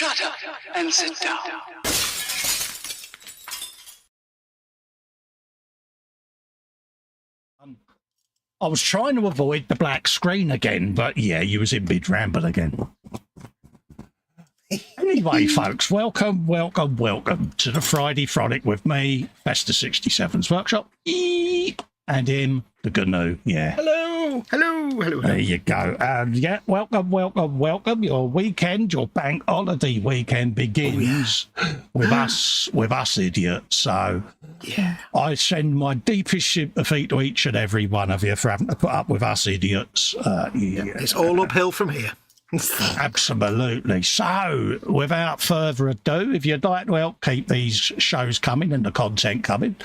Shut up and sit down. I was trying to avoid the black screen again, but yeah, you was in mid-ramble again. Anyway, folks, welcome to the Friday Frolic with me, Festa 67's workshop, and him, the GNU, yeah. Hello. There you go. Yeah, welcome. Your weekend, your bank holiday weekend begins with us idiots. So Yeah. I send my deepest sympathy to each and every one of you for having to put up with us idiots. It's all uphill from here. Absolutely. So, without further ado, if you'd like to help keep these shows coming and the content coming,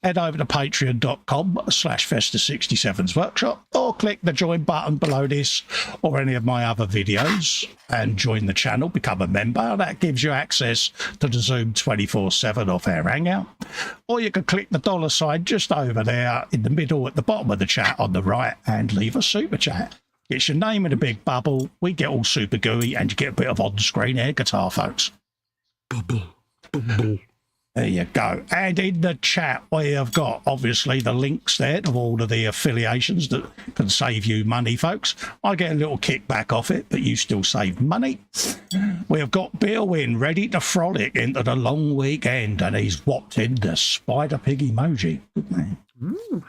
head over to patreon.com/Festa67's workshop or click the join button below this or any of my other videos and join the channel, become a member. That gives you access to the Zoom 24/7 off-air hangout. Or you can click the dollar sign just over there in the middle at the bottom of the chat on the right and leave a super chat. It's your name in a big bubble. We get all super gooey and you get a bit of on-screen air guitar, folks. Bubble. There you go. And in the chat, we have got, obviously, the links there to all of the affiliations that can save you money, folks. I get a little kickback off it, but you still save money. We have got Bill in, ready to frolic into the long weekend, and he's whopped in the spider pig emoji. Good man.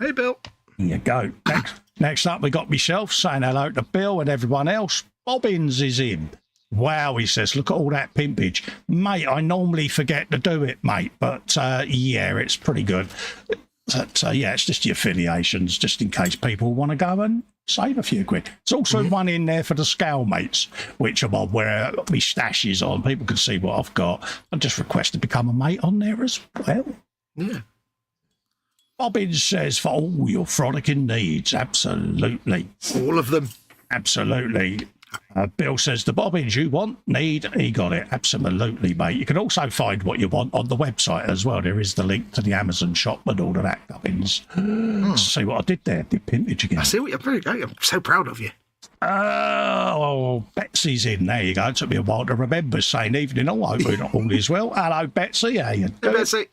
Hey, Bill. There you go. Next up, we got myself saying hello to Bill and everyone else. Bobbins is in. Wow, he says, look at all that pimpage. Mate, I normally forget to do it, mate, but yeah, it's pretty good. But yeah, it's just the affiliations, just in case people want to go and save a few quid. There's also one in there for the scale mates, which I'm on where my stash is on. People can see what I've got. I just request to become a mate on there as well. Yeah. Bobbins says, for all your frolicking needs, absolutely. All of them. Absolutely. Bill says, the bobbins you want, need, he got it. Absolutely, mate. You can also find what you want on the website as well. There is the link to the Amazon shop and all of that gubbins. See what I did there? Did pimpage again. I see what I'm so proud of you. Oh, Betsy's in. There you go. It took me a while to remember saying evening. Oh, I hope all is well. Hello, Betsy. How you doing? Hey, Betsy.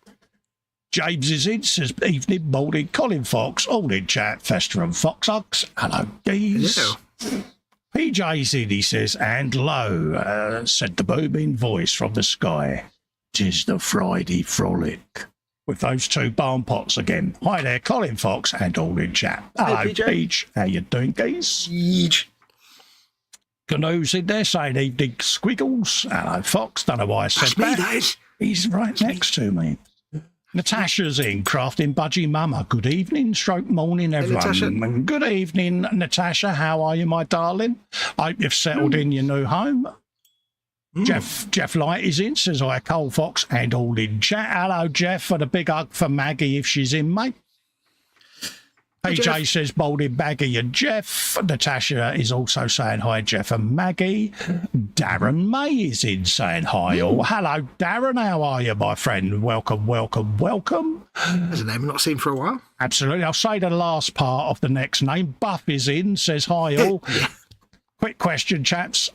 James is in, says evening, morning. Colin Fox, all in chat. Festa and Foxx. Hello, geez. Hello. PJ's in, he says, and lo, said the booming voice from the sky. 'Tis the Friday Frolic. With those two barn pots again. Hi there, Colin Fox, and all in chat. Hello, Hey, PJ. Peach. How you doing, geese? Yeesh. Canoe's in there saying evening, Squiggles. Hello, Fox. Don't know why I said That's me, that. that is. He's right next to me. Natasha's in, crafting budgie mama. Good evening, stroke morning, everyone. Natasha. And good evening, Natasha. How are you, my darling? Hope you've settled in your new home. Jeff Light is in, says I, Cole Fox, and all in chat. Hello, Jeff, and a big hug for Maggie if she's in, mate. PJ Jeff. says Balding Maggie and Jeff. Natasha is also saying hi, Jeff and Maggie. Darren May is in saying hi all. Hello, Darren. How are you, my friend? Welcome. There's a name I've not seen for a while. Absolutely. I'll say the last part of the next name. Buff is in, says hi all. Quick question, chaps.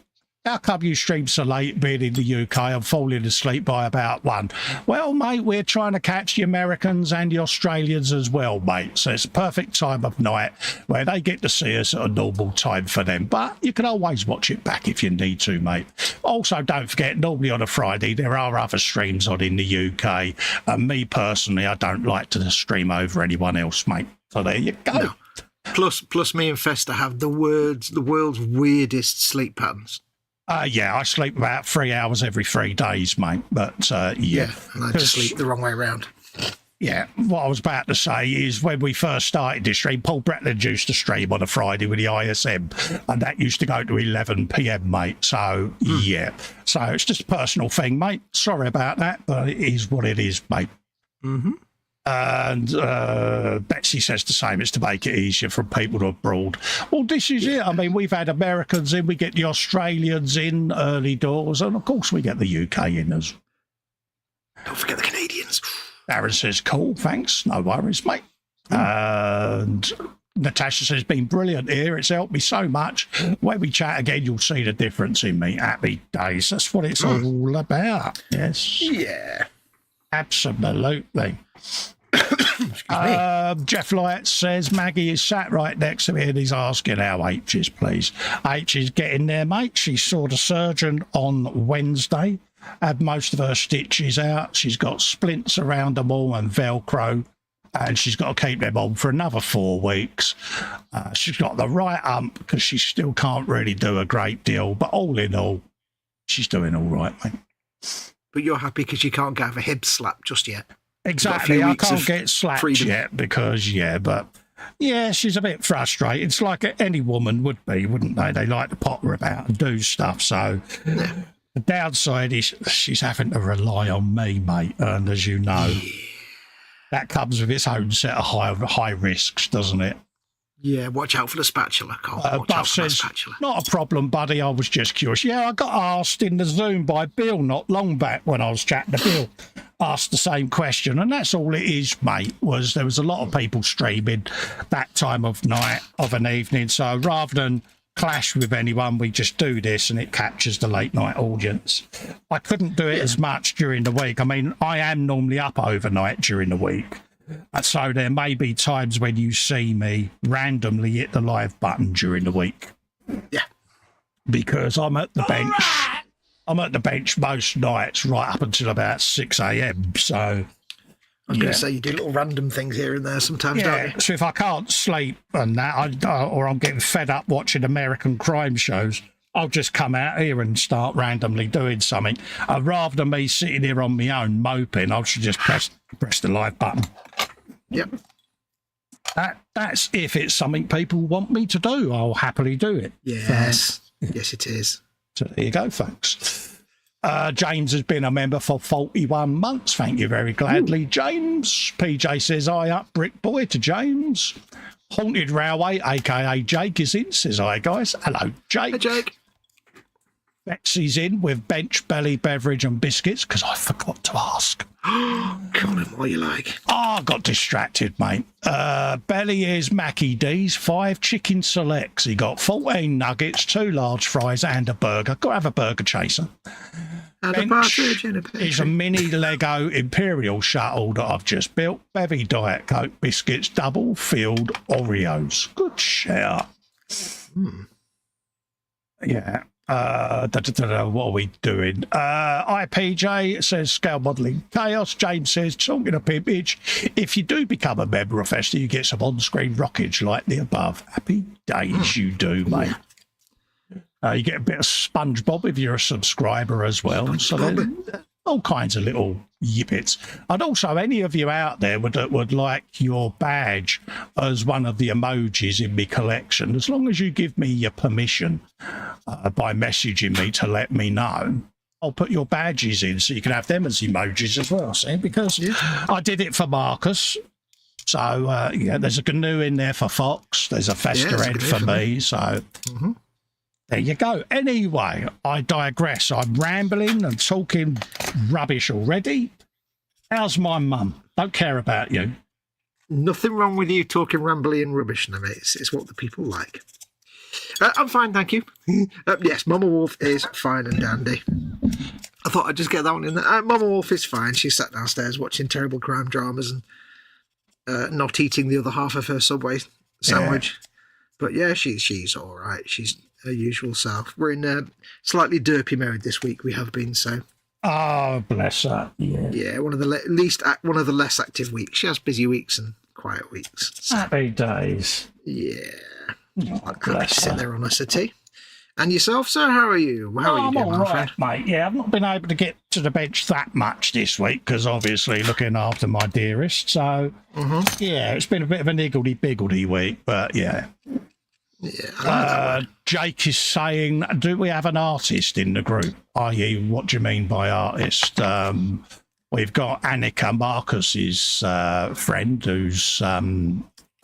How come you stream so late being in the UK and falling asleep by about 1? Well, mate, we're trying to catch the Americans and the Australians as well, mate. So it's a perfect time of night where they get to see us at a normal time for them. But you can always watch it back if you need to, mate. Also, don't forget, normally on a Friday, there are other streams on in the UK. And me personally, I don't like to stream over anyone else, mate. So there you go. No. Plus me and Festa have the world's weirdest sleep patterns. Yeah, I sleep about 3 hours every 3 days, mate. But yeah. And I just sleep the wrong way around. Yeah, what I was about to say is when we first started this stream, Paul Bretland used to stream on a Friday with the ISM, and that used to go to 11 p.m, mate. So, yeah. So it's just a personal thing, mate. Sorry about that, but it is what it is, mate. And Betsy says the same. It's to make it easier for people abroad. Well, this is it. I mean, we've had Americans in, we get the Australians in early doors, and of course we get the UK in as well. Don't forget the Canadians. Darren says, cool, thanks. No worries, mate. And Natasha says, been brilliant here. It's helped me so much. When we chat again, you'll see the difference in me. Happy days. That's what it's all about. Yes. Yeah. Absolutely. Jeff Light says, Maggie is sat right next to me and he's asking how H is, please. H is getting there, mate. She saw the surgeon on Wednesday, had most of her stitches out. She's got splints around them all and Velcro, and she's got to keep them on for another 4 weeks. She's got the right hump because she still can't really do a great deal, but all in all, she's doing all right, mate. But you're happy because you can't get a hip slap just yet. Exactly. I can't get slapped yet because, she's a bit frustrated. It's like any woman would be, wouldn't they? They like to potter about and do stuff. So the downside is she's having to rely on me, mate. And as you know, that comes with its own set of high risks, doesn't it? Yeah, watch out for the spatula, Carl. Buff says, not a problem, buddy. I was just curious. Yeah, I got asked in the Zoom by Bill not long back when I was chatting to Bill. Asked the same question, and that's all it is, mate. There was a lot of people streaming that time of night, of an evening. So rather than clash with anyone, we just do this, and it captures the late night audience. I couldn't do it as much during the week. I mean, I am normally up overnight during the week. So there may be times when you see me randomly hit the live button during the week. Yeah. Because I'm at the bench. I'm at the bench most nights right up until about 6 a.m. So I was going to say you do little random things here and there sometimes, don't you? So if I can't sleep and that, or I'm getting fed up watching American crime shows, I'll just come out here and start randomly doing something. Rather than me sitting here on my own moping, I should just press the live button. Yep. That's if it's something people want me to do, I'll happily do it. Yes. Yes, it is. So there you go, folks. James has been a member for 41 months. Thank you very gladly, James. PJ says, "I up Brick Boy" to James. Haunted Railway, a.k.a. Jake, is in. Says, "Hi, guys." Hello, Jake. Hey, Jake. Betsy's in with bench, belly, beverage and biscuits, because I forgot to ask. Colin, what you like? I got distracted, mate. Belly is Mackie D's, 5 chicken selects. He got 14 nuggets, 2 large fries and a burger. Got to have a burger chaser. And Bench a partridge in a pear is a mini Lego Imperial shuttle that I've just built. Bevy Diet Coke biscuits, double filled Oreos. Good shout. Yeah. What are we doing? IPJ says scale modelling chaos. James says, talking of pimpage, if you do become a member of Festa, you get some on-screen rockage like the above. Happy days you do, mate. You get a bit of SpongeBob if you're a subscriber as well. So there's all kinds of little yippets. And also, any of you out there would like your badge as one of the emojis in my collection, as long as you give me your permission by messaging me to let me know, I'll put your badges in so you can have them as emojis as well, see? Because I did it for Marcus. So, there's a GNU in there for Fox. There's a Festa head for me. So... There you go. Anyway, I digress. I'm rambling and talking rubbish already. How's my mum? Don't care about you. Nothing wrong with you talking rambly and rubbish, no, mate. It's what the people like. I'm fine, thank you. Yes, Mama Wolf is fine and dandy. I thought I'd just get that one in there. Mama Wolf is fine. She sat downstairs watching terrible crime dramas and not eating the other half of her Subway sandwich. Yeah. But yeah, she's all right. She's her usual self. We're in slightly derpy mode this week. We have been so. Oh, bless her. Yeah, one of the less active weeks. She has busy weeks and quiet weeks. So. Happy days. Yeah. Oh, bless her. Sit there on a settee. And yourself, sir? How are you? How are you doing, all right, mate. Yeah, I've not been able to get to the bench that much this week because obviously looking after my dearest. So yeah, it's been a bit of a niggledy-biggledy week, but yeah. Yeah. Jake is saying, do we have an artist in the group? I.e., what do you mean by artist? We've got Annika, Marcus's friend, who's a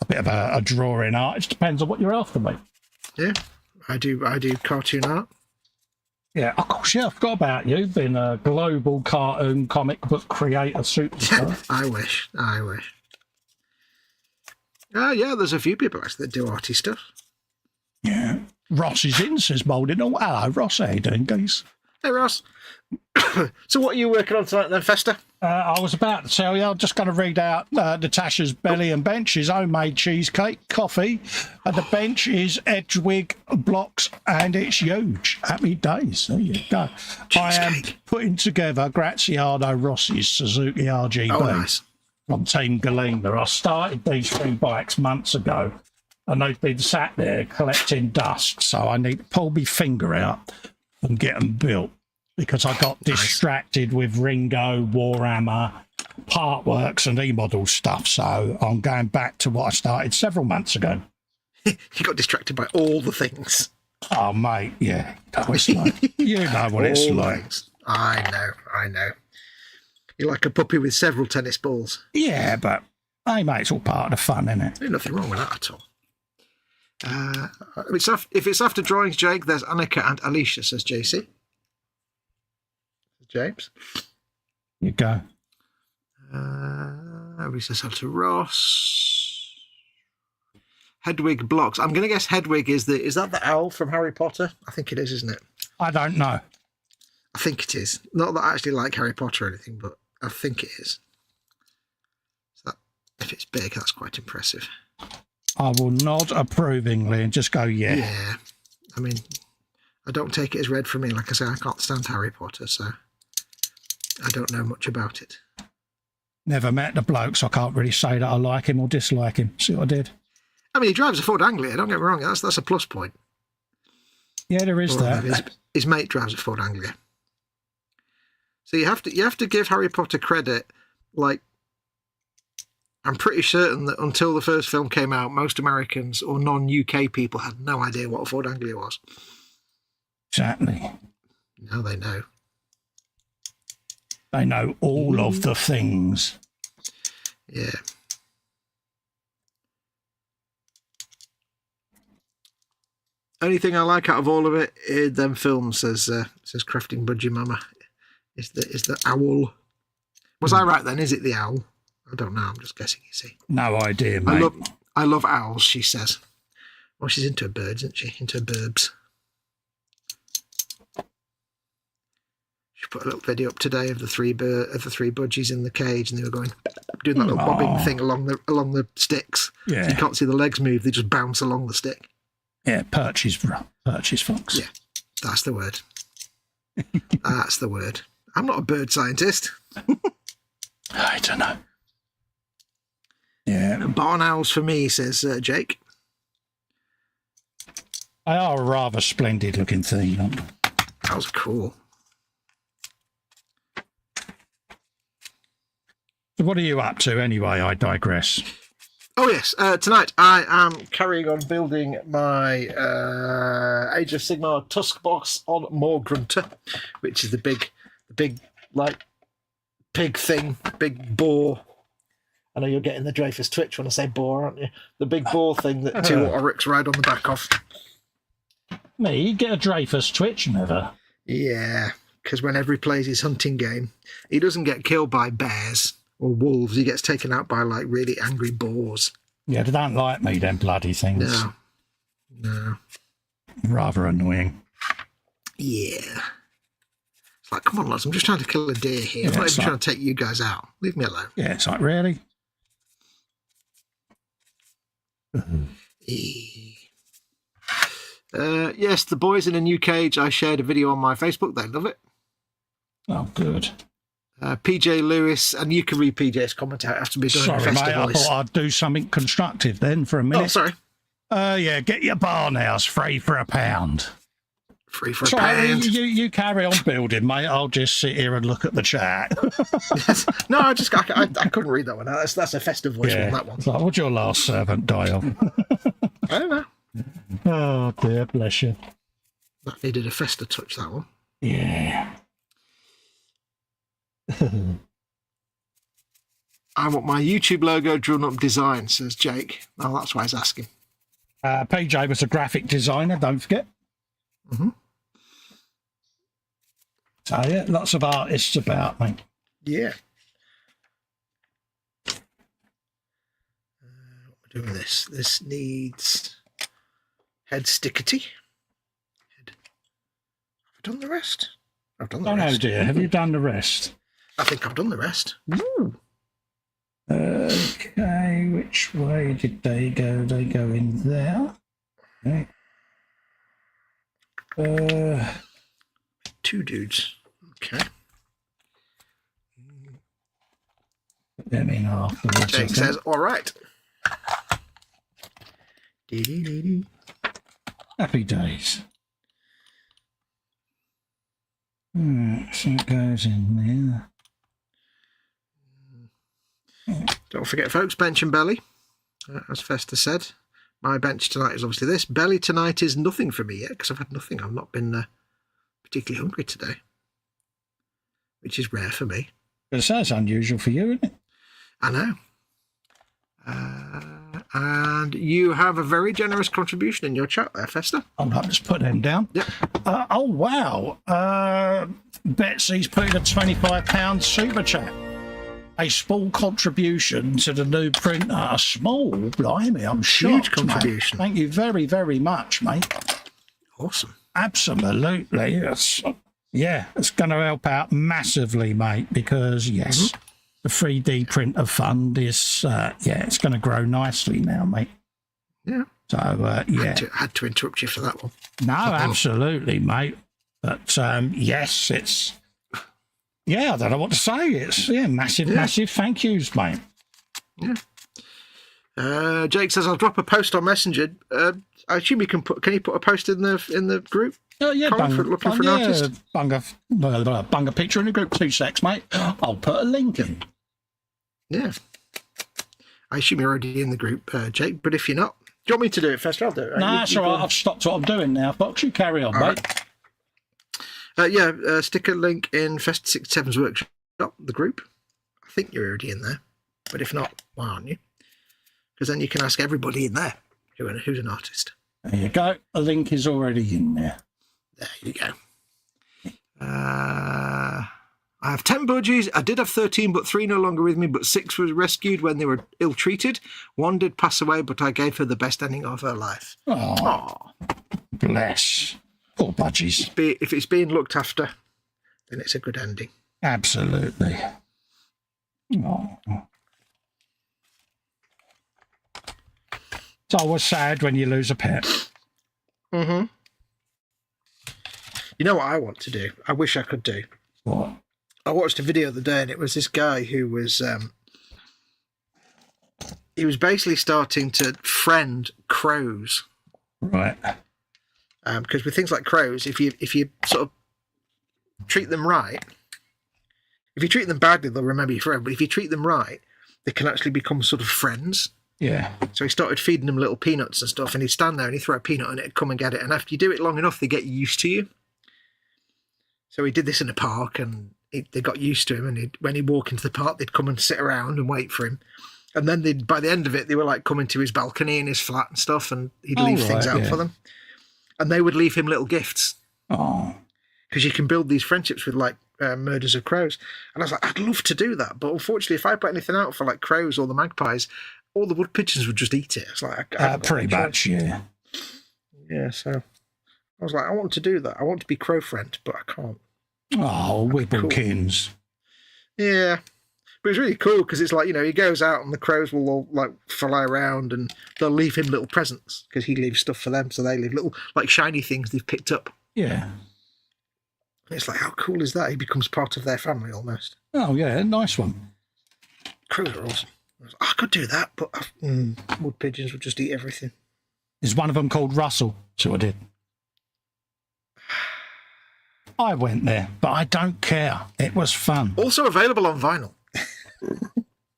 bit of a drawing artist. Depends on what you're after, mate. Yeah, I do cartoon art. Yeah, of course, yeah, I forgot about you. Being a global cartoon comic book creator superstar. I wish. Yeah, there's a few people actually that do arty stuff. Yeah. Ross is in, says Moulding. Oh, hello, Ross. How you doing, guys? Hey, Ross. So what are you working on tonight then, Festa? I was about to tell you, I'm just going to read out Natasha's Belly and Bench's homemade cheesecake, coffee, and the bench is Edgewig blocks, and it's huge. Happy days. There you go. I am putting together Graziano Rossi's Suzuki RGB Nice. from Team Galena. I started these 3 bikes months ago, and they've been sat there collecting dust, so I need to pull my finger out and get them built, because I got distracted with Ringo, Warhammer, Partworks and E-Model stuff. So I'm going back to what I started several months ago. You got distracted by all the things. Oh, mate, yeah. It's like, you know what it's like. Things. I know. You're like a puppy with several tennis balls. Yeah, but, hey, mate, it's all part of the fun, isn't it? There's nothing wrong with that at all. If it's after drawings, Jake, there's Annika and Alicia, says JC. James. You go. We says hello to Ross. Hedwig blocks. I'm going to guess Hedwig is that the owl from Harry Potter? I think it is, isn't it? I don't know. I think it is. Not that I actually like Harry Potter or anything, but I think it is. So if it's big, that's quite impressive. I will nod approvingly and just go, yeah. Yeah. I mean, I don't take it as read for me. Like I say, I can't stand Harry Potter, so I don't know much about it. Never met the bloke, so I can't really say that I like him or dislike him. See what I did? I mean, he drives a Ford Anglia, don't get me wrong. That's a plus point. Yeah, there is that. His mate drives a Ford Anglia. So you have to give Harry Potter credit. Like, I'm pretty certain that until the first film came out, most Americans or non-UK people had no idea what a Ford Anglia was. Exactly. Now they know. They know all of the things. Yeah. Only thing I like out of all of it is them films, says Crafting Budgie Mama, is the owl. Was I right then? Is it the owl? I don't know. I'm just guessing. You see. No idea, mate. I love owls. She says. Well, she's into her birds, isn't she? Into her burbs. She put a little video up today of the three budgies in the cage, and they were doing that little bobbing thing along the sticks. Yeah. So you can't see the legs move; they just bounce along the stick. Yeah, Perches Fox. Yeah, that's the word. That's the word. I'm not a bird scientist. I don't know. Yeah. Barn owls for me, says Jake. They are a rather splendid looking thing, aren't they? Owls are cool. So what are you up to anyway? I digress. Oh yes, tonight I am carrying on building my Age of Sigmar Tusk box on Morgrunter, which is the big like pig thing, big boar. I know you're getting the Dreyfus twitch when I say boar, aren't you? The big boar thing that two Oryx ride on the back of. Me, get a Dreyfus twitch, never. Yeah, because whenever he plays his hunting game, he doesn't get killed by bears or wolves. He gets taken out by like really angry boars. Yeah, they don't like me, them bloody things. No. Rather annoying. Yeah. It's like, come on, lads, I'm just trying to kill a deer here. Yeah, I'm not even like, trying to take you guys out. Leave me alone. Yeah, it's like, really? Yes, the boys in a new cage. I shared a video on my Facebook. They love it. Oh, good. PJ Lewis, and you can read PJ's comment out after me doing Sorry, mate, I voice. thought I'd do something constructive then for a minute. Oh, sorry. Yeah, get your barn house free for £1. Free for Sorry, £1. you carry on building, mate. I'll just sit here and look at the chat. No, I couldn't read that one. That's a festive voice one, that one. It's like, what'd your last servant die of? I don't know. Oh, dear, bless you. That needed a Festa touch, that one. Yeah. I want my YouTube logo drawn up design, says Jake. Oh, that's why he's asking. PJ was a graphic designer, don't forget. Mm-hmm. So, yeah, lots of artists about, mate. Yeah. What doing this. This needs head stickety. Have I done the rest? I've done the rest. Oh dear, have you done the rest? I think I've done the rest. Ooh. Okay, which way did they go? They go in there. Okay. Two dudes. Okay. Put them in afterwards. Jake says, all right. Happy days. So it goes in there. Don't forget, folks, bench and belly. As Festa said, my bench tonight is obviously this. Belly tonight is nothing for me yet because I've had nothing. I've not been particularly hungry today, which is rare for me. But that's unusual for you, isn't it? I know. And you have a very generous contribution in your chat there, Festa. I'll just put them down. Yep. Oh, wow. Betsy's put in a £25 super chat. A small contribution to the new printer. A small, blimey, I'm shocked. Huge contribution. Mate. Thank you very, very much, mate. Awesome. Absolutely. It's going to help out massively, mate, because, yes, the 3D printer fund is, it's going to grow nicely now, mate. Yeah. So, I had to interrupt you for that one. No, absolutely, mate. But, yes, it's... Yeah, I don't know what to say. It's massive thank yous, mate. Yeah. Jake says I'll drop a post on Messenger. I assume you can put. Can you put a post in the group? Oh yeah, looking for an artist. Bung a picture in the group. 2 secs, mate. I'll put a link in. Yeah. I assume you're already in the group, Jake. But if you're not, do you want me to do it first? I'll do it. Right? No, that's all right. I've stopped what I'm doing now, Fox. You carry on, mate. Right. Stick a link in Festa 67's workshop, the group. I think you're already in there, but if not, why aren't you? Because then you can ask everybody in there who's an artist. There you go. A link is already in there. There you go. I have 10 budgies. I did have 13, but 3 no longer with me, but 6 was rescued when they were ill-treated. 1 did pass away, but I gave her the best ending of her life. Oh, bless. Poor budgies. If it's being looked after, then it's a good ending. Absolutely. Oh. It's always sad when you lose a pet. Mm-hmm. You know what I want to do? I wish I could do. What? I watched a video the other day, and it was this guy who was... he was basically starting to friend crows. Right. Because with things like crows, if you sort of treat them right, if you treat them badly, they'll remember you forever. But if you treat them right, they can actually become sort of friends. Yeah. So he started feeding them little peanuts and stuff, and he'd stand there and he'd throw a peanut and it'd come and get it. And after you do it long enough, they get used to you. So he did this in a park, and they got used to him. And when he'd walk into the park, they'd come and sit around and wait for him. And then by the end of it, they were like coming to his balcony and his flat and stuff, and he'd leave things out for them. And they would leave him little gifts. Oh. Because you can build these friendships with, like, murders of crows. And I was like, I'd love to do that. But unfortunately, if I put anything out for, like, crows or the magpies, all the wood pigeons would just eat it. It's like, pretty much, yeah. Yeah, so I was like, I want to do that. I want to be crow friend, but I can't. Oh, Whipplekins. Cool. Yeah. But it's really cool because it's like, he goes out and the crows will all, like, fly around and they'll leave him little presents because he leaves stuff for them. So they leave little, like, shiny things they've picked up. Yeah. And it's like, how cool is that? He becomes part of their family almost. Oh, yeah, nice one. Crows are awesome. I could do that, but wood pigeons would just eat everything. Is one of them called Russell? So I did. I went there, but I don't care. It was fun. Also available on vinyl.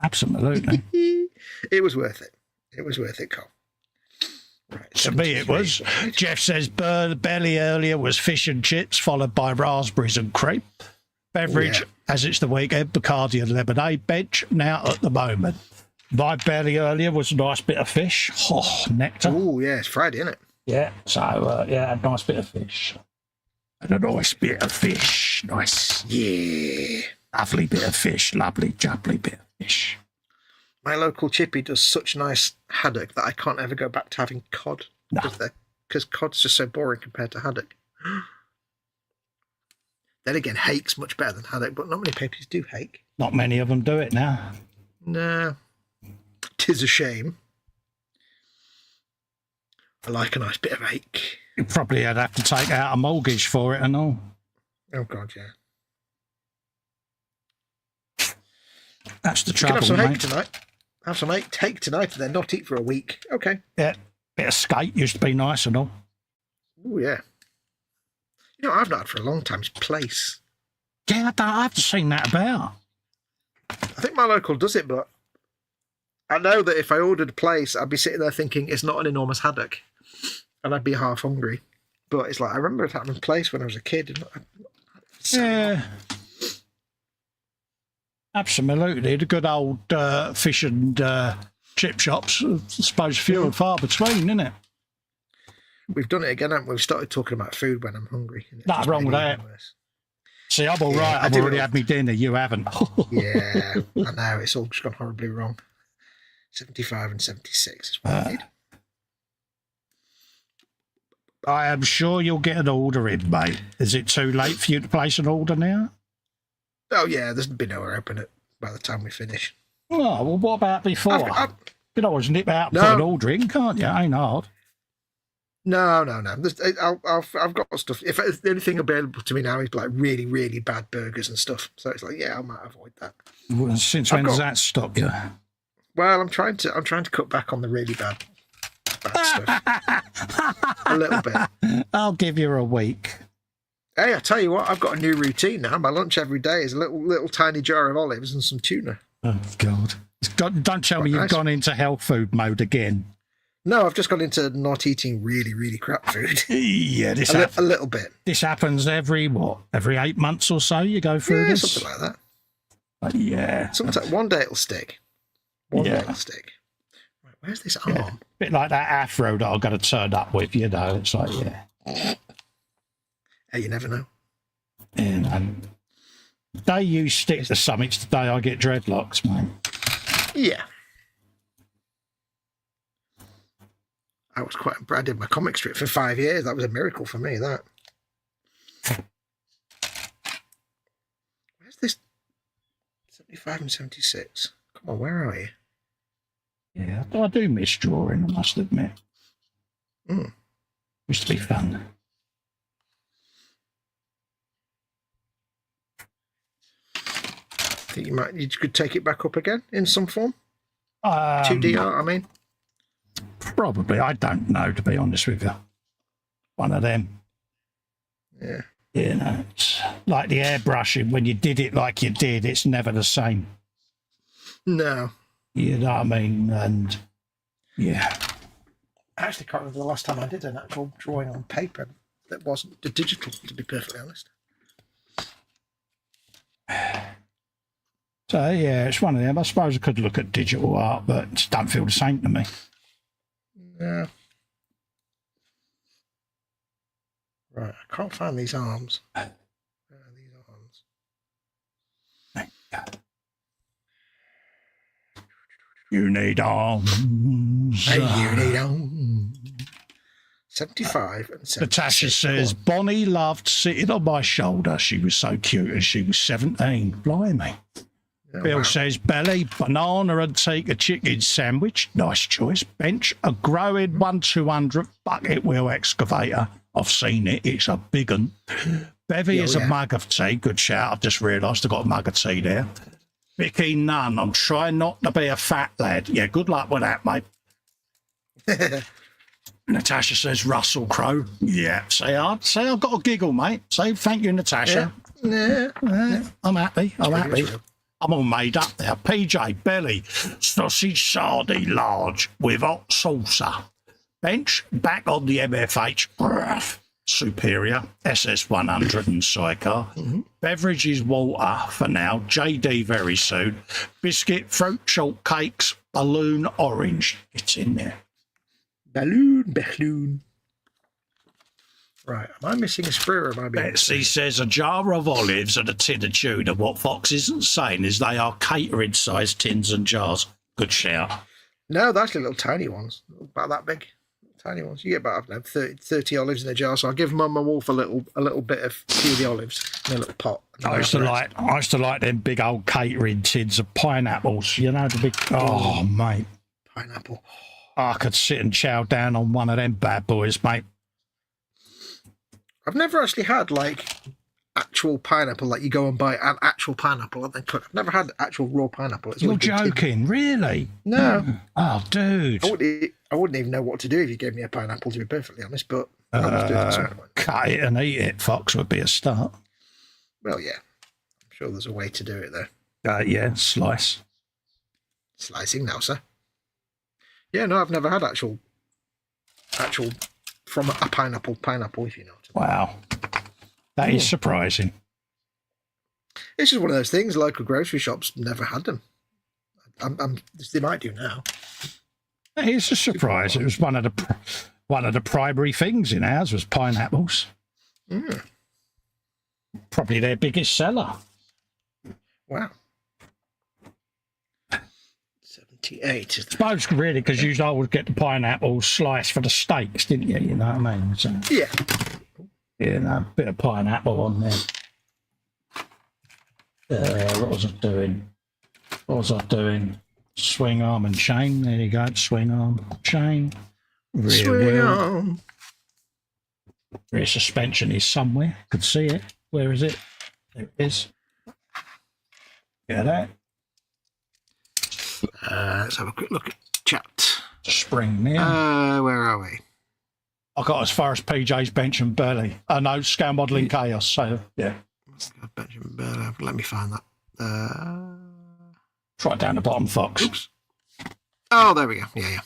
Absolutely. It was worth it. It was worth it, Cole. Right, to me it was. Jeff says belly earlier was fish and chips, followed by raspberries and crepe. Beverage, as it's the weekend, Bacardi and lemonade. Bench now at the moment. My belly earlier was a nice bit of fish. Oh, nectar. Oh, yeah, it's Friday, isn't it? Yeah, so, a nice bit of fish. And a nice bit of fish. Nice. Yeah. Lovely bit of fish. Lovely, jubbly bit of fish. my local chippy does such nice haddock that I can't ever go back to having cod. No. Because cod's just so boring compared to haddock. Then again, hake's much better than haddock, but not many papers do hake. Not many of them do it now. No. 'Tis a shame. I like a nice bit of hake. You probably had to take out a mortgage for it and all. Oh, God, yeah. That's the We can trouble, have some hake mate. tonight. Have some hake tonight and then not eat for a week. Okay. Yeah, bit of skate used to be nice and all. Oh, yeah. You know what I've not had for a long time is place. Yeah, I haven't seen that about. I think my local does it, but I know that if I ordered a place, I'd be sitting there thinking it's not an enormous haddock, and I'd be half hungry. But it's like I remember it having a place when I was a kid. Yeah. Absolutely. The good old fish and chip shops, I suppose, few and far between, isn't it? We've done it again, haven't we? We've started talking about food when I'm hungry. Nothing wrong with that. See, I'm all right. I've already had my dinner. You haven't. Yeah, I know. It's all just gone horribly wrong. 75 and 76 is what I need. I am sure you'll get an order in, mate. Is it too late for you to place an order now? Oh, yeah, there's been nowhere open it by the time we finish. Oh, well, what about before? You can always nip out and put an order in, can't you? Ain't hard. No. I've got stuff. If the only thing available to me now is like really, really bad burgers and stuff. So it's like, yeah, I might avoid that. Well, since when does that stop you? Well, I'm trying to cut back on the really bad stuff a little bit. I'll give you a week. Hey, I tell you what, I've got a new routine now. My lunch every day is a little tiny jar of olives and some tuna. Oh God! Don't tell me you've gone into health food mode again. No, I've just gone into not eating really, really crap food. Yeah, a little bit. This happens every 8 months or so. You go through this, something like that. Yeah. Sometimes one day it'll stick. One day it'll stick. Right, where's this arm? Yeah. Bit like that afro that I've got to turn up with. You know, it's like Hey, you never know. And the day you stick to something, it's the day I get dreadlocks, mate. Yeah. I did my comic strip for 5 years. That was a miracle for me, that. Where's this? 75 and 76. Come on, where are you? Yeah, I do miss drawing, I must admit. Used to be fun. I think you could take it back up again in some form? 2D art, I mean? Probably. I don't know, to be honest with you. One of them. Yeah. You know, it's like the airbrushing. When you did it like you did, it's never the same. No. You know what I mean? And, yeah. I actually can't remember the last time I did an actual drawing on paper that wasn't digital, to be perfectly honest. So, yeah, it's one of them. I suppose I could look at digital art, but it just don't feel the same to me. Yeah. Right, I can't find these arms. Where are these arms? You need arms. Hey, you need arms. 75 and 76. Natasha says, Bonnie loved sitting on my shoulder. She was so cute as she was 17. Blimey. Oh, Bill says, belly, banana and take a chicken sandwich. Nice choice. Bench, a growing 1/200 bucket wheel excavator. I've seen it. It's a big one. Bevy is a mug of tea. Good shout. I've just realised I've got a mug of tea there. Vicky Nunn, I'm trying not to be a fat lad. Yeah, good luck with that, mate. Natasha says, Russell Crowe. Yeah, I've got a giggle, mate. Say thank you, Natasha. Yeah. I'm happy. I'm all made up there. PJ, belly, sausage sardine large with hot salsa. Bench, back on the MFH. Superior, SS100 and sidecar. Beverage is water for now. JD very soon. Biscuit, fruit, shortcakes, balloon, orange. It's in there. Balloon. Right, am I missing a sprue or am I being Betsy says a jar of olives and a tin of tuna. What Fox isn't saying is they are catering-sized tins and jars. Good shout. No, they're actually little tiny ones, about that big. Tiny ones. You get about, I don't know, 30 olives in a jar. So I'll give Mum and Wolf a little bit of a few of the olives in a little pot. I used to like them big old catering tins of pineapples. You know, the big. Oh, mate. Pineapple. I could sit and chow down on one of them bad boys, mate. I've never actually had like actual pineapple, like you go and buy an actual pineapple and then cook. I've never had actual raw pineapple. You're joking, really? No. Oh, dude. I wouldn't even know what to do if you gave me a pineapple, to be perfectly honest, but I was doing it somewhere. Cut it and eat it, Fox, would be a start. Well, yeah. I'm sure there's a way to do it, though. Yeah, slice. Slicing now, sir. Yeah, no, I've never had actual from a pineapple, if you know what I mean. Wow. That is surprising. It's just one of those things. Local grocery shops never had them. They might do now. It is a surprise. It was one of the primary things in ours was pineapples. Mm. Probably their biggest seller. Wow. 78 is I suppose really because you always get the pineapple sliced for the steaks, didn't you? You know what I mean? So, yeah. Yeah, no, a bit of pineapple on there. What was I doing? Swing arm and chain. There you go. Swing arm, chain. Rear arm. Rear suspension is somewhere. Could see it. Where is it? There it is. Get that? Let's have a quick look at chat. Spring there. Where are we? I got as far as PJ's bench and belly. No, scale modelling chaos. So yeah. Bench and belly. Let me find that. It's right down the bottom, Fox. Oops. Oh, there we go. Yeah.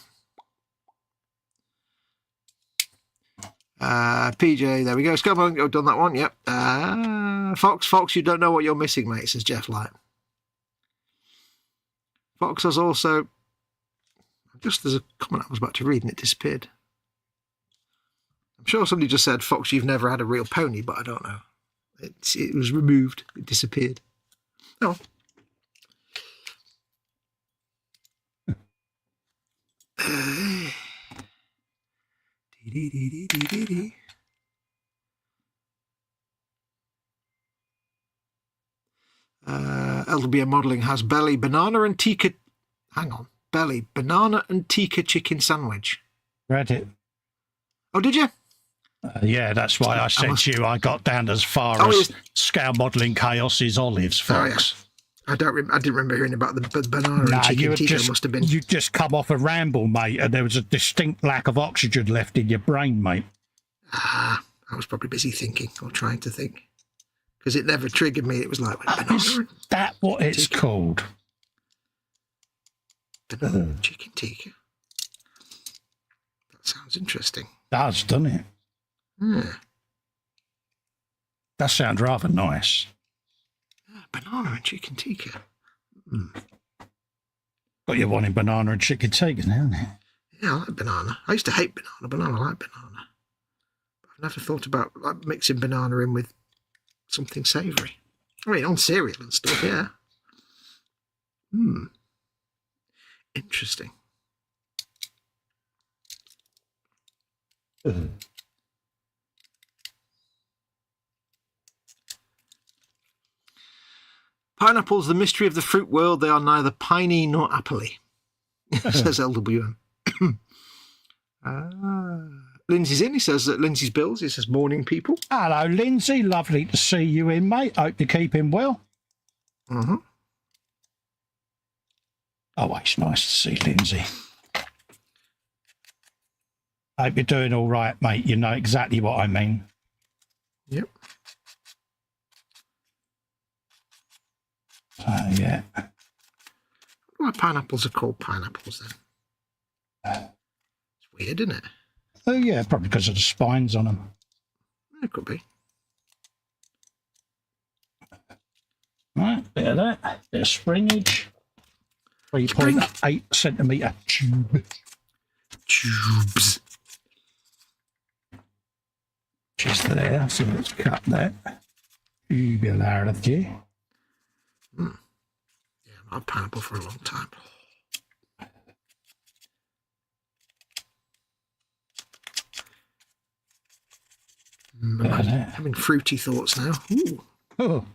PJ, there we go. Scale modelling. I've done that one. Yep. Fox, you don't know what you're missing, mate, says Jeff Light. Fox has also, there's a comment I was about to read and it disappeared. I'm sure somebody just said, Fox, you've never had a real pony, but I don't know. It was removed. It disappeared. Oh. LWM modelling has belly, banana and tikka. Hang on. Belly, banana and tikka chicken sandwich. Read it. Oh, did you? Yeah, that's why I said to you I got down as far as scale modelling chaos's olives, Fox. Oh, yeah. I didn't remember hearing about the banana and chicken tikka. Must have been. You just come off a ramble, mate, and there was a distinct lack of oxygen left in your brain, mate. I was probably busy thinking or trying to think. Because it never triggered me. It was like, is that what it's called? Banana chicken tikka. That sounds interesting. Does, doesn't it? Yeah. That sounds rather nice. Banana and chicken tikka. Got you wanting banana and chicken tikka now, isn't it? Yeah, I like banana. I used to hate banana, but now I like banana. I've never thought about like mixing banana in with something savoury. I mean, on cereal and stuff, yeah. Interesting. Pineapples, the mystery of the fruit world. They are neither piney nor appley, says LWM. Lindsay's in. He says that Lindsay's bills. He says, morning, people. Hello, Lindsay. Lovely to see you in, mate. Hope you're keeping well. Always nice to see Lindsay. Hope you're doing all right, mate. You know exactly what I mean. Yep. Yeah. Why pineapples are called pineapples then? It's weird, isn't it? Oh, yeah, probably because of the spines on them. It could be. Right, bit of that. Bit of springage. 3.8 centimetre tube. Tubes. Just there, so let's cut that. Tubularity. Yeah, I've had pineapple for a long time. Having fruity thoughts now. Ooh. Oh,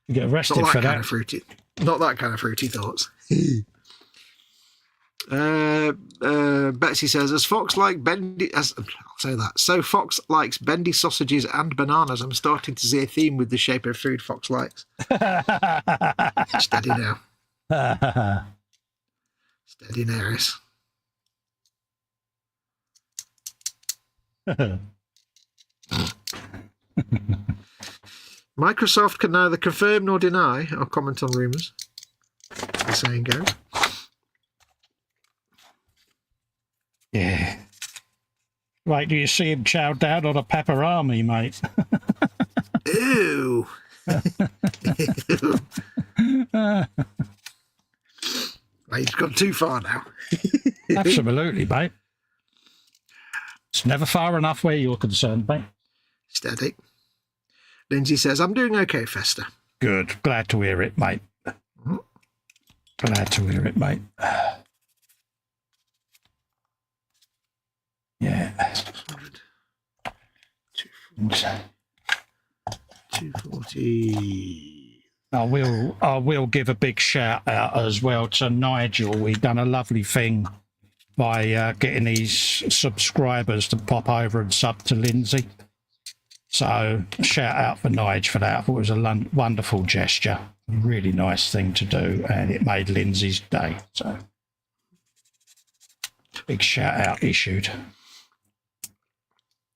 you get Not arrested that for kind that. of fruity. Not that kind of fruity thoughts. Betsy says, "As Fox like bendy, I'll say that. So Fox likes bendy sausages and bananas. I'm starting to see a theme with the shape of food Fox likes." Steady now. Steady Neris. Microsoft can neither confirm nor deny or comment on rumours. The saying goes. Yeah. Right, do you see him chow down on a pepperami, mate? Ew. Well, he's gone too far now. Absolutely, mate. It's never far enough where you're concerned, mate. Steady. Lindsay says, "I'm doing okay, Festa." Good. Glad to hear it, mate. Glad to hear it, mate. Yeah. 240. I will give a big shout out as well to Nigel. We've done a lovely thing by getting his subscribers to pop over and sub to Lindsay. So shout out for Nigel for that. I thought it was a wonderful gesture. A really nice thing to do, and it made Lindsay's day. So big shout out issued.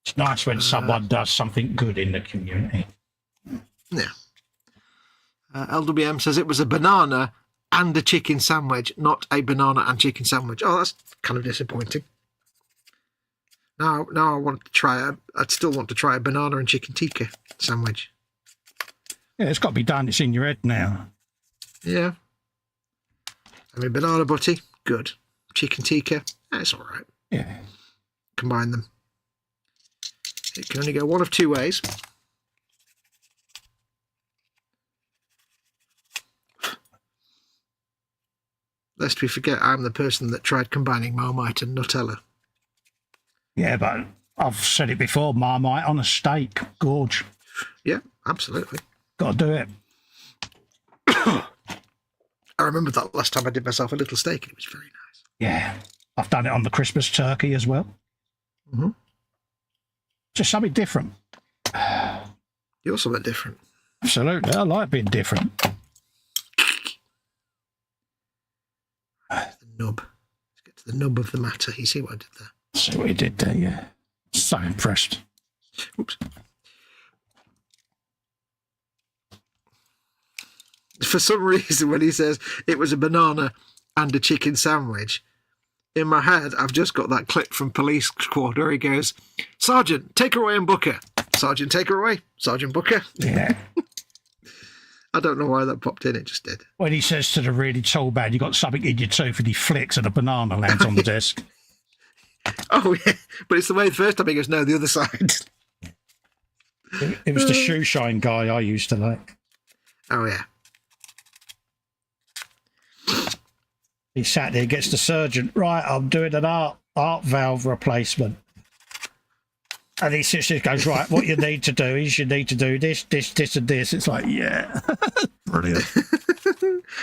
It's nice when someone does something good in the community. Yeah. LWM says it was a banana and a chicken sandwich, not a banana and chicken sandwich. Oh, that's kind of disappointing. Now I want to try I'd still want to try a banana and chicken tikka sandwich. Yeah, it's got to be done. It's in your head now. Yeah. I mean, banana butty, good. Chicken tikka, that's all right. Yeah. Combine them. It can only go one of two ways. Lest we forget, I'm the person that tried combining Marmite and Nutella. Yeah, but I've said it before, Marmite on a steak, gorge. Yeah, absolutely. Got to do it. I remember that last time I did myself a little steak and it was very nice. Yeah, I've done it on the Christmas turkey as well. Mm-hmm. Just something different. You're something different. Absolutely, I like being different. The nub. Let's get to the nub of the matter. You see what I did there? See what he did there, yeah. So impressed. Oops. For some reason, when he says it was a banana and a chicken sandwich, in my head, I've just got that clip from Police Squad where he goes, "Sergeant, take her away and book her. Sergeant, take her away. Sergeant, book her." Yeah. I don't know why that popped in. It just did. When he says to the really tall man, you got something in your tooth, and he flicks and a banana lands on the desk. Oh, yeah. But it's the way the first time he goes, "No, the other side." It was the shoe shine guy I used to like. Oh, yeah. He sat there, gets the sergeant, right, I'm doing an art valve replacement. And he sits there and goes, right, what you need to do is you need to do this, this, this, and this. It's like, yeah. Brilliant.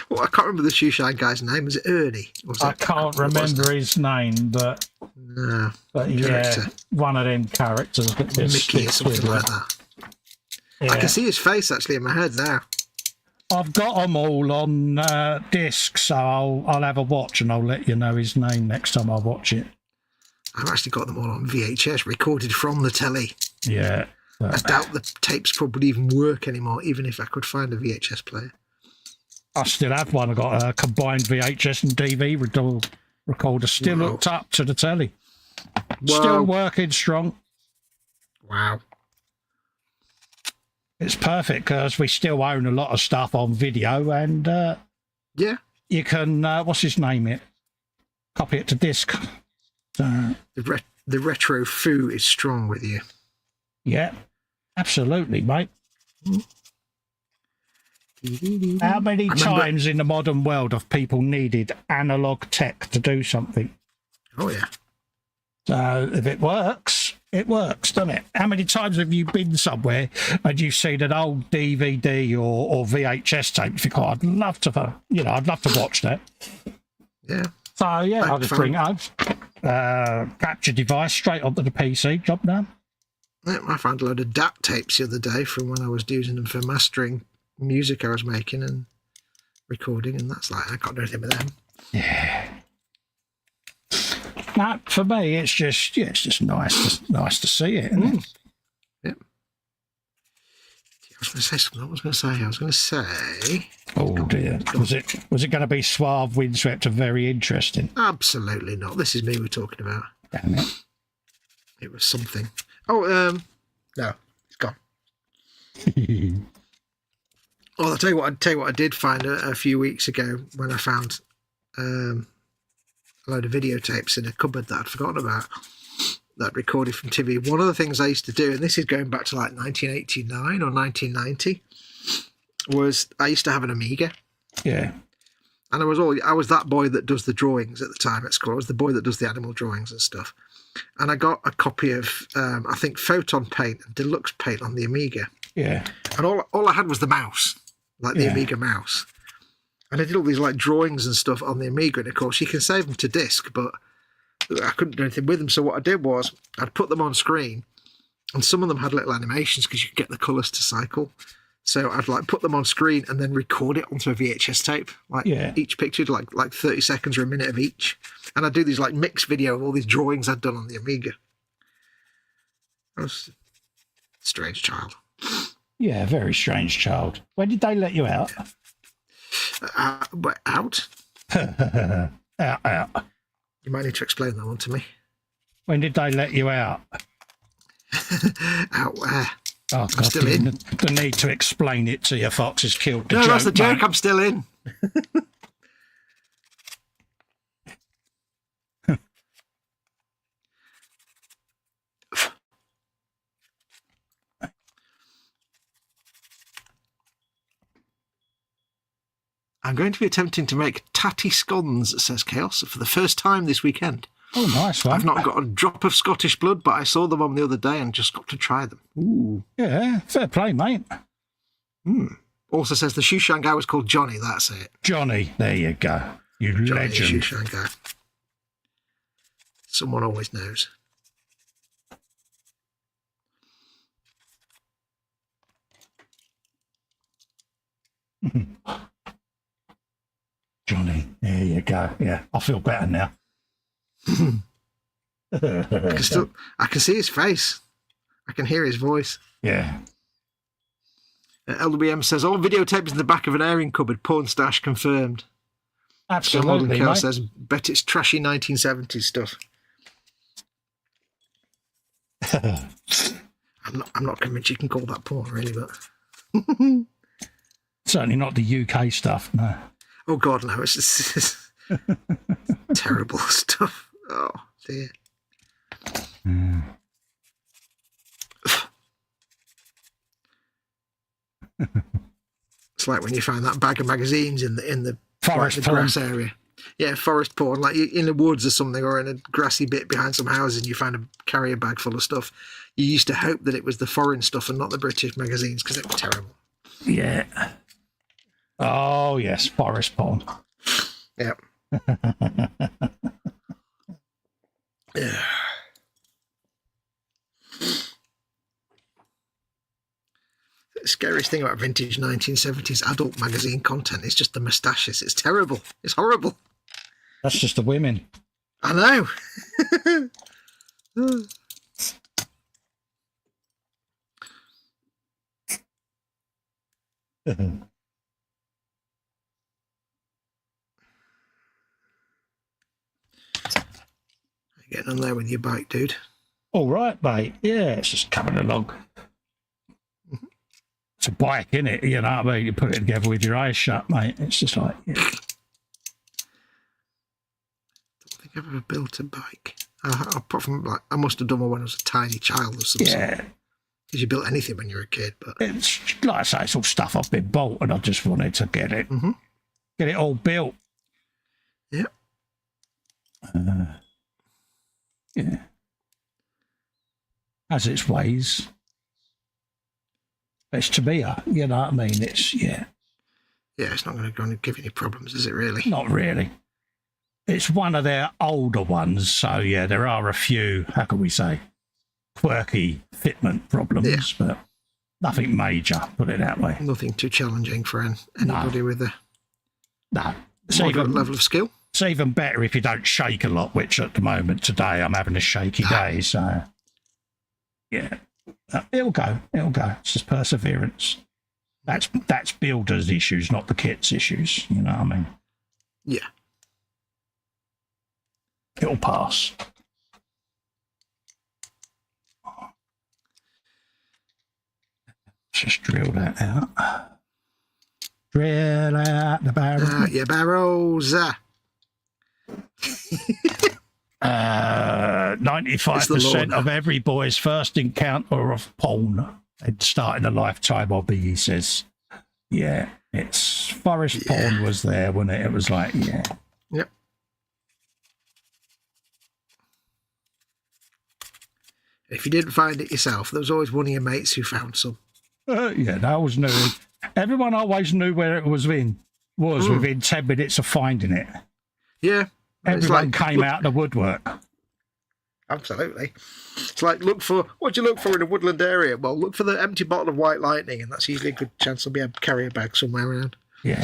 Well, I can't remember the shoe shine guy's name. Was it Ernie? I can't remember his name, but, no, yeah, one of them characters. That Mickey or something like that. Yeah. I can see his face actually in my head now. I've got them all on disc, so I'll have a watch and I'll let you know his name next time I watch it. I've actually got them all on VHS, recorded from the telly. Yeah. I doubt the tapes probably even work anymore, even if I could find a VHS player. I still have one. I've got a combined VHS and DV recorder, still hooked up to the telly. Whoa. Still working strong. Wow. It's perfect because we still own a lot of stuff on video, and yeah, you can what's his name? It copy it to disc. The retro foo is strong with you. Yeah, absolutely, mate. How many times in the modern world have people needed analog tech to do something? Oh yeah. So if it works, It works, doesn't it? How many times have you been somewhere and you've seen an old DVD or VHS tape? You think, oh, I'd love to, I'd love to watch that. Yeah. So, yeah, I'll just bring it home. Capture device straight onto the PC, job done. Yeah, I found a load of DAT tapes the other day from when I was using them for mastering music I was making and recording, and that's like, I can't do anything with them. Yeah. No, for me, it's just nice to see it, isn't it? Yep. I was going to say something. What was I going to say? Oh dear. Was it going to be suave, windswept, and very interesting? Absolutely not. This is me we're talking about. Damn it. It was something. Oh, no, it's gone. Well, I'll tell you what I did find a few weeks ago when I found a load of videotapes in a cupboard that I'd forgotten about that I'd recorded from TV. One of the things I used to do, and this is going back to like 1989 or 1990, was I used to have an Amiga. Yeah. And I was that boy that does the drawings at the time at school. I was the boy that does the animal drawings and stuff. And I got a copy of, I think, Photon Paint and Deluxe Paint on the Amiga. Yeah. And all I had was the mouse, like the Amiga mouse. And I did all these like drawings and stuff on the Amiga. And of course, you can save them to disk, but I couldn't do anything with them. So what I did was I'd put them on screen, and some of them had little animations because you could get the colours to cycle. So I'd like put them on screen and then record it onto a VHS tape, like each picture, like 30 seconds or a minute of each. And I'd do these like mixed video of all these drawings I'd done on the Amiga. I was a strange child. Yeah, very strange child. When did they let you out? Out? out. You might need to explain that one to me. When did they let you out? Out where? Oh, God, still in. The need to explain it to you, Fox, has killed the joke. No, that's the joke. Mate. I'm still in. I'm going to be attempting to make tatty scones, says Chaos, for the first time this weekend. Oh, nice one. I've not got a drop of Scottish blood, but I saw them on the other day and just got to try them. Ooh. Yeah, fair play, mate. Also says the Shushan guy was called Johnny, that's it. Johnny, there you go. You Johnny legend. The Shushan guy. Someone always knows. Johnny, there you go. Yeah, I feel better now. I can see his face. I can hear his voice. Yeah. LWM says, all videotapes in the back of an airing cupboard, porn stash confirmed. Absolutely, mate. Says, bet it's trashy 1970s stuff. I'm not convinced you can call that porn, really, but... Certainly not the UK stuff, no. Oh, God, no. It's just terrible stuff. Oh, dear. It's like when you find that bag of magazines in the forest the grass area. Yeah, forest porn, like in the woods or something, or in a grassy bit behind some houses, and you find a carrier bag full of stuff. You used to hope that it was the foreign stuff and not the British magazines because it was terrible. Yeah. Oh, yes, forest porn. Yeah. Yeah. The scariest thing about vintage 1970s adult magazine content is just the moustaches. It's terrible. It's horrible. That's just the women. I know. Getting on there with your bike, dude. All right, mate. Yeah, it's just coming along. It's a bike, isn't it? You know what I mean? You put it together with your eyes shut, mate. It's just like, yeah. Don't think I've ever built a bike. Apart from, like, I must have done one when I was a tiny child or something. Yeah. Because you built anything when you were a kid, but It's like I say, it's all stuff I've been bought, and I just wanted to get it all built. Yeah. Yeah. has its ways. It's to be you know what I mean? It's, Yeah, it's not going to give you any problems, is it really? not really. It's one of their older ones, so yeah, there are a few, how can we say, quirky fitment problems, but nothing major, put it that way. Nothing too challenging for anybody with a moderate level of skill. It's even better if you don't shake a lot, which at the moment today I'm having a shaky day, so yeah. It'll go. It's just perseverance. That's builders' issues, not the kit's issues. You know what I mean? Yeah. It'll pass. Just drill that out. Drill out the barrel. Your barrels. 95% of every boy's first encounter of porn and starting a lifetime hobby, he says. Yeah, it's forest porn was there, wasn't it? It was like, yeah. Yep. If you didn't find it yourself, there was always one of your mates who found some. Yeah, that always knew. Everyone always knew where it was within 10 minutes of finding it. Yeah. Everyone came out of the woodwork. Absolutely. It's like, what do you look for in a woodland area? Well, look for the empty bottle of White Lightning, and that's usually a good chance I'll be able to carry a bag somewhere around. Yeah.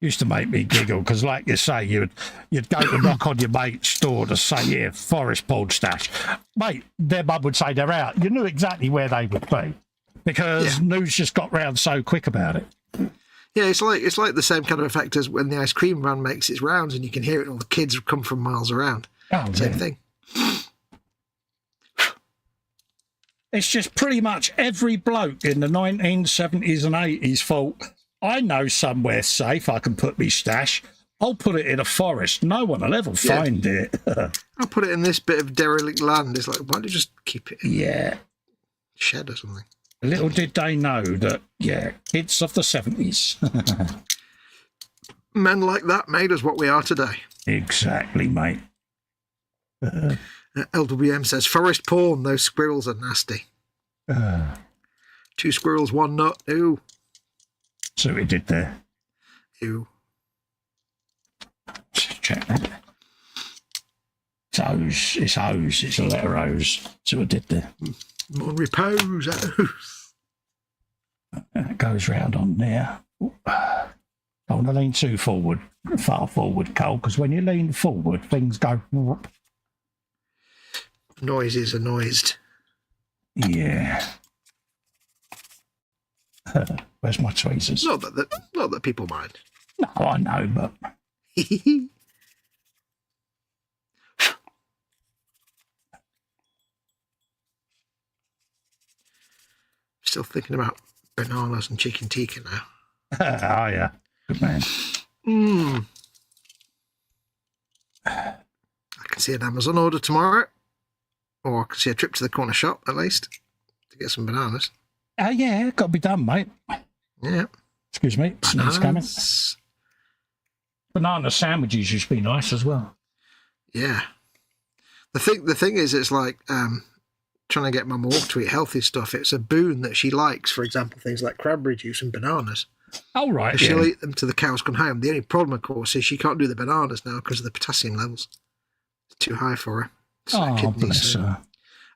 Used to make me giggle, because like you say, you'd go to knock on your mate's door to say, yeah, forest porn stash. Mate, their mum would say they're out. You knew exactly where they would be, because news just got round so quick about it. Yeah, it's like the same kind of effect as when the ice cream van makes its rounds and you can hear it and all the kids come from miles around. Oh, same thing. It's just pretty much every bloke in the 1970s and 80s thought, I know somewhere safe I can put me stash. I'll put it in a forest. No one will ever find it. I'll put it in this bit of derelict land. It's like, why don't you just keep it in a shed or something? Little did they know that, kids of the 70s. Men like that made us what we are today. Exactly, mate. LWM says, forest porn, those squirrels are nasty. 2 squirrels, 1 nut. Ooh. So we did there. Ooh. Check that. It's O's. It's O's. It's a letter O's. So we did there. Mon repose. It goes round on there. I don't want to lean too far forward, Cole, because when you lean forward, things go. Noises are noised. Yeah. Where's my tweezers? Not that people mind. No, I know, but. Still thinking about bananas and chicken tikka now. Oh, yeah. Good man. I can see an Amazon order tomorrow. Or I can see a trip to the corner shop, at least, to get some bananas. Oh, yeah. Got to be done, mate. Yeah. Excuse me. Sneeze coming. Banana sandwiches used to be nice as well. Yeah. The thing is, it's like trying to get my mum to eat healthy stuff. It's a boon that she likes, for example, things like cranberry juice and bananas. Oh, right. She'll eat them till the cows come home. The only problem, of course, is she can't do the bananas now because of the potassium levels. It's too high for her. Bless her.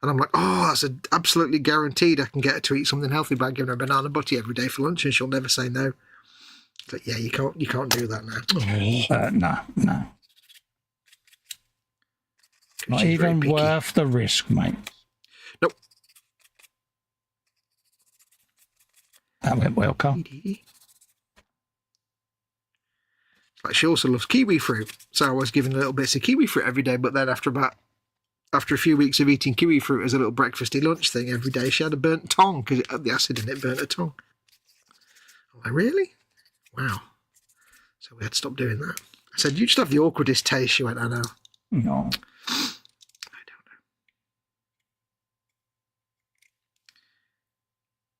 And I'm like, that's absolutely guaranteed I can get her to eat something healthy by giving her a banana butty every day for lunch, and she'll never say no. It's like, yeah, you can't do that now. No. Not even worth the risk, mate. Nope. That went well, Carl. Like, she also loves kiwi fruit, so I was giving her little bits of kiwi fruit every day, but then after a few weeks of eating kiwi fruit as a little breakfasty lunch thing every day, she had a burnt tongue because the acid in it burnt her tongue. I'm like, really? Wow. So we had to stop doing that. I said, you just have the awkwardest taste. She went, I know. No. I don't know.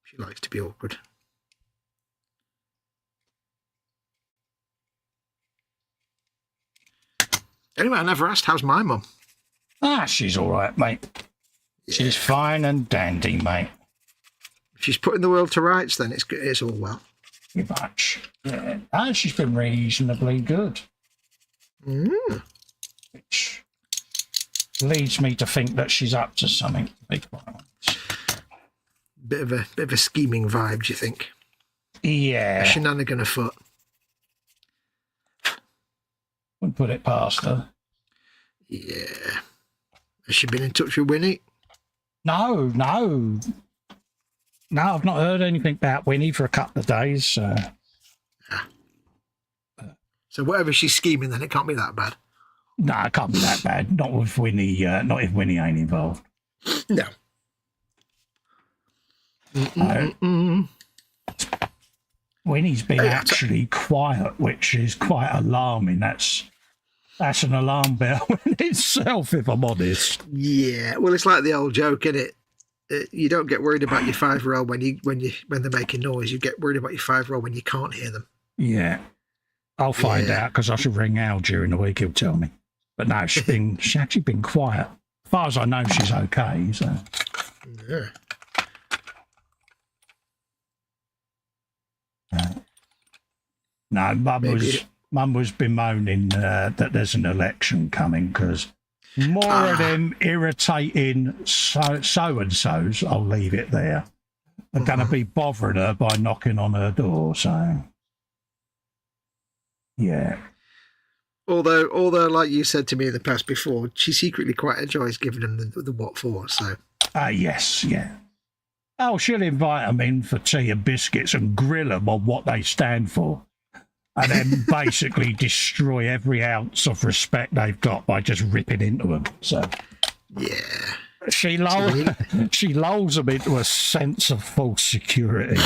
She likes to be awkward. Anyway, I never asked, how's my mum? She's all right, mate. She's fine and dandy, mate. If she's putting the world to rights, then it's all well. Pretty much. Yeah. And she's been reasonably good. Which leads me to think that she's up to something. Bit of a scheming vibe, do you think? Yeah. A shenanigan afoot. Wouldn't put it past her. Yeah. Has she been in touch with Winnie? No, I've not heard anything about Winnie for a couple of days. So whatever she's scheming, then it can't be that bad. No, it can't be that bad. Not with Winnie. Not if Winnie ain't involved. No. Winnie's been actually quiet, which is quite alarming. That's an alarm bell in itself, if I'm honest. Yeah, well, it's like the old joke, isn't it? You don't get worried about your 5-year-old when they're making noise. You get worried about your 5-year-old when you can't hear them. Yeah, I'll find out because I should ring Al during the week. He'll tell me. But no, she's actually been quiet. As far as I know, she's okay. So. Yeah. No, Mum was bemoaning that there's an election coming because more of them irritating so-and-sos, I'll leave it there, are going to be bothering her by knocking on her door. So, yeah. Although, like you said to me in the past before, she secretly quite enjoys giving them the what for. So. Yes, yeah. Oh, she'll invite them in for tea and biscuits and grill them on what they stand for. And then basically destroy every ounce of respect they've got by just ripping into them. So, yeah. She lulls them into a sense of false security.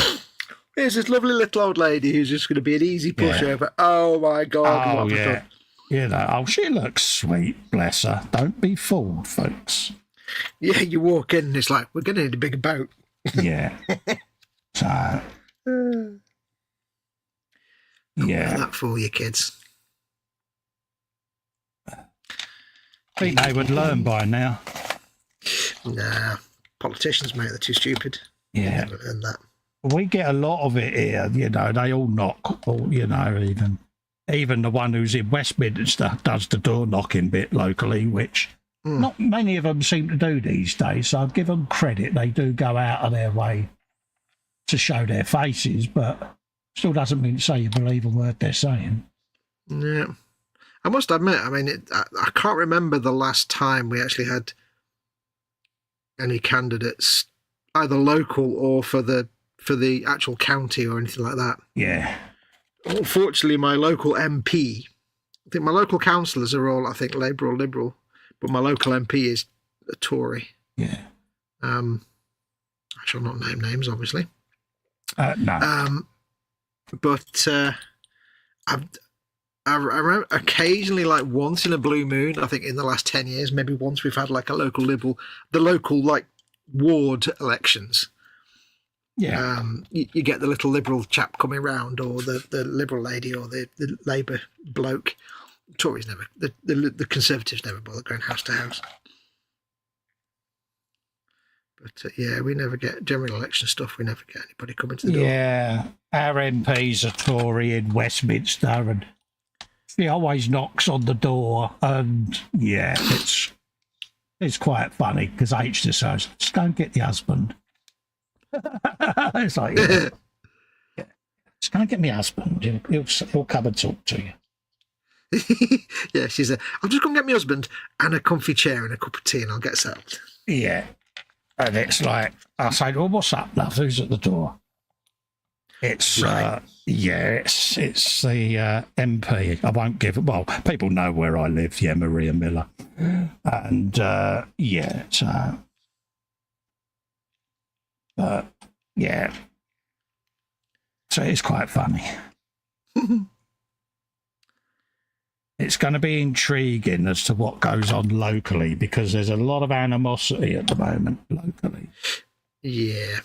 Here's this lovely little old lady who's just going to be an easy pushover. Yeah. Oh, my God. Oh, yeah. You know, oh, she looks sweet, bless her. Don't be fooled, folks. Yeah, you walk in and it's like, we're going to need a bigger boat. Yeah. So... yeah, that for you kids. I think they would learn by now. Nah, politicians, mate, they're too stupid. Yeah, never learn that. We get a lot of it here. You know, they all knock. Or, you know, even the one who's in Westminster does the door knocking bit locally, which not many of them seem to do these days. So I'd give them credit. They do go out of their way to show their faces, but. Still doesn't mean to say you believe a word they're saying. Yeah. I must admit, I mean, I can't remember the last time we actually had any candidates, either local or for the actual county or anything like that. Yeah. Unfortunately, my local MP, I think my local councillors are all, I think, Labour or Liberal, but my local MP is a Tory. Yeah. I shall not name names, obviously. No. But I remember occasionally, like once in a blue moon, I think in the last 10 years, maybe once we've had like a local Liberal, the local like ward elections. Yeah. You get the little Liberal chap coming round, or the Liberal lady, or the Labour bloke. Tories never, the Conservatives never bother going house to house. But yeah, we never get general election stuff. We never get anybody coming to the door. Yeah, our MP's a Tory in Westminster, and he always knocks on the door. And yeah, it's quite funny because H just says, "Just go and get the husband." It's like, yeah, just go and get me husband. He'll come and talk to you. Yeah, she said, "I'm just going to get my husband and a comfy chair and a cup of tea, and I'll get settled." Yeah. And it's like, I say, well, what's up, love? Who's at the door? It's, right. it's the MP. I won't give it. Well, people know where I live, yeah, Maria Miller. And, yeah, so, but, yeah. So it's quite funny. It's going to be intriguing as to what goes on locally because there's a lot of animosity at the moment locally. Yeah.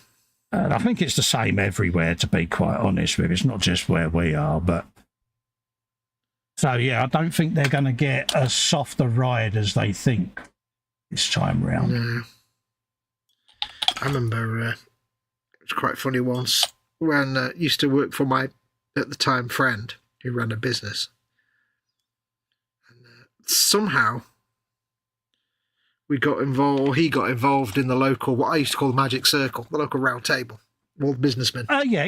And I think it's the same everywhere, to be quite honest with you. It's not just where we are, but... So, yeah, I don't think they're going to get as soft a ride as they think this time round. No. I remember it was quite funny once when I used to work for my, at the time, friend who ran a business. And somehow we got involved, or he got involved in the local, what I used to call the Magic Circle, the local round table, all the businessmen. Oh, yeah.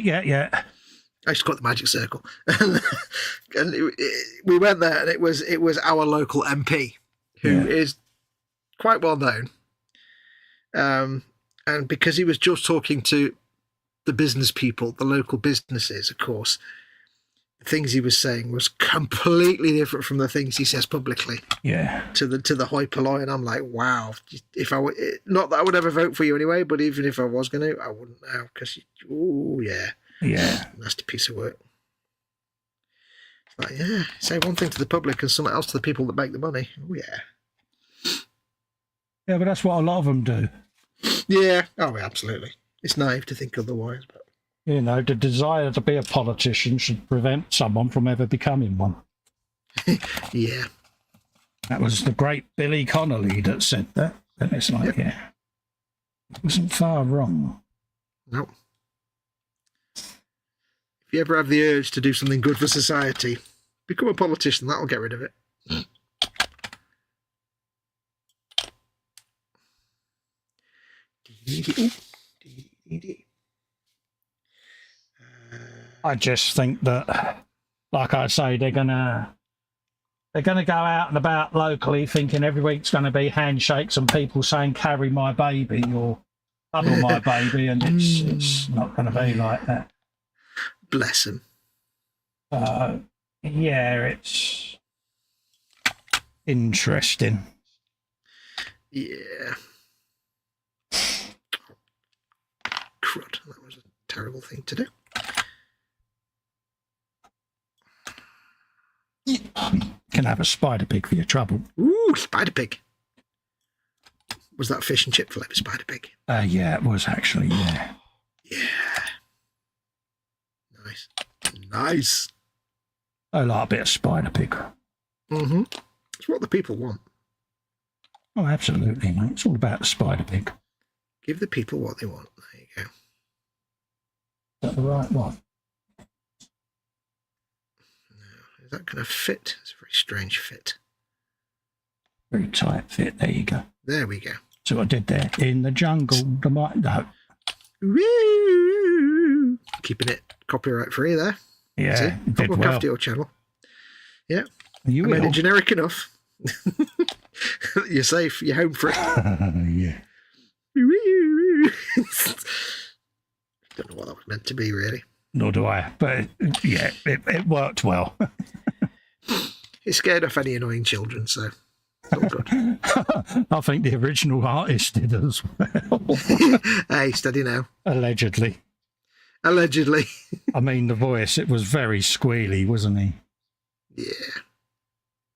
I used to call it the Magic Circle. And we went there, and it was our local MP, who is quite well known. And because he was just talking to the business people, the local businesses, of course, the things he was saying was completely different from the things he says publicly. Yeah. To the hoi polloi, and I'm like, wow. If I not that I would ever vote for you anyway, but even if I was going to, I wouldn't now, because nasty piece of work. It's like, say one thing to the public and something else to the people that make the money. Oh yeah. Yeah, but that's what a lot of them do. Yeah. Oh, absolutely. It's naive to think otherwise, but. You know, the desire to be a politician should prevent someone from ever becoming one. Yeah. That was the great Billy Connolly that said that. And it's like, it wasn't far wrong. No. If you ever have the urge to do something good for society, become a politician. That'll get rid of it. I just think that, like I say, they're gonna go out and about locally thinking every week's going to be handshakes and people saying "carry my baby" or "cuddle my baby," and it's not going to be like that. Bless him. Yeah, it's interesting. Yeah. Crud. That was a terrible thing to do. Can have a spider pig for your trouble. Ooh, spider pig. Was that fish and chip flavour spider pig? Yeah, it was actually, yeah. Yeah. Nice. I like a bit of spider pig. Mm-hmm. It's what the people want. Oh, absolutely, mate. It's all about the spider pig. Give the people what they want. There you go. Is that the right one? Is that going to fit? It's a very strange fit. Very tight fit. There you go. There we go. So what I did there. In the jungle, no. Woo! Keeping it copyright free there. Yeah, did look well. after your channel. Yeah. You I made it generic enough. You're safe. You're home free. Yeah. Don't know what that was meant to be, really. Nor do I. But yeah, it worked well. It scared off any annoying children, so it's all good. I think the original artist did as well. Hey, steady now. Allegedly. I mean, the voice, it was very squealy, wasn't he? Yeah.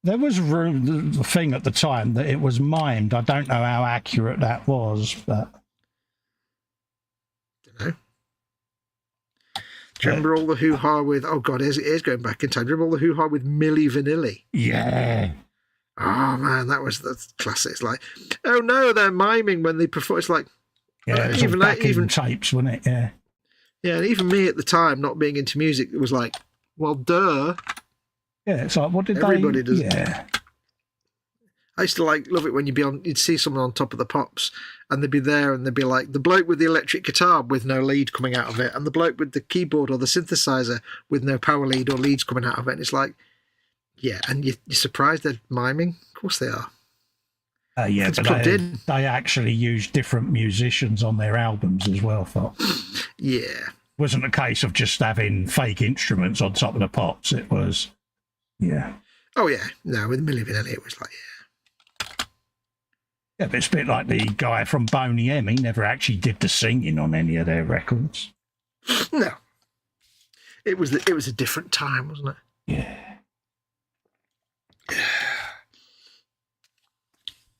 There was the thing at the time that it was mimed. I don't know how accurate that was, but... Don't know. Do you remember all the hoo-ha with... Oh, God, it is going back in time. Do you remember all the hoo-ha with Milli Vanilli? Yeah. Oh, man, that was the classic. It's like, oh, no, they're miming when they perform. It's like... Yeah, it was back in tapes, wasn't it? Yeah. Yeah, and even me at the time, not being into music, it was like, well, duh. Yeah, it's like, what did Everybody does. Yeah. I used to love it when you'd see someone on top of the pops and they'd be there and they'd be like the bloke with the electric guitar with no lead coming out of it and the bloke with the keyboard or the synthesizer with no power lead or leads coming out of it. And it's like, yeah, and you're surprised they're miming? Of course they are. Yeah, but they actually used different musicians on their albums as well, Fox. Yeah. It wasn't a case of just having fake instruments on top of the pops. It was, yeah. Oh, yeah. No, with Milli Vanilli, it was like, yeah. Yeah, but it's a bit like the guy from Boney M. He never actually did the singing on any of their records. No. It was a different time, wasn't it? Yeah.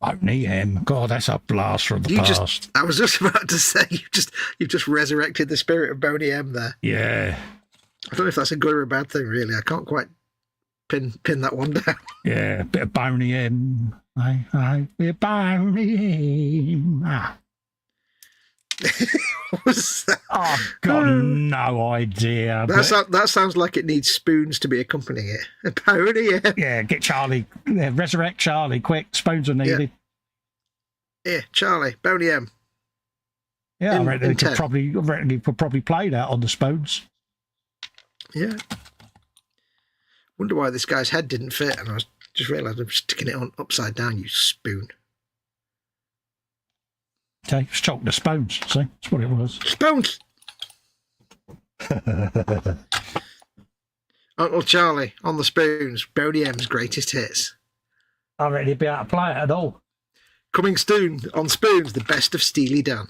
Boney M. God, that's a blast from the past. I was just about to say, you've just resurrected the spirit of Boney M there. Yeah. I don't know if that's a good or a bad thing, really. I can't quite pin that one down. Yeah, a bit of Boney M. I be Boney M. Ah. What's that? I've got no idea. That sounds like it needs spoons to be accompanying it. A pony, yeah. Yeah, get Charlie. Yeah, resurrect Charlie, quick. Spoons are needed. Yeah, Charlie, Boney M. Yeah, I reckon he could probably play that on the spoons. Yeah. Wonder why this guy's head didn't fit, and I just realised I'm sticking it on upside down, you spoon. Okay, it's chalk the spoons. See, that's what it was. Spoons! Uncle Charlie on the spoons, Boney M's greatest hits. I reckon he'd be able to play it at all. Coming soon on spoons, the best of Steely Dan.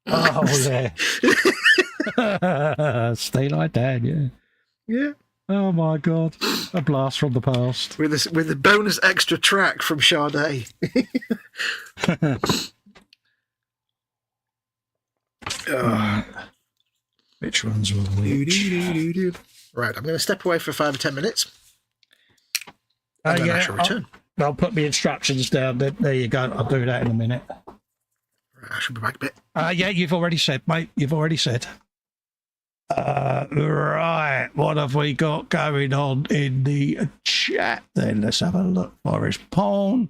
Oh, yeah. Steely Dan, yeah. Yeah. Oh, my God. A blast from the past. With a bonus extra track from Sade. Which ones were which? Right, I'm going to step away for 5 or 10 minutes. And then I shall return. I'll put my instructions down. There you go. I'll do that in a minute. Right, I shall be back a bit. Yeah, you've already said, mate. You've already said. Right, what have we got going on in the chat then? Let's have a look. Boris Pond.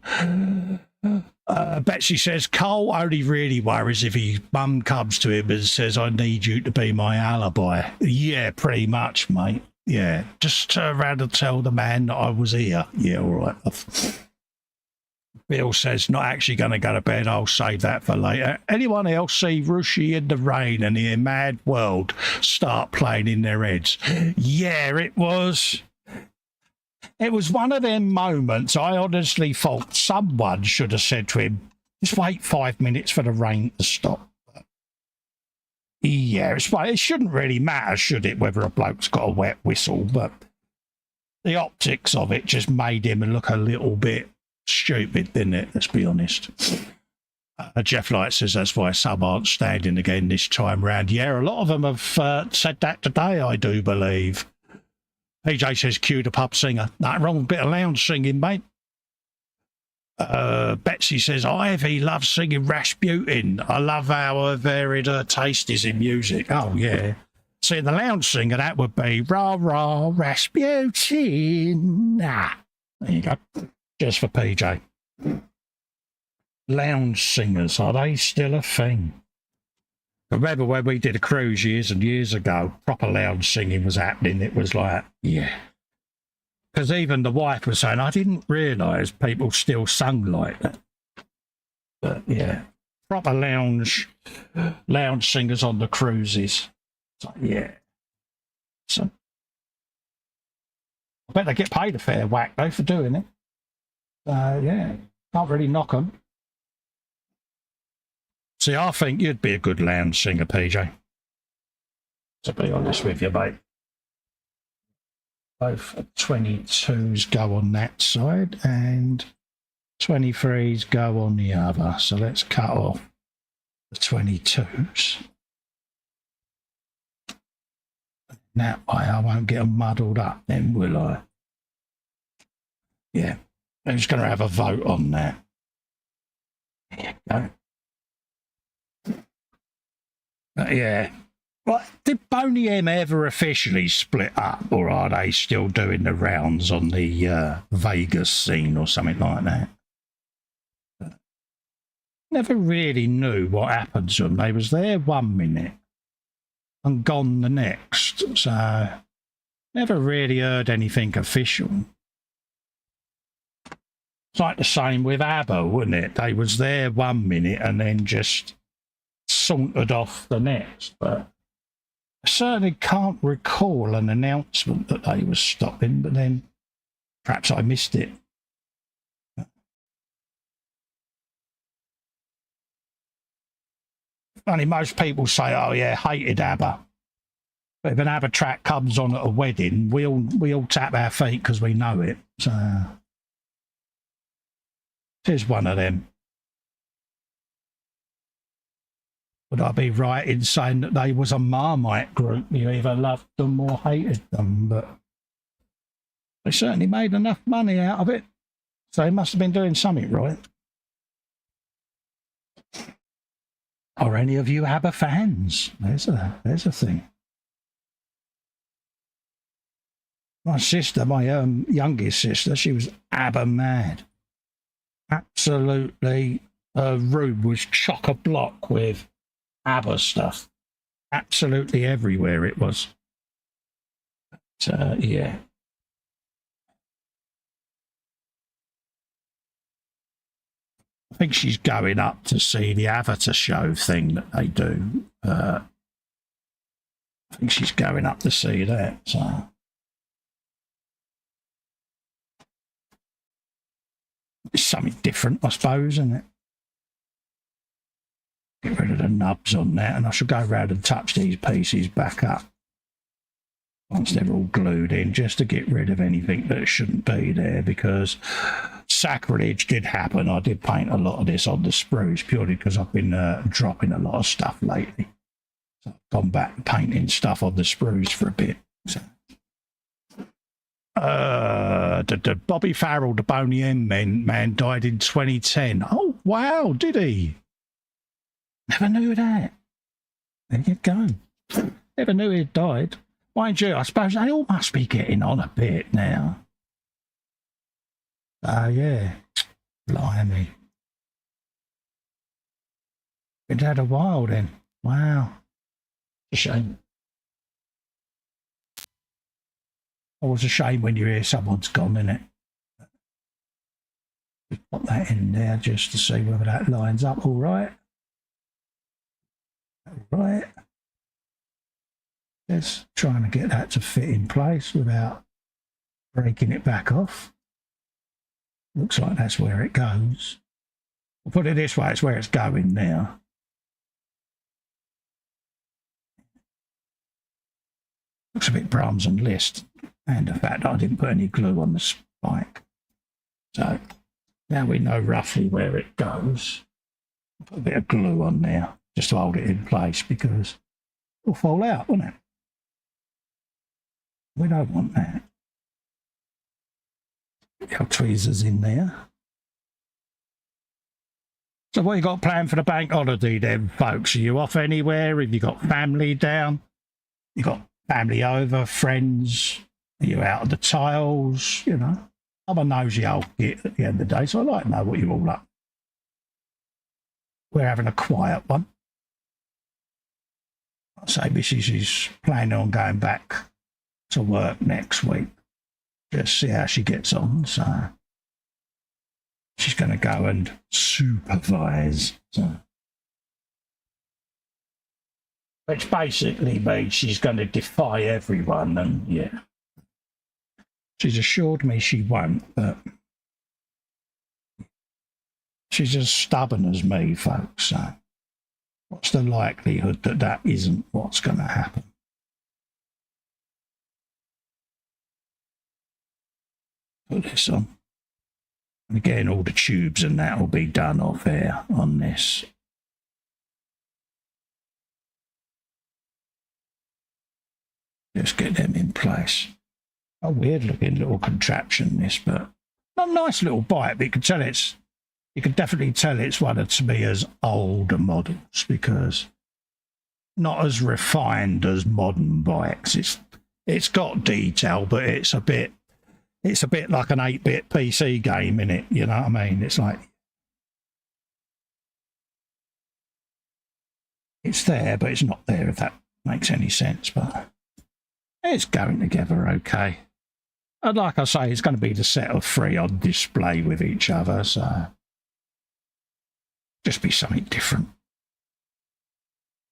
Betsy says, Cole only really worries if his mum comes to him and says, I need you to be my alibi. Yeah, pretty much, mate. Yeah, just turn around and tell the man that I was here. Yeah, all right. Bill says, not actually going to go to bed. I'll save that for later. Anyone else see Rushy in the Rain and the Mad World start playing in their heads? Yeah, it was one of them moments I honestly thought someone should have said to him, just wait 5 minutes for the rain to stop. Yeah, it shouldn't really matter, should it, whether a bloke's got a wet whistle, but the optics of it just made him look a little bit stupid, didn't it? Let's be honest. Jeff Light says that's why some aren't standing again this time round. Yeah, a lot of them have said that today, I do believe. PJ says cue the pub singer. Nothing wrong with a bit of lounge singing, mate. Betsy says Ivy loves singing Rasputin. I love how varied her taste is in music. Oh, yeah. See, the lounge singer, that would be rah, rah, Rasputin. Nah. There you go. Just for PJ. Lounge singers, are they still a thing? Remember when we did a cruise years and years ago, proper lounge singing was happening. It was like, yeah. Because even the wife was saying, I didn't realise people still sung like that. But yeah, proper lounge singers on the cruises. So, yeah. So, I bet they get paid a fair whack though for doing it. Yeah, can't really knock them. See, I think you'd be a good lounge singer, PJ. To be honest with you, mate. Both 22s go on that side and 23s go on the other. So let's cut off the 22s. That way I won't get them muddled up then, will I? Yeah. I'm just going to have a vote on that. There you go. Yeah. Well, did Boney M ever officially split up, or are they still doing the rounds on the Vegas scene or something like that? Never really knew what happened to them. They was there 1 minute and gone the next, so never really heard anything official. It's like the same with ABBA, wasn't it? They was there 1 minute and then just sauntered off the next, but I certainly can't recall an announcement that they were stopping, but then perhaps I missed it. Funny, most people say, oh yeah, hated ABBA. But if an ABBA track comes on at a wedding, we all tap our feet because we know it. So here's one of them. Would I be right in saying that they was a Marmite group? You either loved them or hated them, but they certainly made enough money out of it. So they must have been doing something right. Are any of you ABBA fans? There's a thing. My sister, my youngest sister, she was ABBA mad. Absolutely, her room was chock-a-block with ABBA stuff. Absolutely everywhere it was. But, yeah. I think she's going up to see the Avatar show thing that they do. I think she's going up to see that. So it's something different, I suppose, isn't it? Get rid of the nubs on that, and I shall go around and touch these pieces back up once they're all glued in, just to get rid of anything that shouldn't be there, because sacrilege did happen. I did paint a lot of this on the sprues purely because I've been dropping a lot of stuff lately. So I've gone back painting stuff on the sprues for a bit. So. Bobby Farrell, the Boney M man, died in 2010. Oh, wow, did he? Never knew that. There you go. Never knew he'd died. Mind you, I suppose they all must be getting on a bit now. Oh, yeah. Blimey. Been dead a while then. Wow. It's a shame. Oh, it's a shame when you hear someone's gone, isn't it? Just put that in there just to see whether that lines up all right. All right. Just trying to get that to fit in place without breaking it back off. Looks like that's where it goes. I'll put it this way, it's where it's going now. Looks a bit Brahms and Liszt, and the fact that I didn't put any glue on the spike. So now we know roughly where it goes. I'll put a bit of glue on there just to hold it in place, because it'll fall out, won't it? We don't want that. Get our tweezers in there. So what you got planned for the bank holiday then, folks? Are you off anywhere? Have you got family down? You got family over, friends? Are you out of the tiles? You know, I'm a nosy old git at the end of the day, so I like to know what you're all up. We're having a quiet one. I say Mrs. is planning on going back to work next week. Just see how she gets on. So she's going to go and supervise. So, which basically means she's going to defy everyone. And yeah, she's assured me she won't, but she's as stubborn as me, folks. So what's the likelihood that that isn't what's going to happen? Put this on. And again, all the tubes and that will be done off air on this. Just get them in place. A weird looking little contraption, this, but a nice little bike. But you can tell you can definitely tell it's one of Tamiya's older models, because not as refined as modern bikes. It's got detail, but it's a bit like an 8-bit PC game, innit? You know what I mean? It's like it's there, but it's not there, if that makes any sense. But it's going together okay. And like I say, it's going to be the set of 3 on display with each other, so just be something different.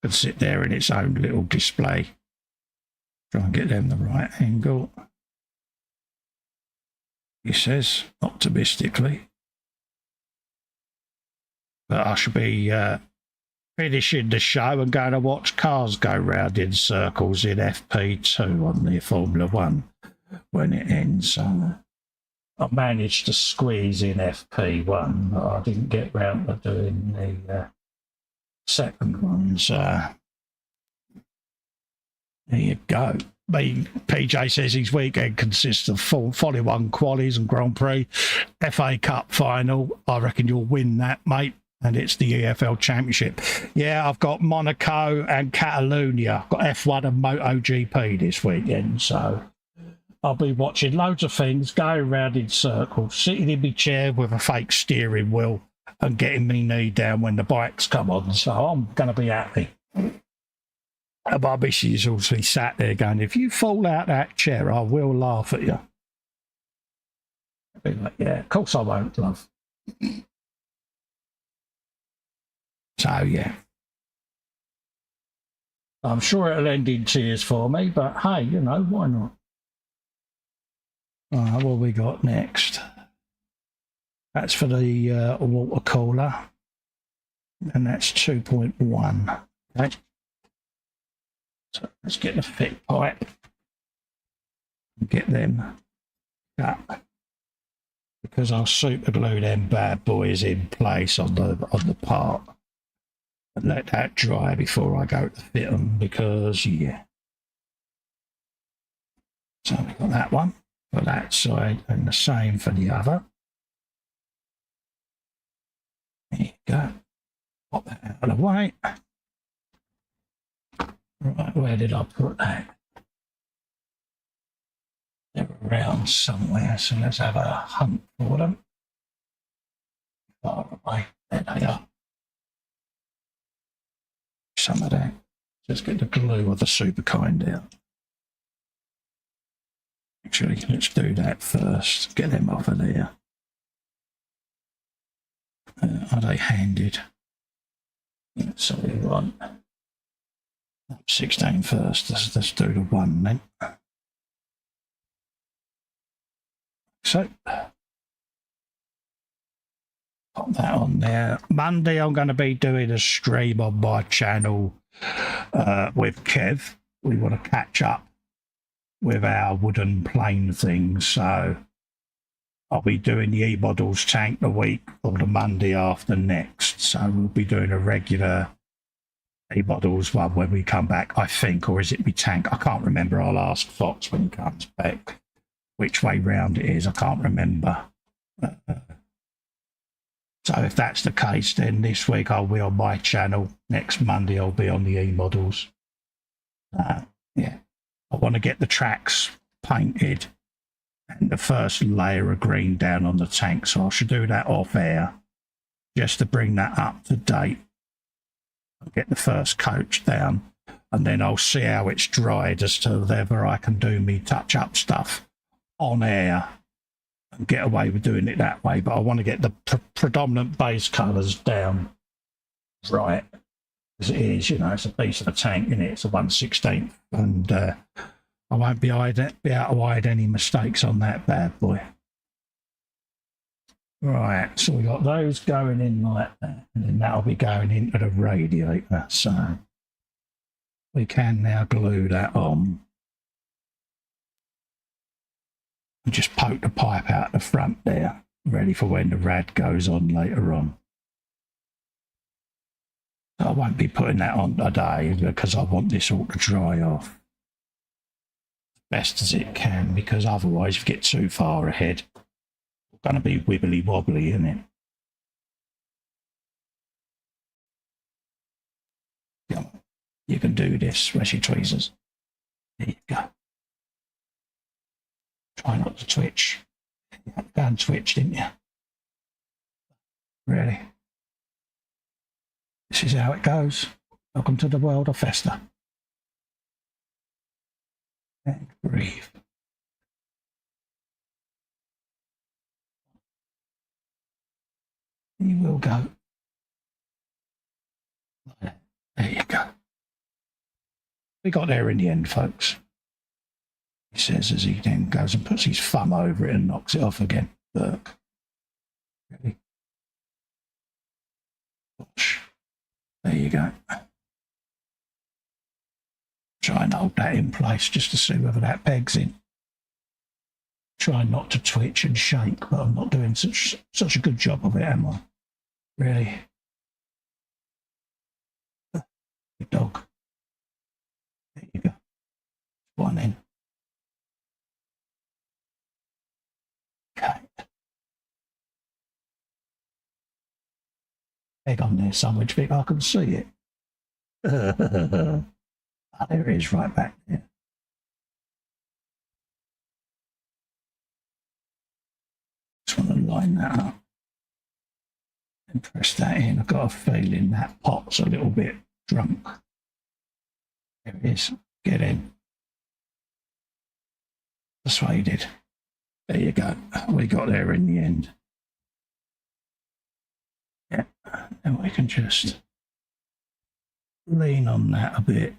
Could sit there in its own little display. Try and get them the right angle. He says, optimistically. But I shall be finishing the show and going to watch cars go round in circles in FP2 on the Formula 1 when it ends. So I managed to squeeze in FP1, but I didn't get round to doing the second one. So there you go. PJ says his weekend consists of Formula 1 qualies and Grand Prix, FA Cup final. I reckon you'll win that, mate. and it's the EFL Championship. Yeah, I've got Monaco and Catalonia. I've got F1 and MotoGP this weekend, so I'll be watching loads of things, going around in circles, sitting in my chair with a fake steering wheel and getting me knee down when the bikes come on. So I'm going to be happy. And my missus also sat there going, if you fall out that chair, I will laugh at you. I'd be like, yeah, of course I won't, love. So, yeah. I'm sure it'll end in tears for me, but hey, you know, why not? What we got next? That's for the water cooler, and that's 2.1. Okay. So let's get the thick pipe and get them up, because I'll super glue them bad boys in place on the part and let that dry before I go to fit them, because yeah. So we've got that one for that side and the same for the other. There you go. Pop that out of the way. Right, where did I put that? They're around somewhere, so let's have a hunt for them. Far away. There they are. Some of that. Just get the glue of the super kind out. Actually, let's do that first. Get them off of there. Are they handed? So we want 16 first. Let's do the one then. So pop that on there. Monday I'm going to be doing a stream on my channel with Kev. We want to catch up with our wooden plane things, so I'll be doing the E-Models tank the week or the Monday after next. So we'll be doing a regular E-Models one when we come back, I think, or is it me tank? I can't remember. I'll ask Fox when he comes back which way round it is. I can't remember. So if that's the case, then this week I'll be on my channel. Next Monday I'll be on the E-Models. Yeah, I want to get the tracks painted and the first layer of green down on the tank, so I should do that off air just to bring that up to date. I'll get the first coat down, and then I'll see how it's dried as to whether I can do me touch-up stuff on air and get away with doing it that way. But I want to get the predominant base colours down right, as it is, you know, it's a piece of the tank, isn't it? It's a 1/16, and I won't be able to hide any mistakes on that bad boy. Right, so we got those going in like that, and then that'll be going into the radiator. So we can now glue that on. And just poke the pipe out the front there, ready for when the rad goes on later on. So I won't be putting that on today because I want this all to dry off best as it can, because otherwise if you get too far ahead, it's going to be wibbly wobbly, isn't it? Come on. You can do this, Reshy Tweezers. There you go. Try not to twitch. You had to go and twitch, didn't you? Really? This is how it goes. Welcome to the world of Festa. And breathe. You will go. There you go. We got there in the end, folks. He says as he then goes and puts his thumb over it and knocks it off again. Look. Really? Gosh. There you go. Try and hold that in place just to see whether that pegs in. Try not to twitch and shake, but I'm not doing such a good job of it, am I? Really? Good dog. There you go. One in. Okay. egg on there somewhere. Do you think I can see it? Oh, there it is, right back there. Just want to line that up and press that in. I've got a feeling that pot's a little bit drunk. There it is. Get in. Persuaded. There you go. We got there in the end. Yeah, and we can just lean on that a bit.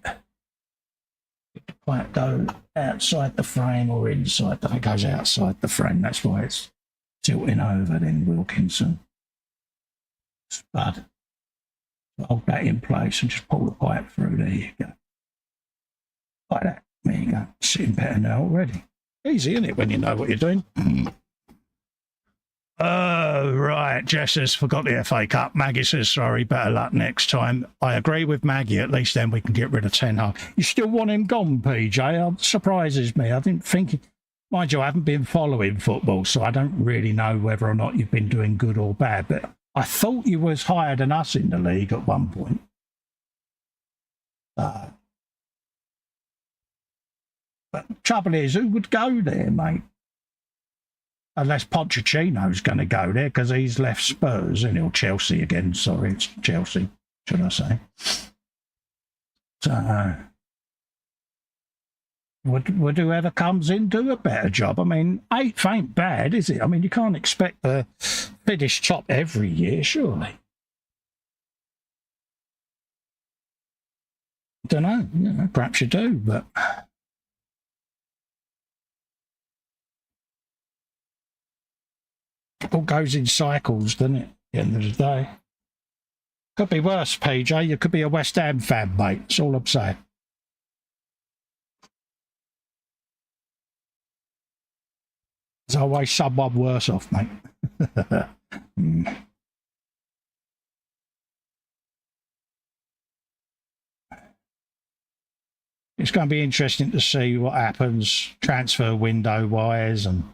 Might go outside the frame or inside. I think it goes outside the frame. That's why it's tilting over. Then Wilkinson spud. Hold that in place and just pull the pipe through. There you go. Like that. There you go. Sitting better now already. Easy, isn't it, when you know what you're doing? Oh, right. Jess says, forgot the FA Cup. Maggie says, sorry, better luck next time. I agree with Maggie. At least then we can get rid of Ten Hag. You still want him gone, PJ? It surprises me. I didn't think... Mind you, I haven't been following football, so I don't really know whether or not you've been doing good or bad, but I thought you was higher than us in the league at one point. But the trouble is, who would go there, mate? Unless Pochettino's going to go there, because he's left Spurs, and he'll Chelsea again. Sorry, it's Chelsea, should I say. So, would whoever comes in do a better job? I mean, 8th ain't bad, is it? I mean, you can't expect to finish top every year, surely. Don't know, you know, perhaps you do, but... It all goes in cycles, doesn't it, at the end of the day? Could be worse, PJ. You could be a West Ham fan, mate. That's all I'm saying. There's always someone worse off, mate. It's going to be interesting to see what happens transfer window-wise, and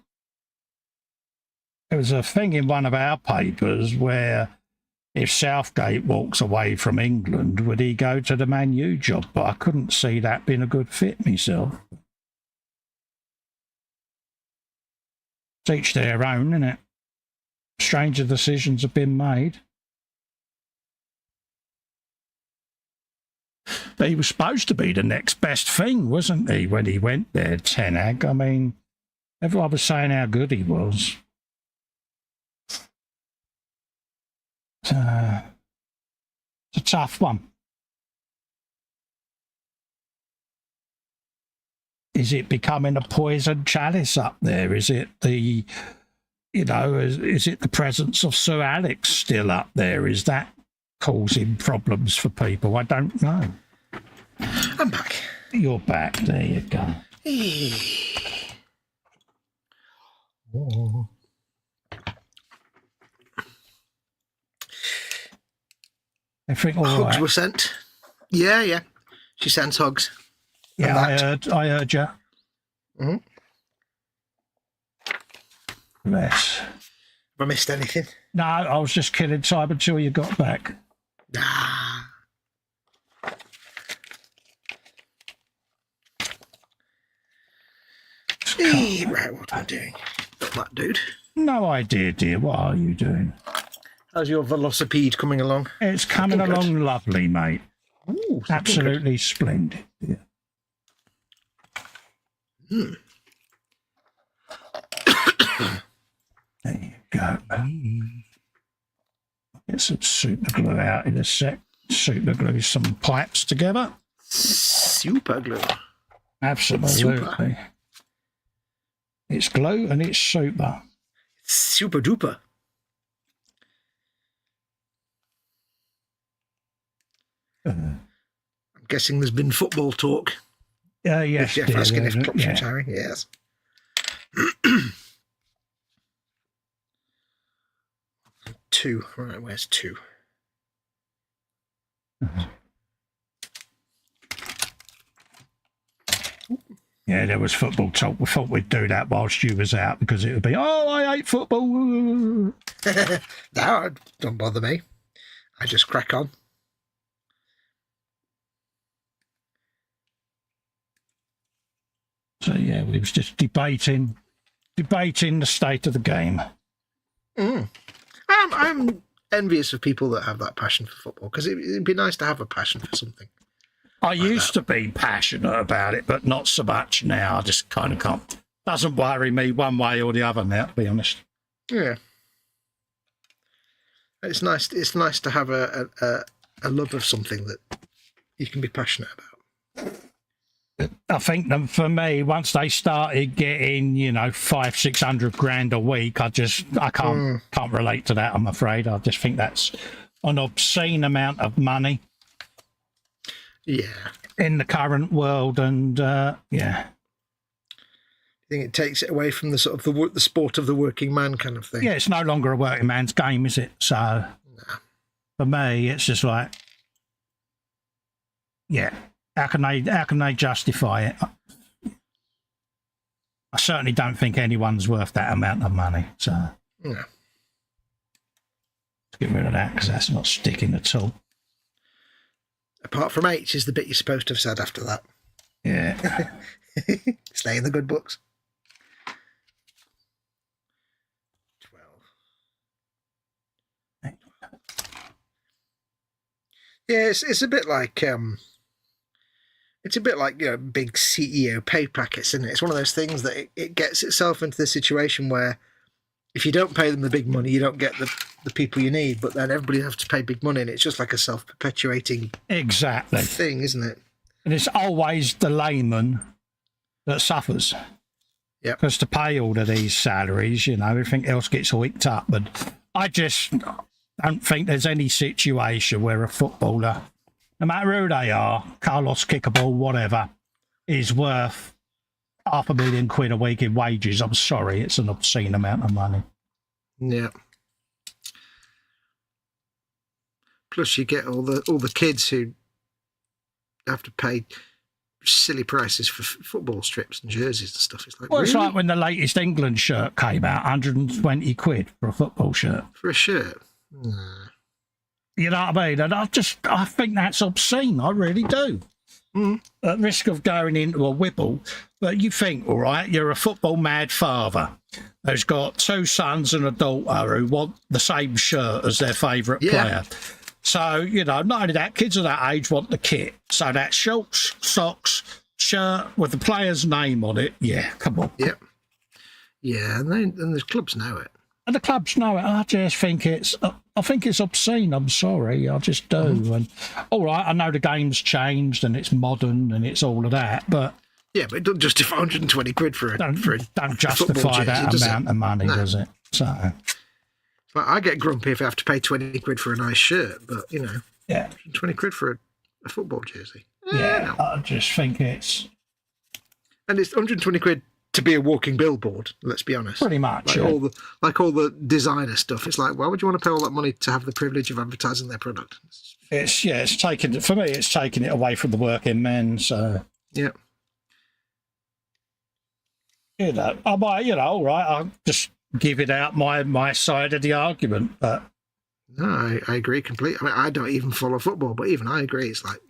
there was a thing in one of our papers where if Southgate walks away from England, would he go to the Man U job? But I couldn't see that being a good fit myself. It's each their own, isn't it? Stranger decisions have been made. But he was supposed to be the next best thing, wasn't he, when he went there, Ten Hag? I mean, everyone was saying how good he was. It's a tough one. Is it becoming a poison chalice up there? Is it the, you know, is it the presence of Sir Alex still up there? Is that causing problems for people? I don't know. I'm back. You're back. There you go. Oh. Everything all Hugs right? were sent. Yeah. She sends hugs. Yeah, I heard you. Mm-hmm. Yes. Have I missed anything? No, I was just killing time until you got back. Ah. Right, what am I doing? Got that dude. No idea, dear. What are you doing? How's your velocipede coming along? It's coming along lovely, mate. Ooh, absolutely splendid. Yeah. There you go. Get some super glue out in a sec. Super glue some pipes together. Super glue. Absolutely. Super. It's glue and it's super. Super duper. I'm guessing there's been football talk. Yes, Jeff asking if Klopp's retiring. Yes. Two. Right, where's two? Yeah, there was football talk. We thought we'd do that whilst you was out because it would be, oh, I hate football. No, don't bother me. I just crack on. So yeah, we was just debating the state of the game. I'm envious of people that have that passion for football, because it'd be nice to have a passion for something. I used to be passionate about it, but not so much now. I just kind of can't. Doesn't worry me one way or the other now, to be honest. Yeah, it's nice. It's nice to have a love of something that you can be passionate about. I think that for me, once they started getting, 500-600 grand a week, I can't relate to that. I'm afraid. I just think that's an obscene amount of money. Yeah. In the current world, and yeah. I think it takes it away from the sort of the sport of the working man kind of thing. Yeah, it's no longer a working man's game, is it? So, for me, it's just like, yeah. How can they justify it? I certainly don't think anyone's worth that amount of money. So, yeah. Let's get rid of that, because that's not sticking at all. Apart from H is the bit you're supposed to have said after that. Yeah. Stay in the good books. 12. Yeah, it's a bit like big CEO pay packets, isn't it? It's one of those things that it gets itself into the situation where if you don't pay them the big money, you don't get the people you need, but then everybody has to pay big money, and it's just like a self-perpetuating thing, isn't it? And it's always the layman that suffers. Yeah. Because to pay all of these salaries, everything else gets wicked up. But I just don't think there's any situation where a footballer, no matter who they are, Carlos Kickable, whatever, is worth £500,000 a week in wages. I'm sorry, it's an obscene amount of money. Yeah. Plus, you get all the kids who have to pay silly prices for football strips and jerseys and stuff. It's like, well, really? It's like when the latest England shirt came out, £120 for a football shirt. For a shirt? Nah. You know what I mean? And I think that's obscene. I really do. At risk of going into a whipple, but you think, all right, you're a football mad father who's got 2 sons and a daughter who want the same shirt as their favourite player. So, not only that, kids of that age want the kit. So that's shorts, socks, shirt with the player's name on it. Yeah, come on. Yep. Yeah, and the clubs know it. And the clubs know it. I just think it's obscene. I'm sorry, I just do. And all right, I know the game's changed and it's modern and it's all of that, but yeah, but it doesn't justify £120 for a don't justify that amount of money, does it? So, well, I get grumpy if I have to pay £20 for a nice shirt, but yeah, £20 for a football jersey. Yeah, no. I just think it's, and it's £120 to be a walking billboard. Let's be honest. Pretty much, like all the designer stuff. It's like, why would you want to pay all that money to have the privilege of advertising their product? It's taking it away from the working men. So yeah, I might, all right, I'll just give it out my side of the argument. But no, I agree completely. I mean, I don't even follow football, but even I agree. It's like,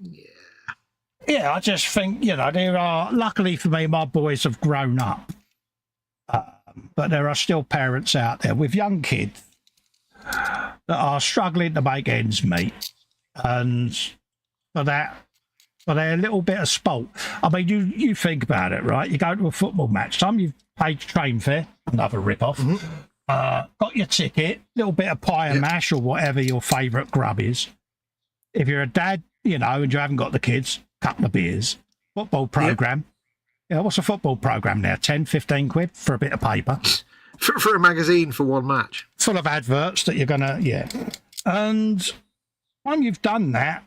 yeah, I just think, there are, luckily for me, my boys have grown up. But there are still parents out there with young kids that are struggling to make ends meet. And for they're a little bit of sport. I mean, you think about it, right? You go to a football match, some you've paid train fare, another rip-off, got your ticket, little bit of pie and mash or whatever your favourite grub is. If you're a dad, and you haven't got the kids, couple of beers, football programme. What's a football programme now? 10, 15 quid for a bit of paper. For a magazine for one match. Full of adverts that you're going to, And when you've done that,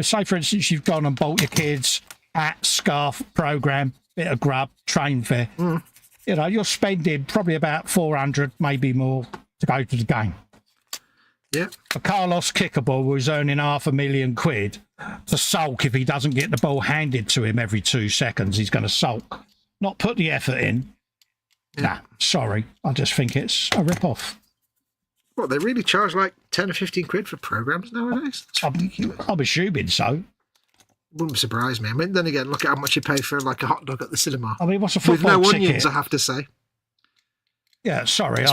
say for instance, you've gone and bought your kids hat, scarf, programme, bit of grub, train fare. You're spending probably about 400, maybe more, to go to the game. Yeah. For Carlos Kickable, who's earning £500,000 to sulk if he doesn't get the ball handed to him every 2 seconds, he's going to sulk. Not put the effort in. Nah, sorry. I just think it's a rip-off. What, they really charge like 10 or 15 quid for programs nowadays? That's ridiculous. I'm assuming so. Wouldn't surprise me. I mean, then again, look at how much you pay for like a hot dog at the cinema. I mean, what's a With football no ticket? onions, I have to say. Yeah, sorry.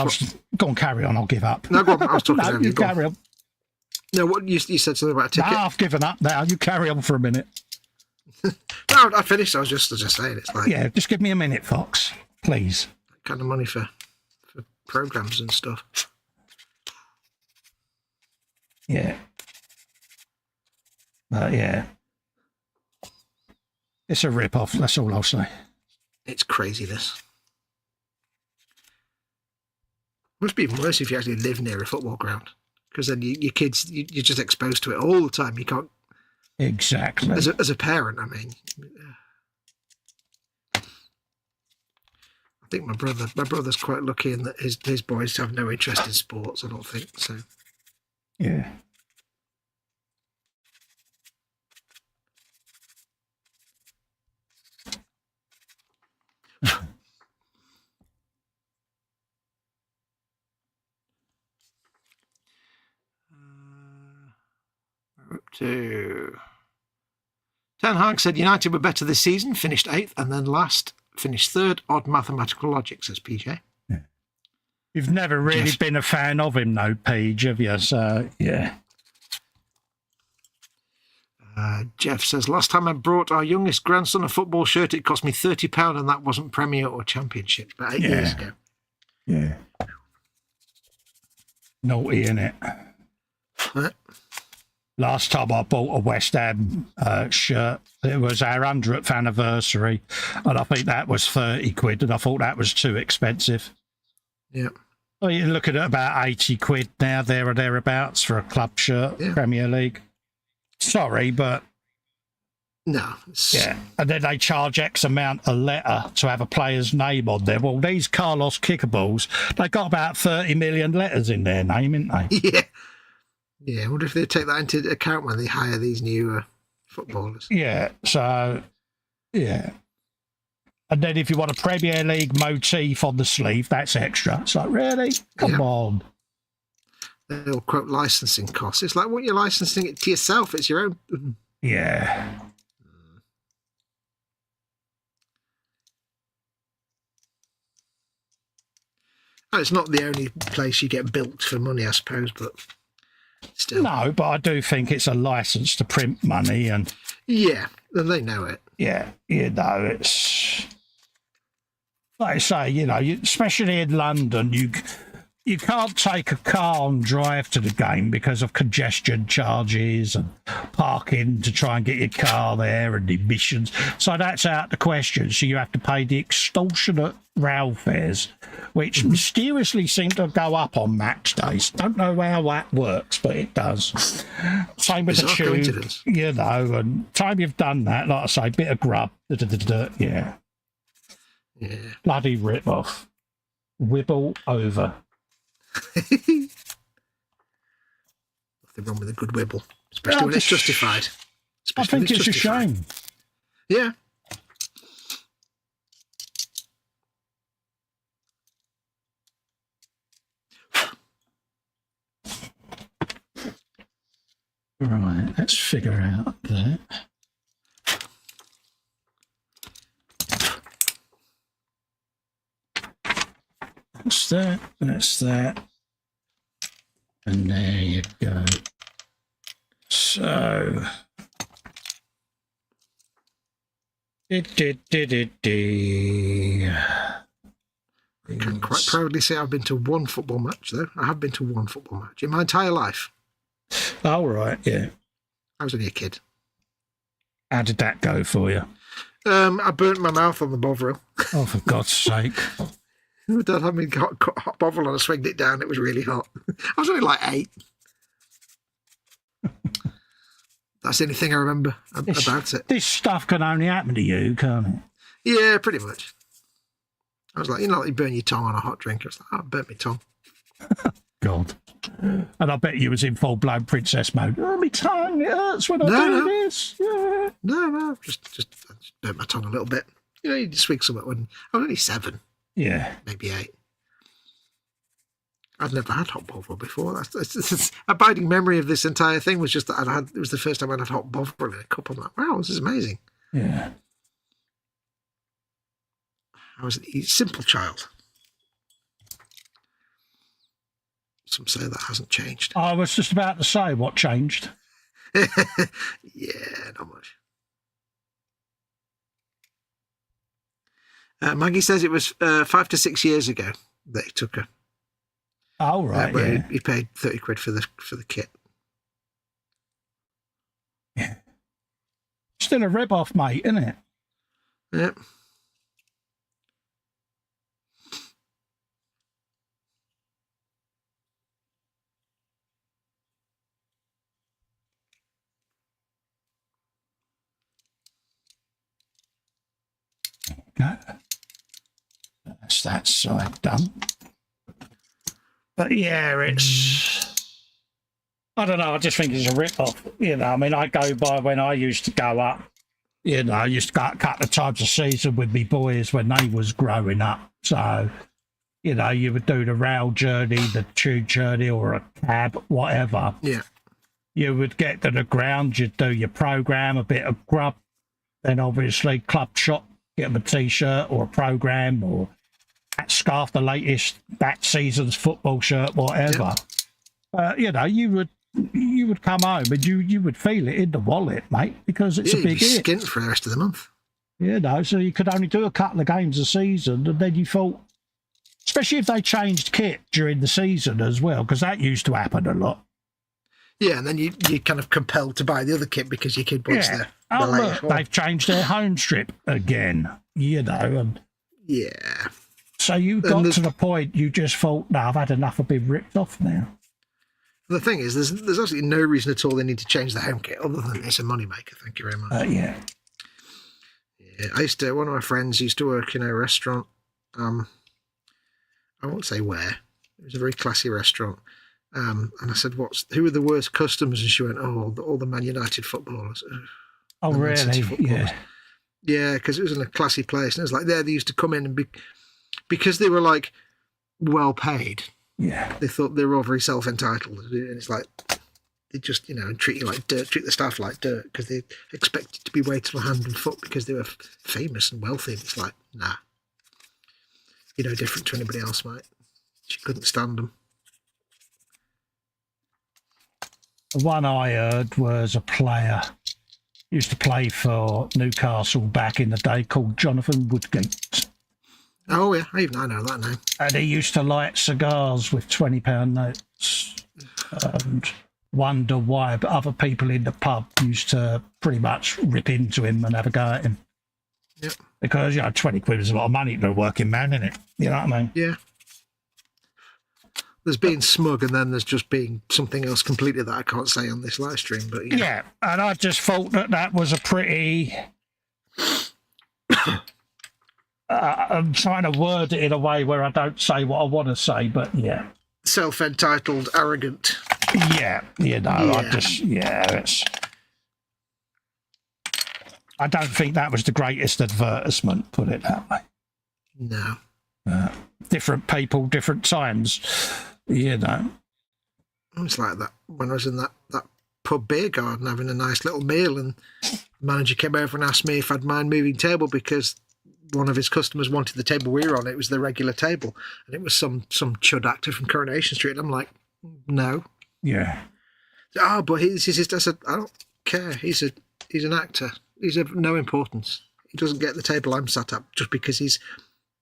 Go on, carry on. I'll give up. No, go on. I was talking No, over you carry on. No, what you said something about a ticket. No, I've given up now. You carry on for a minute. No, I finished. I was just saying. It's like Yeah, just give me a minute, Fox, please. kind of money for programs and stuff. Yeah. But yeah. It's a rip-off, that's all I'll say. It's craziness. Must be even worse if you actually live near a football ground, because then your kids, you're just exposed to it all the time. You can't. Exactly. As a parent, I mean. I think my brother's quite lucky in that his boys have no interest in sports. I don't think so. Yeah. We're up to Ten Hag said United were better this season, finished 8th, and then last finished 3rd. Odd mathematical logic, says PJ. Yeah. You've never really Jeff. been a fan of him, though, Paige, have you? So, yeah. Jeff says, last time I brought our youngest grandson a football shirt, it cost me £30, and that wasn't Premier or Championship, about 8 years ago. Yeah. Naughty, innit? Right. Last time I bought a West Ham shirt, it was our 100th anniversary, and I think that was 30 quid, and I thought that was too expensive. Yeah. Well, you're looking at about 80 quid now, there or thereabouts, for a club shirt, Yeah. Premier League. Sorry, but No. yeah. And then they charge X amount a letter to have a player's name on there. Well, these Carlos Kickaballs, they got about 30 million letters in their name, ain't they? Yeah. Yeah, I wonder if they take that into account when they hire these new footballers. Yeah, so, yeah. And then if you want a Premier League motif on the sleeve, that's extra. It's like, really? Come on. They'll quote licensing costs. It's like, what you're licensing it to yourself? It's your own. Yeah. Oh, it's not the only place you get built for money, I suppose, but still. No, but I do think it's a license to print money, and Yeah, and they know it. yeah, you know, it's like I say, you know, especially in London, you can't take a car and drive to the game because of congestion charges and parking to try and get your car there and emissions. So that's out the question. So you have to pay the extortionate rail fares, which mysteriously seem to go up on match days. Don't know how that works, but it does. Same with the Bizarre tube, coincidence. you know, and time you've done that, like I say, bit of grub, yeah. Yeah. Bloody rip-off. Wibble over. Nothing wrong with a good wibble, especially when it's justified. I think it's a shame. Yeah. Right, let's figure out that. That's that. And there you go. So. I can quite proudly say I've been to one football match, though. I have been to one football match in my entire life. Oh, right, yeah. I was only a kid. How did that go for you? I burnt my mouth on the Bovril. Oh, for God's sake. My dad had me hot Bovril and I swinged it down. It was really hot. I was only like 8. That's the only thing I remember about it. This stuff can only happen to you, can't it? Yeah, pretty much. I was like, you know, like you burn your tongue on a hot drink. I was like, oh, I burnt my tongue. God. And I bet you was in full-blown princess mode. Oh, my tongue, it hurts when I do this. Yeah. No, just I just burnt my tongue a little bit. You know, you just swig something when I was only 7. Yeah. Maybe 8. I'd never had hot bovril before. That's abiding memory of this entire thing was just that it was the first time I'd had hot bovril in a cup. I'm like, wow, this is amazing. Yeah. I was a simple child. Some say that hasn't changed. I was just about to say what changed. Yeah, not much. Maggie says it was 5 to 6 years ago that he took her. Oh, right, yeah. He paid 30 quid for the kit. Yeah. Still a rip-off, mate, isn't it? Yep. No. That's that side done. But yeah, I don't know, I just think it's a rip-off. You know, I mean, I go by when I used to go up. You know, I used to go a couple of times a season with me boys when they was growing up. So, you know, you would do the rail journey, the tube journey, or a cab, whatever. Yeah. You would get to the ground, you'd do your program, a bit of grub, then obviously club shop, get them a T-shirt or a program or that scarf, the latest that season's football shirt, whatever. Yeah. You know, you would come home and you would feel it in the wallet, mate, because it's a big hit. Skint for the rest of the month. You know, so you could only do a couple of games a season, and then you thought, especially if they changed kit during the season as well, because that used to happen a lot. Yeah, and then you're kind of compelled to buy the other kit because your kid wants the look, they've changed their home strip again, you know. And yeah. So you got to the point you just thought, no, I've had enough of being ripped off now. The thing is, there's absolutely no reason at all they need to change the home kit other than it's a moneymaker. Thank you very much. Yeah. Yeah, one of my friends used to work in a restaurant. I won't say where. It was a very classy restaurant. And I said, who are the worst customers? And she went, all the Man United footballers. Oh, really? Yeah. Yeah, because it was in a classy place. And it was like, they used to come in and because they were like well paid. Yeah. They thought they were all very self-entitled. And it's like, they just, you know, treat you like dirt, treat the staff like dirt because they expected to be waited on hand and foot because they were famous and wealthy. And it's like, nah. You're no different to anybody else, mate. She couldn't stand them. The one I heard was a player used to play for Newcastle back in the day called Jonathan Woodgate. Oh, yeah, I know that name. And he used to light cigars with £20 notes and wonder why, but other people in the pub used to pretty much rip into him and have a go at him. Yep. Because, you know, 20 quid is a lot of money to a working man, isn't it? You know what I mean? Yeah. There's being smug and then there's just being something else completely that I can't say on this live stream. But yeah, and I just thought that was a pretty... I'm trying to word it in a way where I don't say what I want to say, but yeah. Self-entitled, arrogant. Yeah, you know, it's... I don't think that was the greatest advertisement, put it that way. No. Different people, different times, you know. It's like that when I was in that pub beer garden having a nice little meal and the manager came over and asked me if I'd mind moving table because one of his customers wanted the table we were on. It was the regular table. And it was some chud actor from Coronation Street. And I'm like, no. Yeah. Oh, but I said, I don't care. He's an actor. He's of no importance. He doesn't get the table I'm sat at just because he's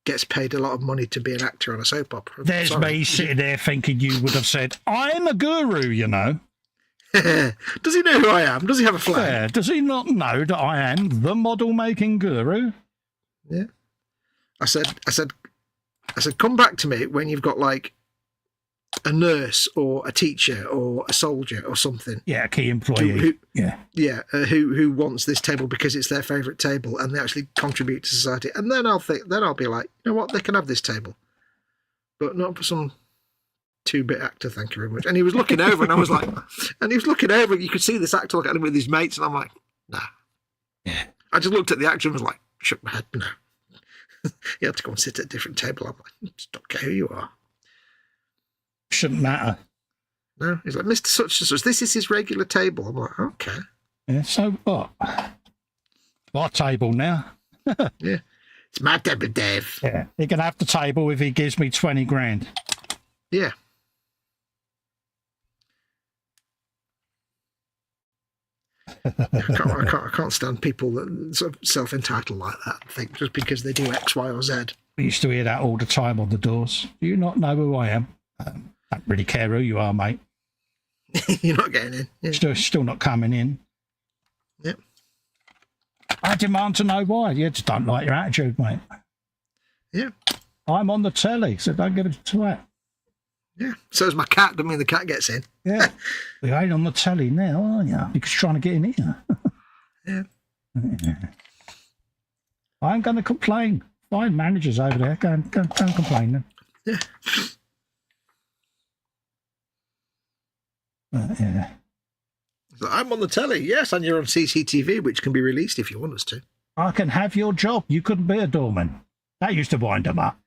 gets paid a lot of money to be an actor on a soap opera. There's me sitting there thinking you would have said, I'm a guru, you know. Does he know who I am? Does he have a flag? Yeah, does he not know that I am the model-making guru? Yeah. I said, come back to me when you've got like a nurse or a teacher or a soldier or something. Yeah, a key employee. Who wants this table because it's their favourite table and they actually contribute to society. And then I'll be like, you know what, they can have this table, but not for some 2-bit actor. Thank you very much. And he was looking over, and I was like, and he was looking over. You could see this actor looking at him with his mates, and I'm like, nah. Yeah. I just looked at the actor and was like, shook my head, no. You have to go and sit at a different table. I'm like, just don't care who you are. Shouldn't matter. No, he's like, Mr. Such and Such, this is his regular table. I'm like, okay. Yeah, so what? My table now. Yeah. It's my table, Dave. Yeah, he can have the table if he gives me 20 grand. Yeah. I can't stand people that sort of self-entitled like that. I think just because they do X, Y, or Z. We used to hear that all the time on the doors. Do you not know who I am? Don't really care who you are, mate. You're not getting in. Yeah. Still not coming in. Yep. I demand to know why. You just don't like your attitude, mate. Yeah. I'm on the telly, so don't give it a twat. Yeah. So is my cat. Doesn't mean the cat gets in. Yeah. You ain't on the telly now, are you? Because you're trying to get in here. Yeah. I ain't going to complain. Fine managers over there. Go complain then. Yeah. Yeah. So I'm on the telly, yes, and you're on CCTV, which can be released if you want us to. I can have your job. You couldn't be a doorman. That used to wind them up.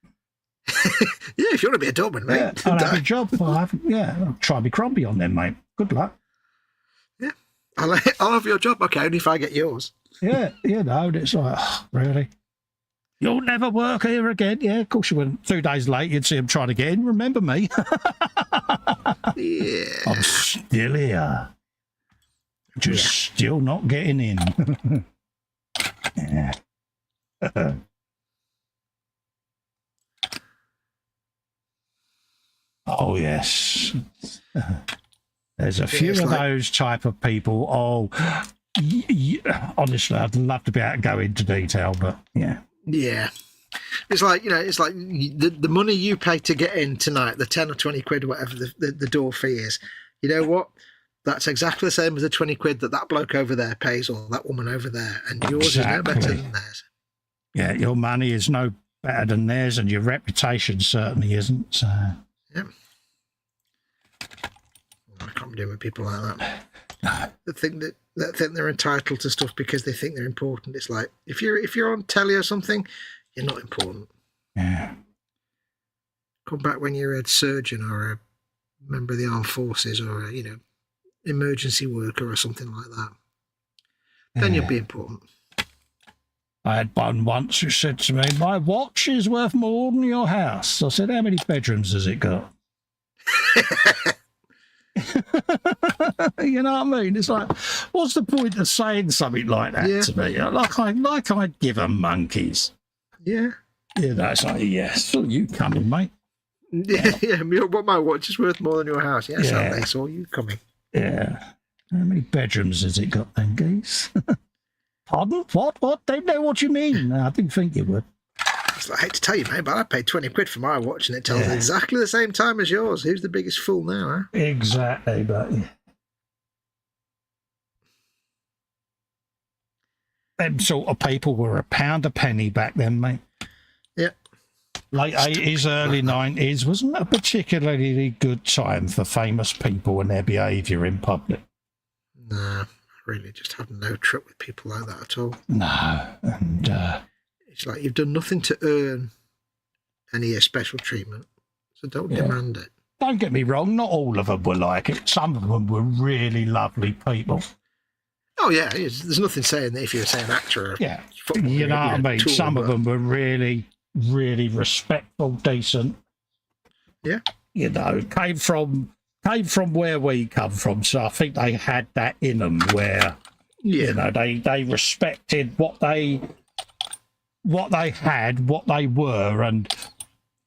Yeah, if you want to be a doorman, mate. Yeah, I'll have a job. I'll try me Crombie on them, mate. Good luck. Yeah. I'll have your job, okay, only if I get yours. Yeah, it's like, oh, really? You'll never work here again. Yeah, of course you wouldn't. 2 days later, you'd see him trying to get in. Remember me? Yeah. I'm still here. Just still not getting in. Yeah. Oh, yes. There's a few of those type of people. Oh, honestly, I'd love to be able to go into detail, but yeah. Yeah. It's like the money you pay to get in tonight, the 10 or 20 quid, whatever the door fee is. You know what? That's exactly the same as the 20 quid that bloke over there pays or that woman over there. And yours is no better than theirs. Yeah, your money is no better than theirs and your reputation certainly isn't. So. Yeah. I can't deal with people like that. No. That think they're entitled to stuff because they think they're important. It's like, if you're on telly or something, you're not important. Yeah. Come back when you're a surgeon or a member of the armed forces or a, emergency worker or something like that. Then you'll be important. I had one once who said to me, my watch is worth more than your house. I said, how many bedrooms has it got? You know what I mean? It's like, what's the point of saying something like that to me? Like I'd give them monkeys. Yeah. It's like, yes, you coming, mate. Yeah. What my watch is worth more than your house. Yes, I saw you coming. Yeah. How many bedrooms has it got then, geese? Pardon? What? Don't know what you mean. No, I didn't think you would. I hate to tell you, mate, but I paid 20 quid for my watch and it tells exactly the same time as yours. Who's the biggest fool now, huh? Exactly, but them sort of people were £1 a penny back then, mate. Yeah. Late 80s, early 90s wasn't a particularly good time for famous people and their behaviour in public. No, I really just have no trip with people like that at all. No, and it's like you've done nothing to earn any special treatment, so don't demand it. Don't get me wrong, not all of them were like it. Some of them were really lovely people. Oh, yeah, there's nothing saying that if you're, say, an actor or you know what I mean? Some of them were really, really respectful, decent. Yeah. Came from where we come from, so I think they had that in them where, they respected what they had, what they were, and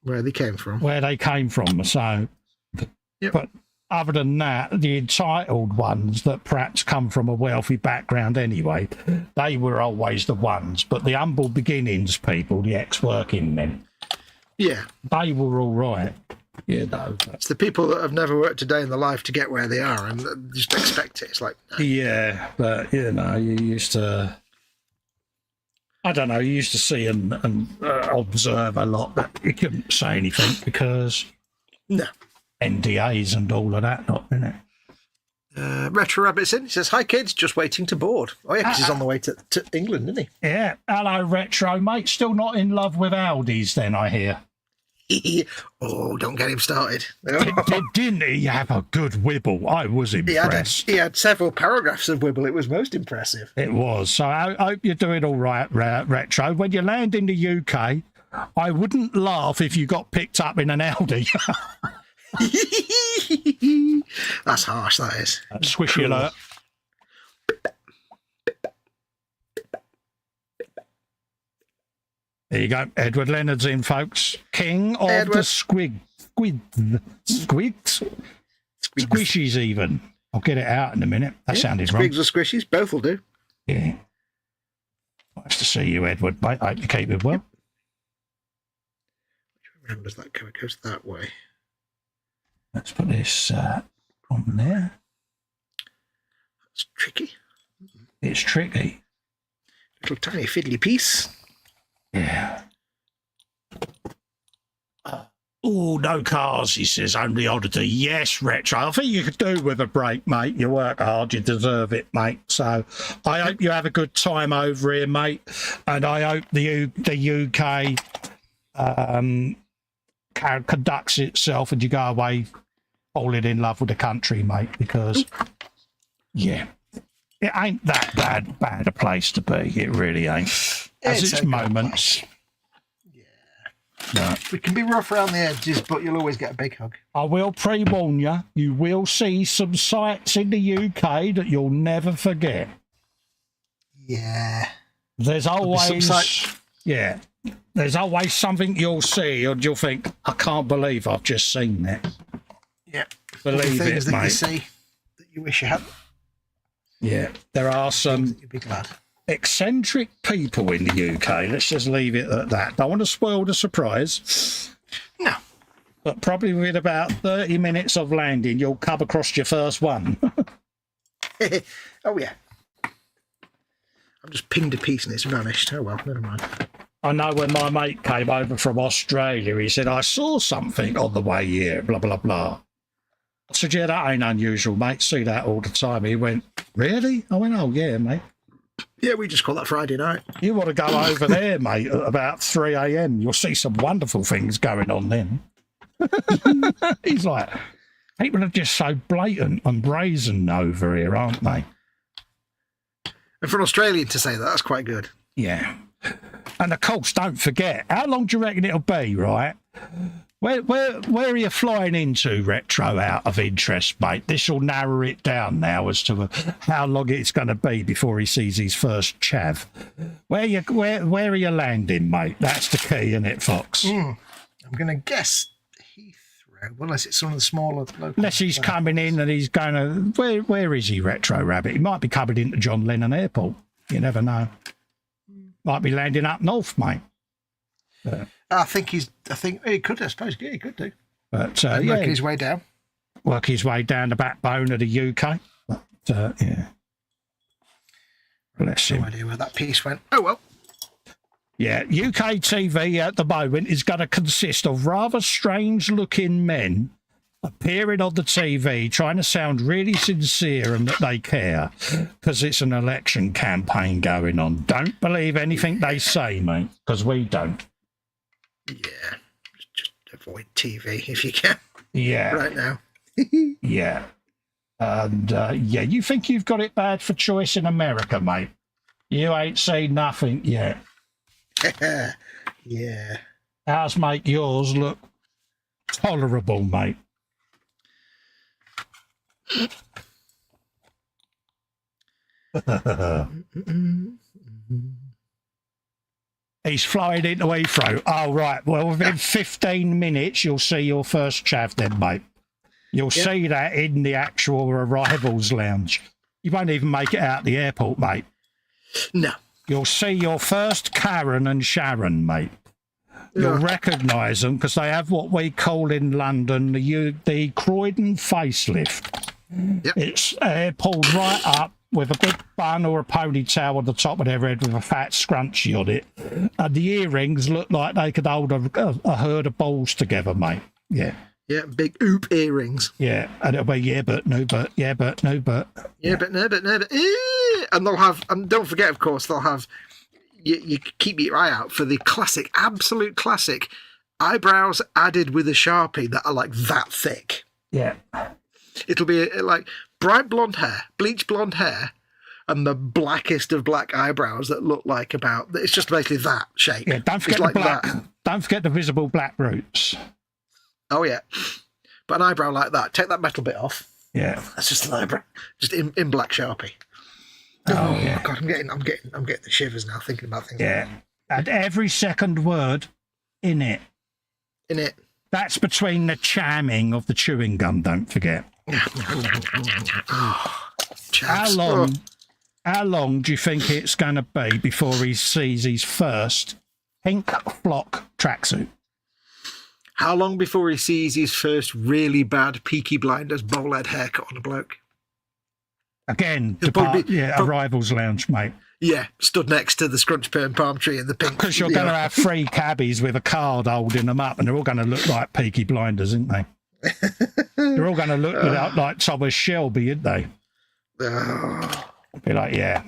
where they came from. So, but other than that, the entitled ones that perhaps come from a wealthy background anyway, they were always the ones. But the humble beginnings people, the ex-working men, they were all right. It's the people that have never worked a day in their life to get where they are and just expect it. It's like, no. Yeah, but, you used to... I don't know, you used to see and observe a lot, but you couldn't say anything because NDAs and all of that, not in it. Retro Rabbit's in. He says, hi, kids, just waiting to board. Oh, yeah, because he's on the way to England, isn't he? Yeah. Hello, Retro, mate. Still not in love with Audis then, I hear. Oh, don't get him started. Didn't he have a good wibble? I was impressed. He had several paragraphs of wibble. It was most impressive. It was. So I hope you're doing all right, Retro. When you land in the UK, I wouldn't laugh if you got picked up in an Audi. That's harsh, that is. Squishy alert. There you go. Edward Leonard's in, folks. King of the squids. Squishies, even. I'll get it out in a minute. That sounded wrong. Squigs or squishies, both will do. Yeah. Nice to see you, Edward, mate. I hope you keep it well. Which way does that go? It goes that way. Let's put this on there. That's tricky. It's tricky. Little tiny fiddly piece. Yeah. Oh, no cars, he says, only oddity. Yes, Retro. I think you could do with a break, mate. You work hard, you deserve it, mate. So I hope you have a good time over here, mate. And I hope the UK conducts itself and you go away falling in love with the country, mate, because, yeah, it ain't that bad a place to be. It really ain't. Has its moments. Yeah. We can be rough around the edges, but you'll always get a big hug. I will pre-warn you, you will see some sights in the UK that you'll never forget. Yeah. There's always something you'll see and you'll think, I can't believe I've just seen that. Yeah. Believe things it, that mate. You see that you wish you had. Yeah. There are some You'd be glad. eccentric people in the UK. Let's just leave it at that. Don't want to spoil the surprise. No. But probably within about 30 minutes of landing, you'll come across your first one. Oh, yeah. I've just pinged a piece and it's vanished. Oh, well, never mind. I know when my mate came over from Australia, he said, I saw something on the way here, blah, blah, blah. I said, yeah, that ain't unusual, mate. See that all the time. He went, really? I went, oh, yeah, mate. Yeah, we just call that Friday night. You want to go over there, mate, at about 3 a.m. You'll see some wonderful things going on then. He's like, people are just so blatant and brazen over here, aren't they? And for an Australian to say that, that's quite good. Yeah. And of course, don't forget, how long do you reckon it'll be, right? Where are you flying into, Retro, out of interest, mate? This will narrow it down now as to how long it's going to be before he sees his first chav. Where are you landing, mate? That's the key, isn't it, Fox? I'm going to guess Heathrow, unless it's some of the smaller local. Unless he's coming in and he's going to... Where is he, Retro Rabbit? He might be coming into John Lennon Airport. You never know. Might be landing up north, mate. I think he could, I suppose. Yeah, he could do. But working his way down. Work his way down the backbone of the UK. But, yeah. Bless him. No idea where that piece went. Oh, well. Yeah, UK TV at the moment is going to consist of rather strange-looking men appearing on the TV, trying to sound really sincere and that they care, because it's an election campaign going on. Don't believe anything they say, mate, because we don't. Yeah, just avoid TV if you can. Yeah. Right now. Yeah. And, yeah, you think you've got it bad for choice in America, mate. You ain't seen nothing yet. Yeah. Ours make yours look tolerable, mate. He's flying into Heathrow. Oh, right. Well, within 15 minutes, you'll see your first chav then, mate. You'll see that in the actual arrivals lounge. You won't even make it out the airport, mate. No. You'll see your first Karen and Sharon, mate. You'll recognise them because they have what we call in London the Croydon facelift. Yep. It's pulled right up with a big bun or a ponytail on the top of their head with a fat scrunchie on it. And the earrings look like they could hold a herd of balls together, mate. Yeah. Yeah, big oop earrings. Yeah, and it'll be, yeah, but, no, but, yeah, but, no, but. Yeah, but, no, but, no, but. And they'll have, and don't forget, of course, they'll have, you keep your eye out for the classic, absolute classic, eyebrows added with a Sharpie that are like that thick. Yeah. It'll be like bright blonde hair, bleach blonde hair, and the blackest of black eyebrows that look like it's just basically that shape. Yeah, don't forget like the black. that. Don't forget the visible black roots. Oh yeah, but an eyebrow like that. Take that metal bit off. Yeah, that's just an eyebrow, just in black Sharpie. Oh yeah. God, I'm getting the shivers now thinking about things. Yeah, and every second word in it. In it. That's between the chamming of the chewing gum. Don't forget. How long do you think it's going to be before he sees his first pink flock tracksuit? How long before he sees his first really bad Peaky Blinders bowl-head haircut on a bloke? Again, a arrivals lounge, mate. Yeah, stood next to the scrunch perm palm tree and the pink. Because you're going to have 3 cabbies with a card holding them up, and they're all going to look like Peaky Blinders, aren't they? They're all going to look like Thomas Shelby, aren't they? Be like, yeah.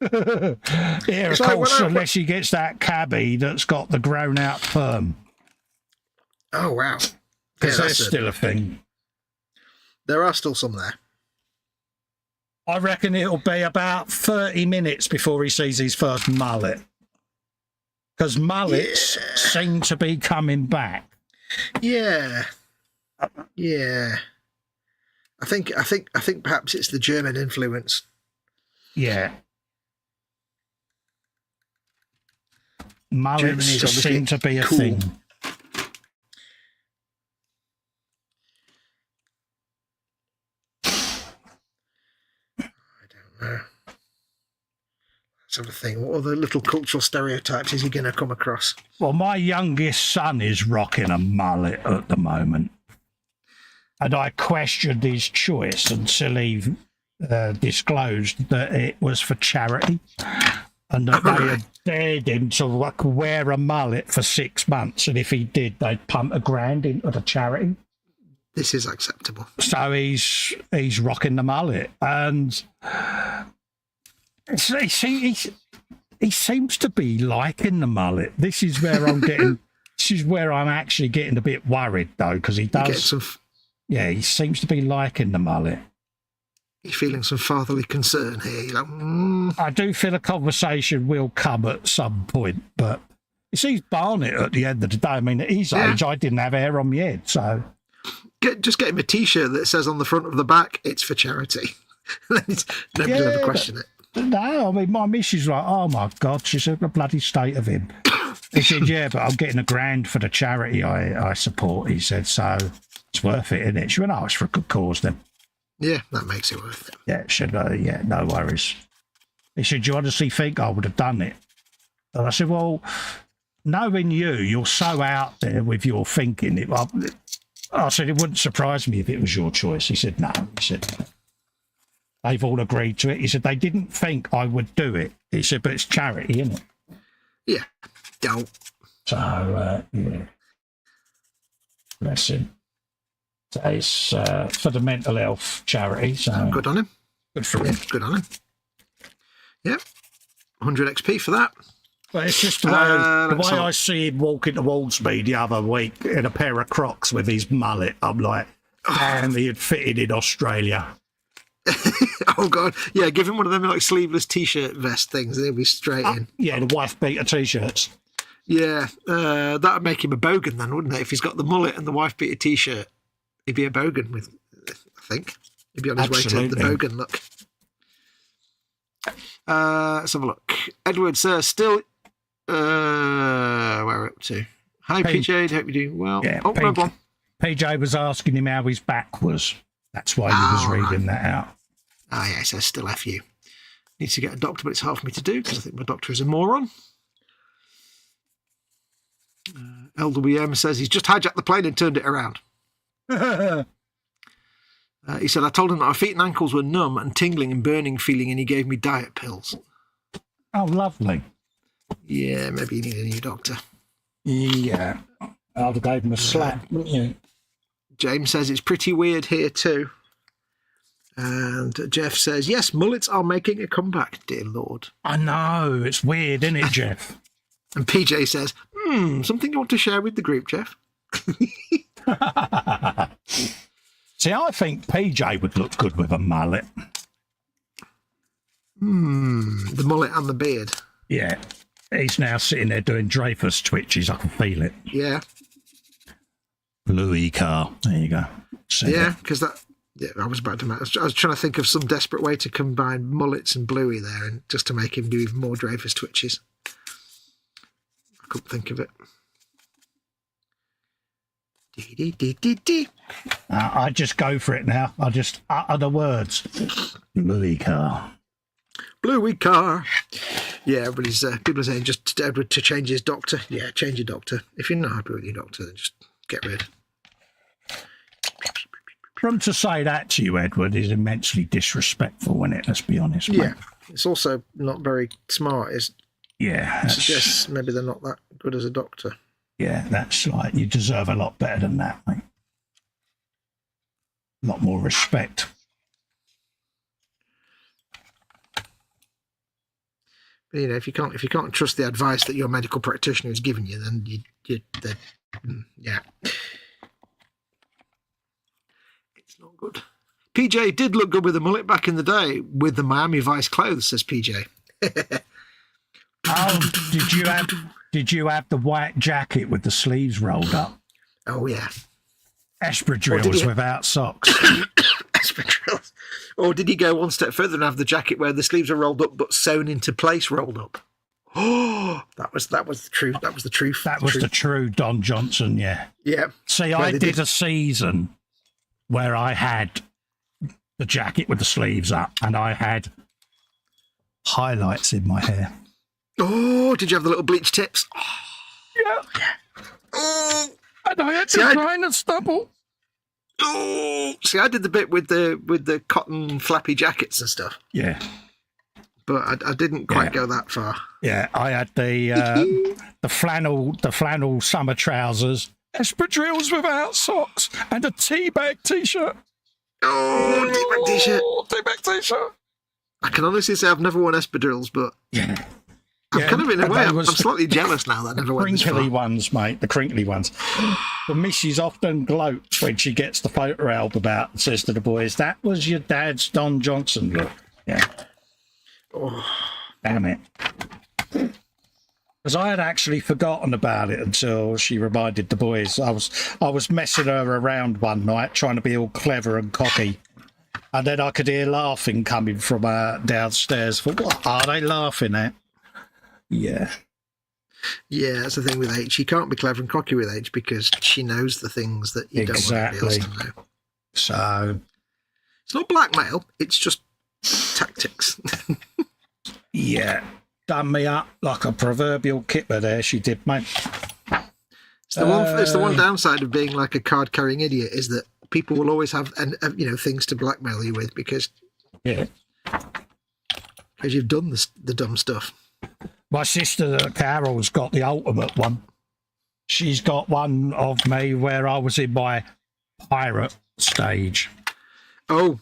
Yeah, of course, unless he gets that cabbie that's got the grown-out perm. Oh, wow. Because there's still a thing. There are still some there. I reckon it'll be about 30 minutes before he sees his first mullet. Because mullets seem to be coming back. Yeah. Yeah. I think perhaps it's the German influence. Yeah. Mullets seem to be a thing. Sort of thing. What other little cultural stereotypes is he going to come across? Well, my youngest son is rocking a mullet at the moment, and I questioned his choice until he disclosed that it was for charity, and that they had dared him to wear a mullet for 6 months, and if he did, they'd pump $1,000 into the charity. This is acceptable. So he's rocking the mullet, and he seems to be liking the mullet. This is where I'm getting. This is where I'm actually getting a bit worried, though, because he does. Yeah, he seems to be liking the mullet. You're feeling some fatherly concern here. You're like, I do feel a conversation will come at some point, but you see, Barnett at the end of the day. I mean, at his age, I didn't have hair on my head, so. Just get him a T-shirt that says on the front of the back, "It's for charity." Nobody's ever question it. No, I mean, my missus was like, oh my God, she said, the bloody state of him. He said, yeah, but I'm getting $1,000 for the charity I support. He said, so it's worth it, isn't it? She went, oh, it's for a good cause then. Yeah, that makes it worth it. Yeah, she said, yeah, no worries. He said, do you honestly think I would have done it? And I said, well, knowing you're so out there with your thinking. I said, it wouldn't surprise me if it was your choice. He said, no. He said, they've all agreed to it. He said, they didn't think I would do it. He said, but it's charity, isn't it? Yeah. Don't. So, yeah. Bless him. So it's for the mental health charity. So good on him. Good for him. Good on him. Yep. 100 XP for that. But it's just the way I see him walking towards me the other week in a pair of Crocs with his mullet. I'm like, damn, he had fitted in Australia. Oh God, yeah, give him one of them like sleeveless T-shirt vest things, and he'll be straight in. Yeah, the wife beater T-shirts. Yeah, that would make him a bogan then, wouldn't it? If he's got the mullet and the wife beater T-shirt, he'd be a bogan with. I think he'd be on his way to the bogan look. Let's have a look. Edward says still. Where are we up to? Hi, PJ. Hope you're doing well. Yeah, PJ was asking him how his back was. That's why he was reading that out. Ah, yeah, it says still F you. Need to get a doctor, but it's hard for me to do because I think my doctor is a moron. LWM says he's just hijacked the plane and turned it around. He said, I told him that my feet and ankles were numb and tingling and burning feeling, and he gave me diet pills. Oh, lovely. Yeah, maybe you need a new doctor. Yeah. I'd have gave him a slap, wouldn't you? James says it's pretty weird here too. And Jeff says, yes, mullets are making a comeback, dear Lord. I know. It's weird, isn't it, Jeff? And PJ says, something you want to share with the group, Jeff? See, I think PJ would look good with a mullet. The mullet and the beard. Yeah. He's now sitting there doing Dreyfus twitches. I can feel it. Yeah. Bluey car. There you go. Yeah, because that... Yeah, I was about to... I was trying to think of some desperate way to combine mullets and Bluey there, and just to make him do even more Dreyfus twitches. I couldn't think of it. I just go for it now. I just utter the words. Bluey car. Bluey car. Yeah, everybody's... people are saying just Edward to change his doctor. Yeah, change your doctor. If you're not happy with your doctor, then just get rid. From to say that to you, Edward, is immensely disrespectful, isn't it? Let's be honest, mate. Yeah, it's also not very smart. It suggests maybe they're not that good as a doctor. Yeah, that's like, you deserve a lot better than that, mate. A lot more respect. But, you know, if you can't trust the advice that your medical practitioner is giving you, then yeah. Not good. PJ did look good with a mullet back in the day with the Miami Vice clothes, says PJ. Oh, did you have the white jacket with the sleeves rolled up? Oh yeah. Espadrilles without socks. Espadrilles. Or did he go one step further and have the jacket where the sleeves are rolled up but sewn into place rolled up? Oh, that was the truth. That was the truth. That was the true Don Johnson, yeah. Yeah. See, I did a season where I had the jacket with the sleeves up and I had highlights in my hair. Oh, did you have the little bleach tips? Yeah. Oh, and I had to grind and stubble. Oh, see, I did the bit with the cotton flappy jackets and stuff. Yeah. But I didn't quite go that far. Yeah, I had the flannel summer trousers, espadrilles without socks, and a teabag t-shirt. Oh, teabag t-shirt. Teabag t-shirt. I can honestly say I've never worn espadrilles, but I'm kind of in a way, I'm slightly jealous now that I never went this far. Crinkly ones, mate, the crinkly ones. The missus often gloats when she gets the photo album out and says to the boys, that was your dad's Don Johnson look. Yeah. Oh. Damn it. Because I had actually forgotten about it until she reminded the boys. I was messing her around one night, trying to be all clever and cocky. And then I could hear laughing coming from downstairs. For what are they laughing at? Yeah. Yeah, that's the thing with H. You can't be clever and cocky with H because she knows the things that you don't want everybody else to know. So it's not blackmail, it's just tactics. Yeah. Done me up like a proverbial kipper there, she did, mate. It's the one downside of being like a card-carrying idiot is that people will always have things to blackmail you with because you've done the dumb stuff. My sister Carol's got the ultimate one. She's got one of me where I was in my pirate stage. Oh.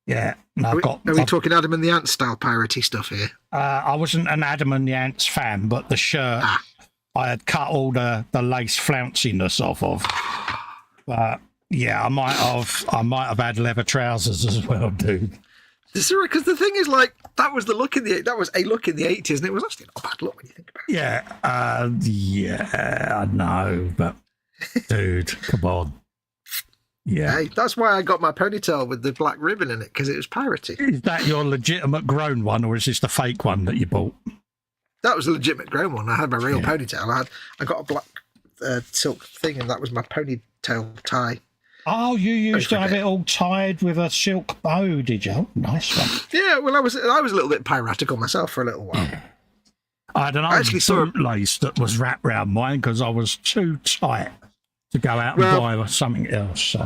Yeah. Are we talking Adam and the Ants style piratey stuff here? I wasn't an Adam and the Ants fan, but the shirt I had cut all the lace flounciness off of. But yeah, I might have had leather trousers as well, dude. Because the thing is, like, that was a look in the 80s, and it was actually not a bad look when you think about it. Yeah, I know, but dude, come on. Yeah. Hey, that's why I got my ponytail with the black ribbon in it, because it was piratey. Is that your legitimate grown one, or is this the fake one that you bought? That was a legitimate grown one. I had my real ponytail. I got a black silk thing, and that was my ponytail tie. Oh, you used to have it all tied with a silk bow, did you? Oh, nice one. Yeah, well, I was a little bit piratical myself for a little while. I don't know, bootlace that was wrapped around mine because I was too tight to go out and buy something else. So,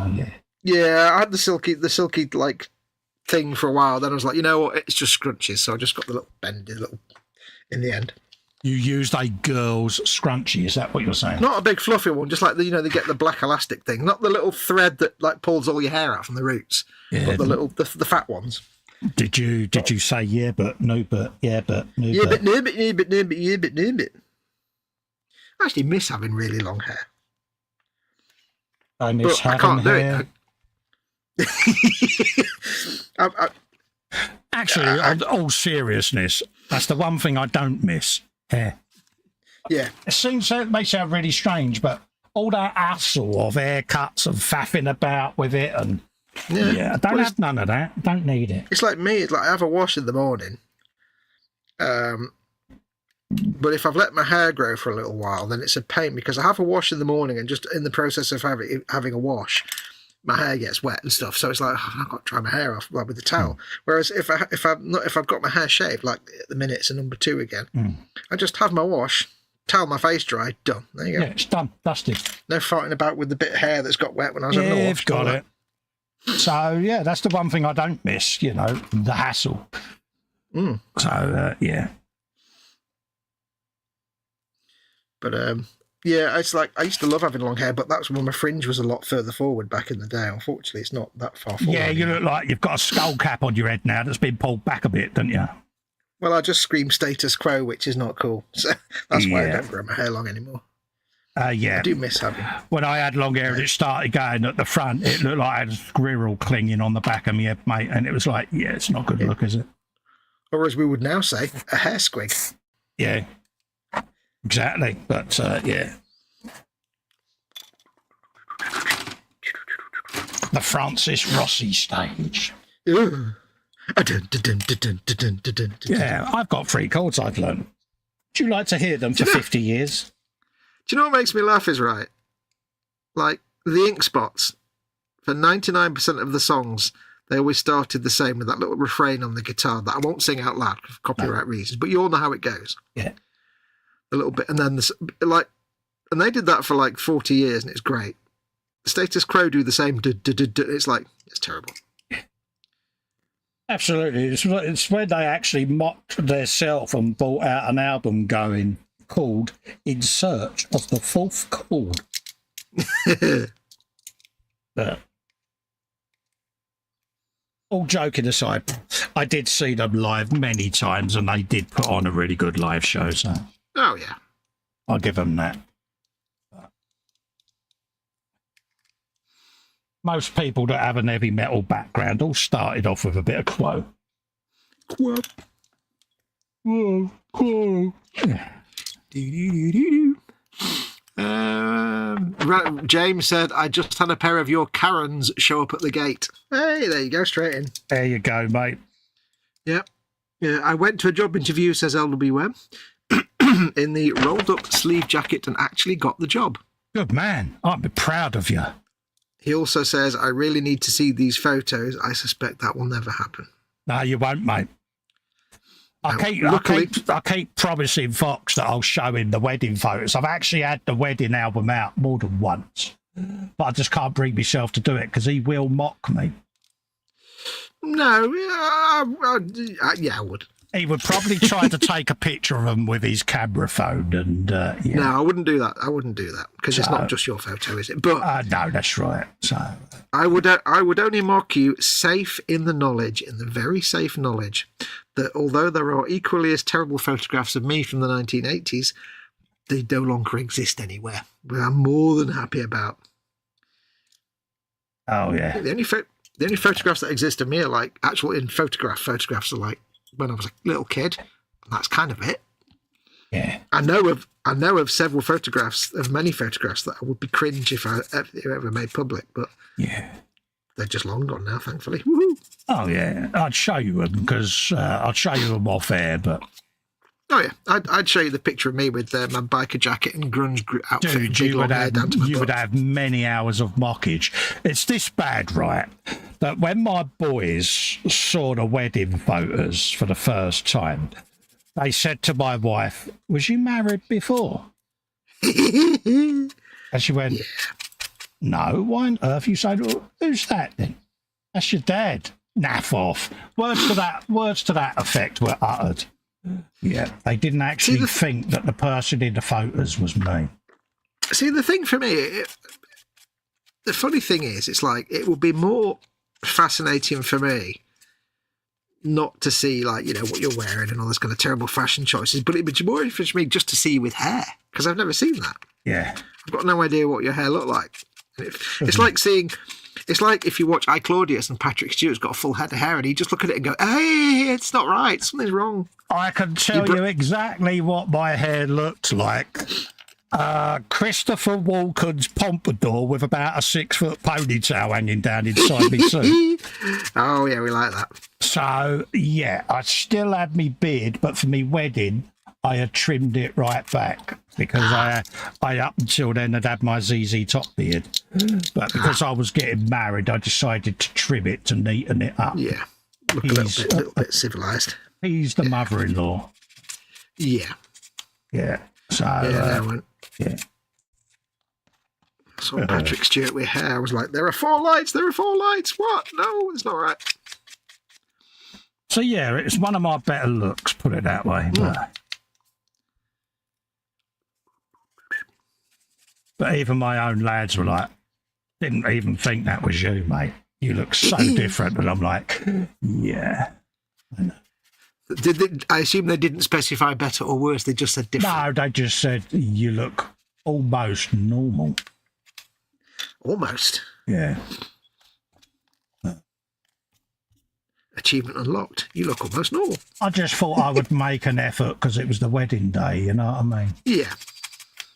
yeah, I had the silky like thing for a while. Then I was like, you know what? It's just scrunchies, so I just got the little bendy little in the end. You used a girl's scrunchie, is that what you're saying? Not a big fluffy one, just like they get the black elastic thing, not the little thread that like pulls all your hair out from the roots, but the fat ones. Did you say yeah but no but yeah but no yeah but no but no but yeah but no but? I actually miss having really long hair. I miss But I having can't do hair. it. Actually, on all seriousness, that's the one thing I don't miss. Hair. Yeah. It may sound really strange, but all that hassle of haircuts and faffing about with it, and I don't have none of that. Don't need it. It's like me. It's like I have a wash in the morning. But if I've let my hair grow for a little while, then it's a pain because I have a wash in the morning, and just in the process of having a wash, my hair gets wet and stuff. So it's like I've got to dry my hair off like with the towel. Whereas if I've got my hair shaved, like at the minute it's a number 2 again, I just have my wash, towel my face dry, done. There you go. Yeah, it's done, dusted. No fighting about with the bit of hair that's got wet when I was having a wash. You've got it. So yeah, that's the one thing I don't miss. You know, the hassle. So yeah. But it's like I used to love having long hair, but that's when my fringe was a lot further forward back in the day. Unfortunately, it's not that far forward. Yeah, you look like you've got a skull cap on your head now that's been pulled back a bit, don't you? Well, I just scream status quo, which is not cool. So that's why I don't grow my hair long anymore. Yeah. I do miss having. When I had long hair and it started going at the front, it looked like I had a squirrel clinging on the back of my head, mate. And it was like, it's not good look, is it? Or as we would now say, a hair squig. Yeah. Exactly. But yeah. The Francis Rossi stage. Yeah, I've got 3 chords I've learned. Would you like to hear them for 50 years? Do you know what makes me laugh is right? Like the ink spots, for 99% of the songs, they always started the same with that little refrain on the guitar that I won't sing out loud for copyright reasons, but you all know how it goes. Yeah. A little bit. And then and they did that for like 40 years and it's great. Status Quo do the same. It's like, it's terrible. Absolutely. It's when they actually mocked themselves and brought out an album going called In Search of the Fourth Chord. But all joking aside, I did see them live many times and they did put on a really good live show. So oh, yeah. I'll give them that. Most people that have an heavy metal background all started off with a bit of Quo. Quo. Whoa, Quo. James said, I just had a pair of your Karens show up at the gate. Hey, there you go, straight in. There you go, mate. Yep. Yeah, I went to a job interview, says LWM, in the rolled up sleeve jacket and actually got the job. Good man. I'd be proud of you. He also says, I really need to see these photos. I suspect that will never happen. No, you won't, mate. I keep promising Fox that I'll show him the wedding photos. I've actually had the wedding album out more than once, but I just can't bring myself to do it because he will mock me. No, yeah, I would. He would probably try to take a picture of them with his camera phone, and No, I wouldn't do that. I wouldn't do that because it's not just your photo, is it? But no, that's right. So I would only mock you in the very safe knowledge that although there are equally as terrible photographs of me from the 1980s, they no longer exist anywhere. Which I'm more than happy about. Oh yeah. The only photographs that exist of me are like actual in photographs are like when I was a little kid. And that's kind of it. Yeah. I know of several photographs, of many photographs that I would be cringe if I ever made public, but yeah, they're just long gone now, thankfully. Woohoo! Oh yeah, I'd show you them because I'd show you them off air, but. Oh yeah, I'd show you the picture of me with my biker jacket and grunge outfit. Dude, you would have many hours of mockage. It's this bad, right? That when my boys saw the wedding photos for the first time, they said to my wife, "Was you married before?" And she went, yeah. "No. Why on earth you say? Who's that then?" "That's your dad." Naff off. Words to that effect were uttered. Yeah, they didn't actually think that the person in the photos was me. See, the thing for me, the funny thing is, it's like it would be more fascinating for me not to see like, you know, what you're wearing and all those kind of terrible fashion choices, but it'd be more interesting for me just to see you with hair, because I've never seen that. Yeah. I've got no idea what your hair looked like. It's like seeing, it's like if you watch I, Claudius and Patrick Stewart's got a full head of hair and you just look at it and go, hey, it's not right. Something's wrong. I can tell you exactly what my hair looked like. Christopher Walken's pompadour with about a 6-foot ponytail hanging down inside me suit. Oh, yeah, we like that. So, yeah, I still had me beard, but for me wedding, I had trimmed it right back because I up until then had my ZZ Top beard. But because I was getting married, I decided to trim it to neaten it up. Yeah, look a little bit civilised. He's the mother-in-law. Yeah. Yeah. So, yeah. I saw Patrick Stewart with hair. I was like, there are 4 lights. There are 4 lights. What? No, it's not right. So, yeah, it's one of my better looks, put it that way. But even my own lads were like, didn't even think that was you, mate. You look so different. And I'm like, yeah. I assume they didn't specify better or worse. They just said different. No, they just said you look almost normal. Almost? Yeah. Achievement unlocked. You look almost normal. I just thought I would make an effort because it was the wedding day, you know what I mean? Yeah.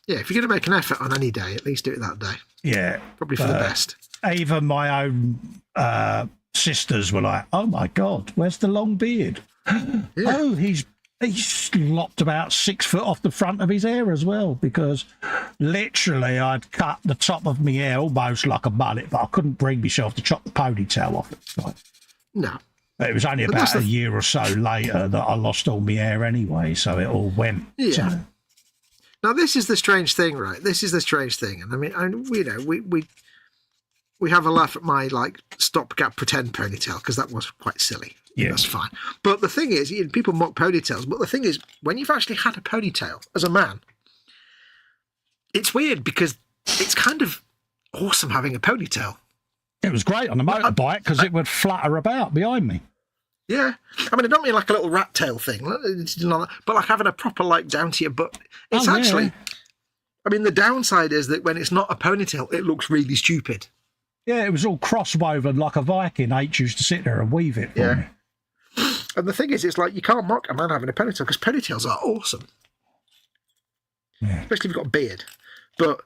Yeah, if you're going to make an effort on any day, at least do it that day. Yeah. Probably for the best. Even my own sisters were like, oh, my God, where's the long beard? Yeah. Oh, he's lopped about 6 foot off the front of his hair as well, because literally I'd cut the top of my hair almost like a mullet, but I couldn't bring myself to chop the ponytail off it. Like, no. It was only about a year or so later that I lost all my hair anyway, so it all went. Yeah. So. Now, this is the strange thing, right? This is the strange thing. And I mean, you know, we have a laugh at my, like, stopgap pretend ponytail, because that was quite silly. Yeah. That's fine. But the thing is, you know, people mock ponytails, but the thing is, when you've actually had a ponytail as a man, it's weird because it's kind of awesome having a ponytail. It was great on the motorbike because it would flutter about behind me. Yeah. I mean, I don't mean like a little rat tail thing, but like having a proper, like, down to your butt. It's actually, I mean, the downside is that when it's not a ponytail, it looks really stupid. Yeah, it was all cross-woven like a Viking. H used to sit there and weave it for me. And the thing is, it's like you can't mock a man having a ponytail because ponytails are awesome. Yeah. Especially if you've got a beard. But,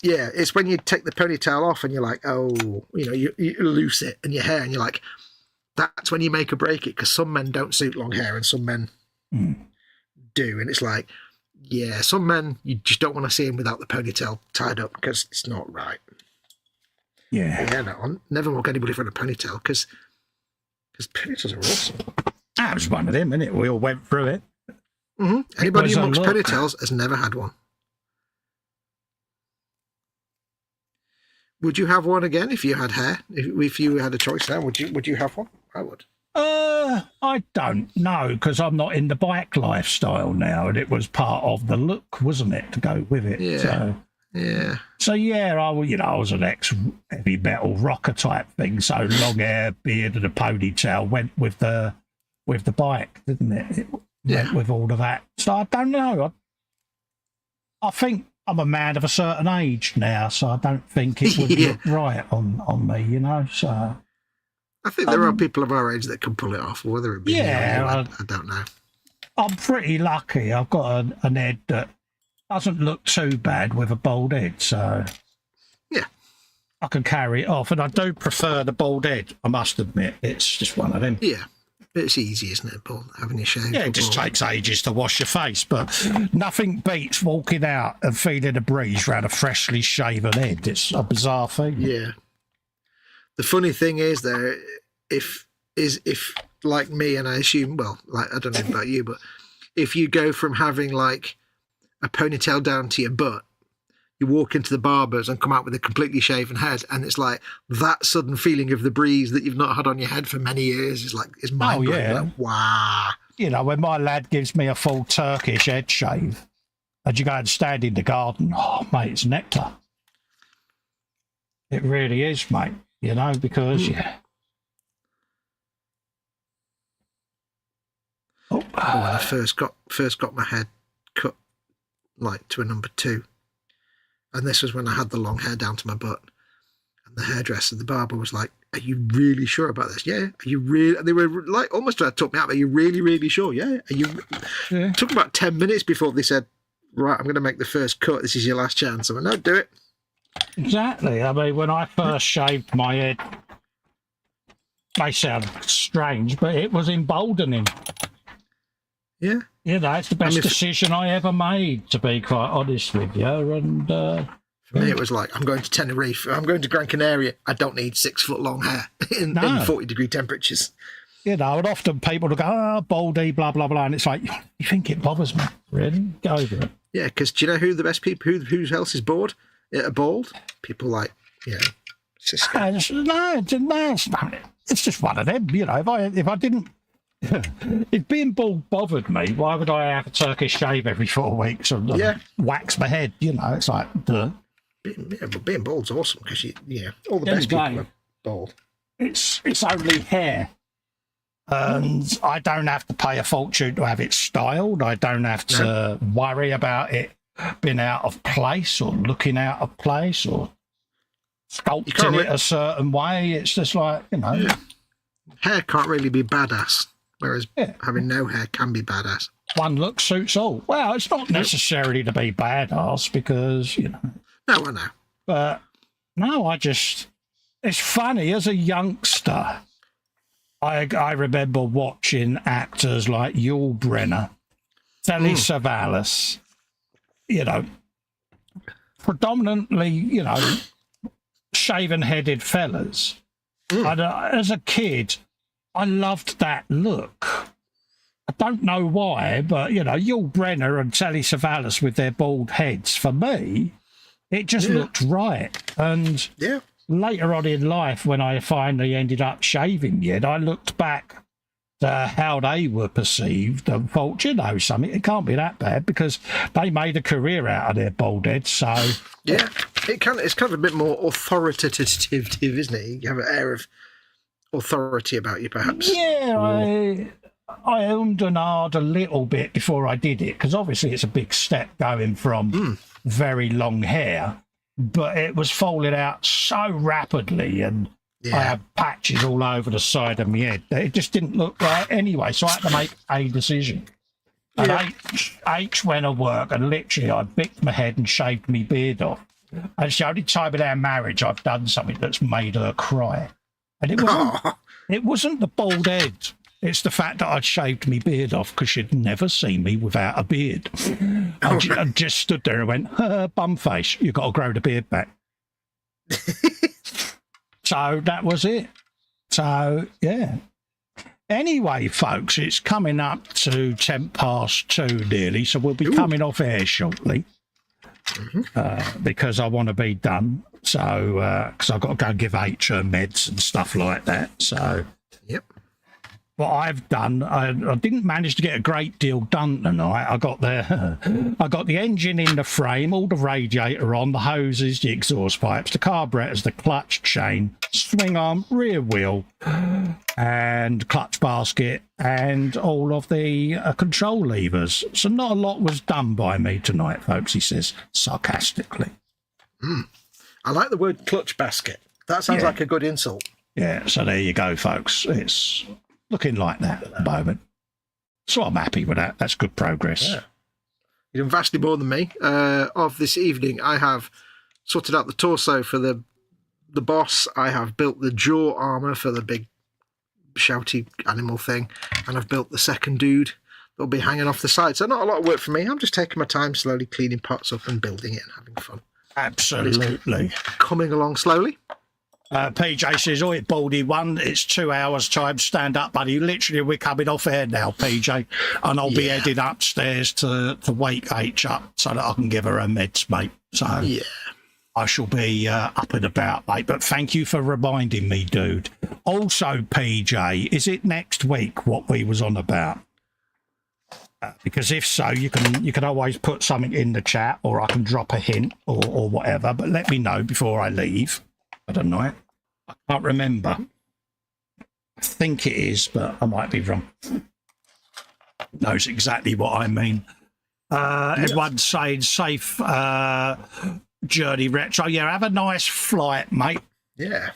yeah, it's when you take the ponytail off and you're like, oh, you know, you loose it and your hair and you're like, that's when you make or break it, because some men don't suit long hair and some men do. And it's like, yeah, some men, you just don't want to see them without the ponytail tied up because it's not right. Yeah. Yeah, no, I'll never mock anybody for a ponytail because ponytails are awesome. That was one of them, innit? We all went through it. Mm-hmm. Anybody who mocks ponytails has never had one. Would you have one again if you had hair? If you had a choice now, would you have one? I would. I don't know, because I'm not in the bike lifestyle now, and it was part of the look, wasn't it, to go with it? Yeah. So yeah, I was an ex-heavy metal rocker type thing, so long hair, beard, and a ponytail went with the bike, didn't it? It went with all of that. So I don't know. I think I'm a man of a certain age now, so I don't think it would look right on me, you know. So I think there are people of our age that can pull it off, whether it be I don't know. I'm pretty lucky. I've got an head that doesn't look too bad with a bald head, so yeah, I can carry it off. And I do prefer the bald head, I must admit. It's just one of them. Yeah, it's easy, isn't it, bald, having your shave? Yeah, it just takes ages to wash your face, but nothing beats walking out and feeling a breeze around a freshly shaven head. It's a bizarre thing. Yeah. The funny thing is, though, if like me, and I assume, well, like I don't know about you, but if you go from having like a ponytail down to your butt, you walk into the barber's and come out with a completely shaven head, and it's like that sudden feeling of the breeze that you've not had on your head for many years is mind blowing. Yeah. Like, wow. You know, when my lad gives me a full Turkish head shave, and you go and stand in the garden, oh mate, it's nectar. It really is, mate. You know, because when I first got my hair cut like to a number 2, and this was when I had the long hair down to my butt, and the hairdresser, the barber, was like, "Are you really sure about this? Yeah, are you really?" They were like almost trying to talk me out. Are you really, really sure? Yeah. Are you? Yeah. It took about 10 minutes before they said, "Right, I'm going to make the first cut. This is your last chance." I went, "No, do it." Exactly. I mean, when I first shaved my head, may sound strange, but it was emboldening. Yeah. You know, it's the best decision I ever made, to be quite honest with you. And for me, it was like, I'm going to Tenerife, I'm going to Gran Canaria. I don't need 6-foot long hair in 40-degree temperatures. You know, and often people will go, "Oh, baldy, blah, blah, blah." And it's like, you think it bothers me? Really? Go over it. Yeah, because do you know who the best people, who else is bald? Bald? People like, Cisco. No, it's just one of them. You know, if I didn't, if being bald bothered me, why would I have a Turkish shave every 4 weeks and wax my head? You know, it's like, duh. But being bald's awesome because all the best people are bald. It's only hair, and I don't have to pay a fortune to have it styled. I don't have to worry about it being out of place or looking out of place or sculpting it a certain way. It's just like, hair can't really be badass, whereas having no hair can be badass. One look suits all. Well, it's not necessarily to be badass because, No, I know. But no, it's funny, as a youngster, I remember watching actors like Yul Brynner, Telly Savalas, predominantly, shaven-headed fellas. And as a kid, I loved that look. I don't know why, but, Yul Brynner and Telly Savalas with their bald heads, for me, it just looked right. And later on in life, when I finally ended up shaving it, I looked back to how they were perceived and thought, something, it can't be that bad because they made a career out of their bald heads. So it's kind of a bit more authoritative, isn't it? You have an air of authority about you, perhaps. Yeah, I ummed and ahed a little bit before I did it because obviously it's a big step going from very long hair, but it was falling out so rapidly and I had patches all over the side of my head. It just didn't look right anyway, so I had to make a decision. And H went to work and literally I bicked my head and shaved my beard off. And it's the only time in our marriage I've done something that's made her cry. And it wasn't the bald head. It's the fact that I'd shaved my beard off because she'd never seen me without a beard. I just stood there and went, bum face, you've got to grow the beard back. So that was it. So, Anyway, folks, it's coming up to 2:10 nearly, so we'll be coming off air shortly because I want to be done. So, because I've got to go give H her meds and stuff like that. So, what I've done, I didn't manage to get a great deal done tonight. I got the engine in the frame, all the radiator on, the hoses, the exhaust pipes, the carburetors, the clutch chain, swing arm, rear wheel, and clutch basket, and all of the control levers. So not a lot was done by me tonight, folks, he says, sarcastically. I like the word clutch basket. That sounds like a good insult. Yeah, so there you go, folks. It's looking like that at the moment. So I'm happy with that. That's good progress. Yeah. You've done vastly more than me. Of this evening, I have sorted out the torso for the boss. I have built the jaw armour for the big shouty animal thing. And I've built the second dude that'll be hanging off the side. So not a lot of work for me. I'm just taking my time, slowly cleaning parts up and building it and having fun. Absolutely. Coming along slowly. PJ says, "Oi, Baldy one, it's 2 hours time. Stand up, buddy. Literally, we're coming off air now, PJ, and I'll be heading upstairs to wake H up so that I can give her meds, mate. So I shall be up and about, mate. But thank you for reminding me, dude. Also, PJ, is it next week what we was on about? Because if so, you can always put something in the chat, or I can drop a hint or whatever. But let me know before I leave. I don't know it. I can't remember. I think it is, but I might be wrong. knows exactly what I mean. Everyone's saying safe journey, Retro. Yeah, have a nice flight, mate. Yeah.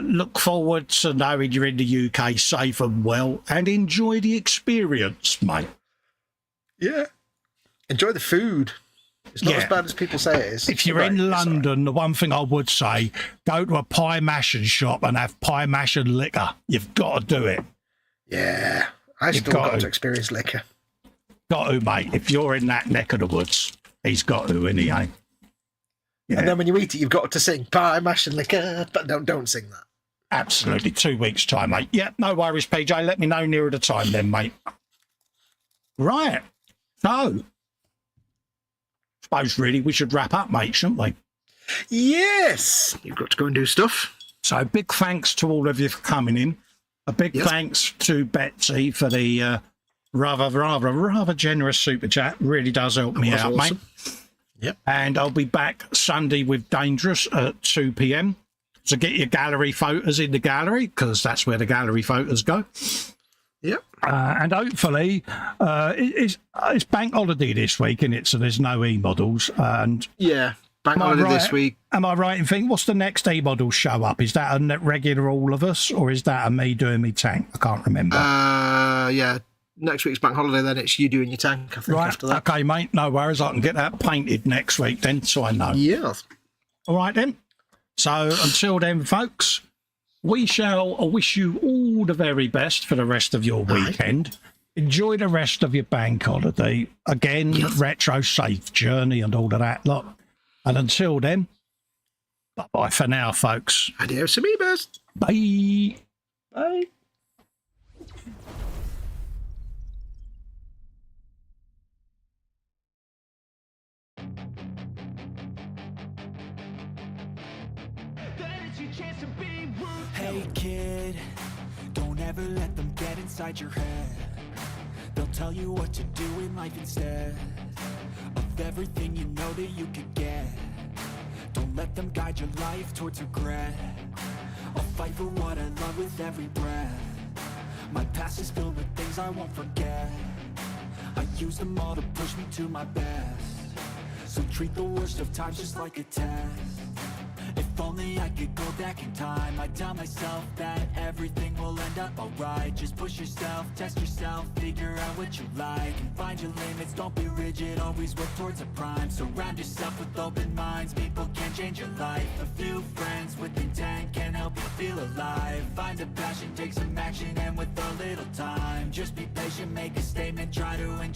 Look forward to knowing you're in the UK safe and well, and enjoy the experience, mate. Yeah. Enjoy the food. It's not as bad as people say it is. If you're in London, the one thing I would say, go to a pie mashing shop and have pie mashing liquor. You've got to do it. Yeah. I still got to experience liquor. Got to, mate. If you're in that neck of the woods, he's got to, isn't he, eh? Yeah. And then when you eat it, you've got to sing pie mashing liquor, but don't sing that. Absolutely. 2 weeks' time, mate. Yeah, no worries, PJ. Let me know nearer the time then, mate. Right. So, suppose really we should wrap up, mate, shouldn't we? Yes. You've got to go and do stuff. So big thanks to all of you for coming in. A big thanks to Betsy for the rather generous super chat. Really does help me out, awesome. mate. Yep. And I'll be back Sunday with Dangerous at 2 p.m. So get your gallery photos in the gallery, because that's where the gallery photos go. Yep. And hopefully, it's bank holiday this week, isn't it? So there's no e-models. And yeah, bank holiday this week. Am I right in thinking, what's the next e-model show up? Is that a regular all of us, or is that a me doing me tank? I can't remember. Yeah. Next week's bank holiday, then it's you doing your tank, I think, after that. Okay, mate, no worries. I can get that painted next week then, so I know. Yeah. All right, then. So until then, folks, we shall wish you all the very best for the rest of your weekend. Enjoy the rest of your bank holiday. Again, retro safe journey and all of that lot. And until then, bye-bye for now, folks. Adios, amigos. Bye. Bye. Hey kid, don't ever let them get inside your head. They'll tell you what to do in life instead of everything you know that you could get. Don't let them guide your life towards regret. I'll fight for what I love with every breath. My past is filled with things I won't forget. I use them all to push me to my best. So treat the worst of times just like a test. If only I could go back in time, I'd tell myself that everything will end up alright. Just push yourself, test yourself, figure out what you like, and find your limits, don't be rigid, always work towards a prime. Surround yourself with open minds, people can change your life. A few friends with intent can help you feel alive. Find a passion, take some action, and with a little time, just be patient, make a statement, try to enjoy